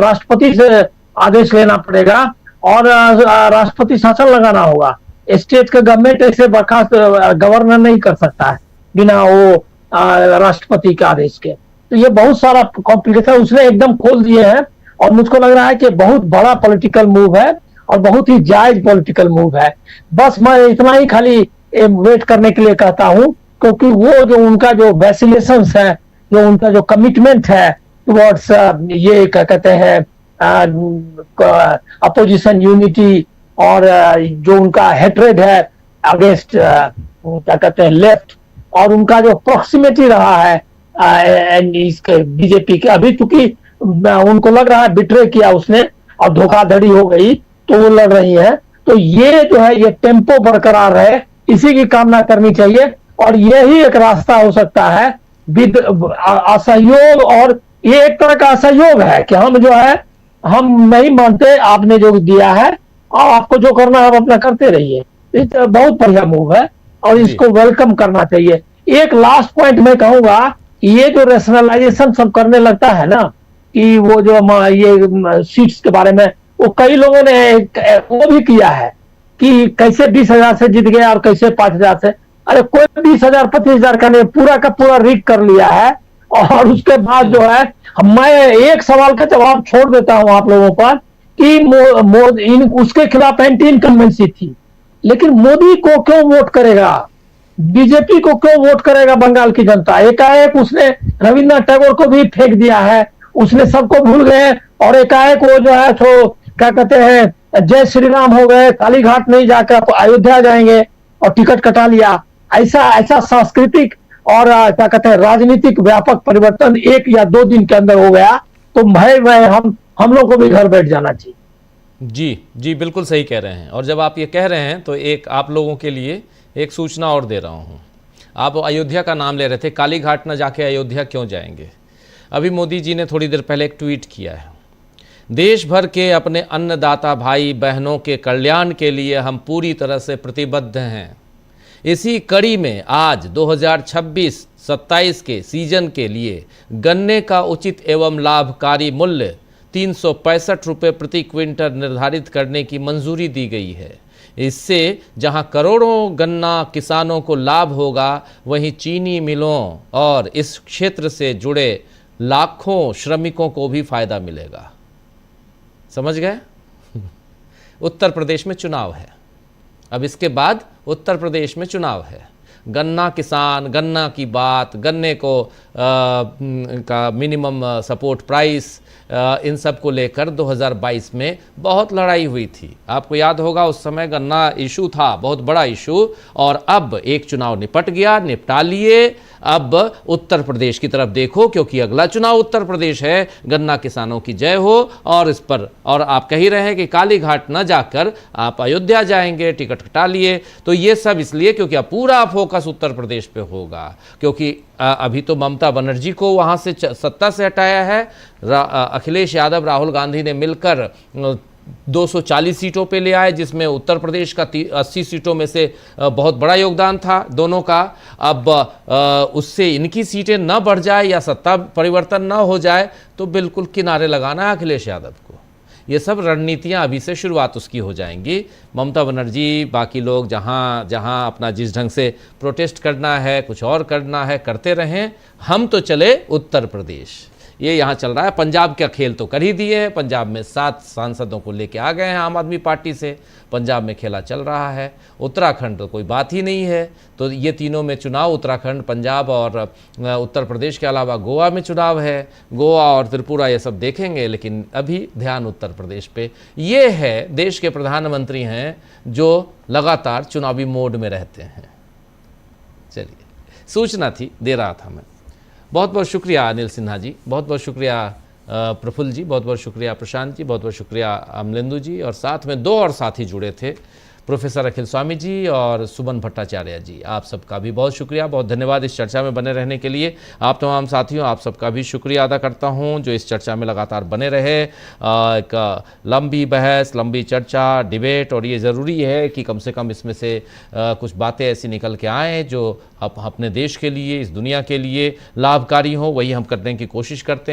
राष्ट्रपति से आदेश लेना पड़ेगा और राष्ट्रपति शासन लगाना होगा। स्टेट का गवर्नमेंट ऐसे बर्खास्त गवर्नर नहीं कर सकता है बिना वो राष्ट्रपति के आदेश के। तो ये बहुत सारा कॉम्प्लिकेशन उसने एकदम खोल दिए हैं, और मुझको लग रहा है कि बहुत बड़ा पॉलिटिकल मूव है और बहुत ही जायज पॉलिटिकल मूव है। बस मैं इतना ही खाली वेट करने के लिए कहता हूं, क्योंकि वो जो उनका जो वैसिलेशंस है, जो उनका जो कमिटमेंट है टुवर्ड्स ये क्या कहते हैं अपोजिशन यूनिटी, और जो उनका हेट्रेड है अगेंस्ट क्या कहते हैं लेफ्ट, और उनका जो प्रॉक्सिमिटी रहा है इसके बीजेपी के, अभी चूंकि उनको लग रहा है बिट्रे किया उसने और धोखाधड़ी हो गई तो वो लड़ रही है। तो ये जो है ये टेम्पो बरकरार रहे, इसी की कामना करनी चाहिए, और यही एक रास्ता हो सकता है असहयोग। और ये एक तरह का असहयोग है कि हम जो है हम नहीं मानते, आपने जो दिया है और आपको जो करना है आप अपना करते रहिए। बहुत बढ़िया मूव है और इसको वेलकम करना चाहिए। एक लास्ट पॉइंट मैं कहूंगा, ये जो रेशनलाइजेशन सब करने लगता है ना, कि वो जो ये सीट्स के बारे में, वो कई लोगों ने वो भी किया है कि कैसे 20,000 से जीत गया और कैसे 5,000 से। अरे कोई 20,000 25,000 का नहीं, पूरा का पूरा रीड कर लिया है। और उसके बाद जो है मैं एक सवाल का जवाब छोड़ देता हूं आप लोगों पर कि उसके खिलाफ एंटी इनकम्बेंसी थी, लेकिन मोदी को क्यों वोट करेगा, बीजेपी को क्यों वोट करेगा बंगाल की जनता? एकाएक उसने रविन्द्रनाथ टैगोर को भी फेंक दिया है, उसने सबको भूल गए, और एकाएक वो जो है तो क्या कहते हैं जय श्री राम हो गए, कालीघाट नहीं जाकर अयोध्या जाएंगे और टिकट कटा लिया। ऐसा सांस्कृतिक और क्या कहते हैं राजनीतिक व्यापक परिवर्तन 1 या 2 दिन के अंदर हो गया, तो भाई हम लोग को भी घर बैठ जाना चाहिए। जी बिल्कुल सही कह रहे हैं। और जब आप ये कह रहे हैं तो एक आप लोगों के लिए एक सूचना और दे रहा हूँ। आप अयोध्या का नाम ले रहे थे, कालीघाट न जाके अयोध्या क्यों जाएंगे? अभी मोदी जी ने थोड़ी देर पहले एक ट्वीट किया है, देश भर के अपने अन्नदाता भाई बहनों के कल्याण के लिए हम पूरी तरह से प्रतिबद्ध हैं। इसी कड़ी में आज 2026-27 के सीजन के लिए गन्ने का उचित एवं लाभकारी मूल्य 365 रुपये प्रति क्विंटल निर्धारित करने की मंजूरी दी गई है। इससे जहां करोड़ों गन्ना किसानों को लाभ होगा, वहीं चीनी मिलों और इस क्षेत्र से जुड़े लाखों श्रमिकों को भी फायदा मिलेगा। समझ गए? उत्तर प्रदेश में चुनाव है, अब इसके बाद उत्तर प्रदेश में चुनाव है। गन्ना किसान, गन्ना की बात, गन्ने को का मिनिमम सपोर्ट प्राइस, इन सब को लेकर 2022 में बहुत लड़ाई हुई थी। आपको याद होगा उस समय गन्ना इशू था, बहुत बड़ा इशू, और अब एक चुनाव निपट गया, निपटा लिए। अब उत्तर प्रदेश की तरफ देखो, क्योंकि अगला चुनाव उत्तर प्रदेश है। गन्ना किसानों की जय हो। और इस पर और आप कह ही रहे हैं कि कालीघाट न जाकर आप अयोध्या जाएंगे, टिकट कटा लिए। तो ये सब इसलिए क्योंकि अब पूरा फोकस उत्तर प्रदेश पे होगा, क्योंकि अभी तो ममता बनर्जी को वहाँ से सत्ता से हटाया है। अखिलेश यादव, राहुल गांधी ने मिलकर 240 सीटों पे ले आए, जिसमें उत्तर प्रदेश का 80 सीटों में से बहुत बड़ा योगदान था दोनों का। अब उससे इनकी सीटें न बढ़ जाए या सत्ता परिवर्तन न हो जाए तो बिल्कुल किनारे लगाना है अखिलेश यादव को। ये सब रणनीतियां अभी से शुरुआत उसकी हो जाएंगी। ममता बनर्जी बाकी लोग जहां जहां अपना जिस ढंग से प्रोटेस्ट करना है, कुछ और करना है, करते रहें। हम तो चले उत्तर प्रदेश, ये यहाँ चल रहा है। पंजाब का खेल तो कर ही दिए है, पंजाब में 7 सांसदों को लेके आ गए हैं आम आदमी पार्टी से, पंजाब में खेला चल रहा है। उत्तराखंड तो कोई बात ही नहीं है। तो ये तीनों में चुनाव, उत्तराखंड, पंजाब और उत्तर प्रदेश के अलावा गोवा में चुनाव है। गोवा और त्रिपुरा ये सब देखेंगे, लेकिन अभी ध्यान उत्तर प्रदेश पे। ये है देश के प्रधानमंत्री हैं जो लगातार चुनावी मोड में रहते हैं। चलिए, सूचना थी, दे रहा था मैं। बहुत बहुत शुक्रिया अनिल सिन्हा जी, बहुत बहुत शुक्रिया प्रफुल्ल जी, बहुत बहुत शुक्रिया प्रशांत जी, बहुत बहुत शुक्रिया अमलेंदु जी, और साथ में 2 और साथी जुड़े थे, प्रोफेसर अखिल स्वामी जी और सुमन भट्टाचार्य जी। आप सबका भी बहुत शुक्रिया, बहुत धन्यवाद इस चर्चा में बने रहने के लिए। आप तमाम साथियों, आप सबका भी शुक्रिया अदा करता हूं जो इस चर्चा में लगातार बने रहे। एक लंबी बहस, लंबी चर्चा, डिबेट, और ये ज़रूरी है कि कम से कम इसमें से कुछ बातें ऐसी निकल के आएँ जो अपने देश के लिए, इस दुनिया के लिए लाभकारी हों। वही हम करने की कोशिश करते हैं।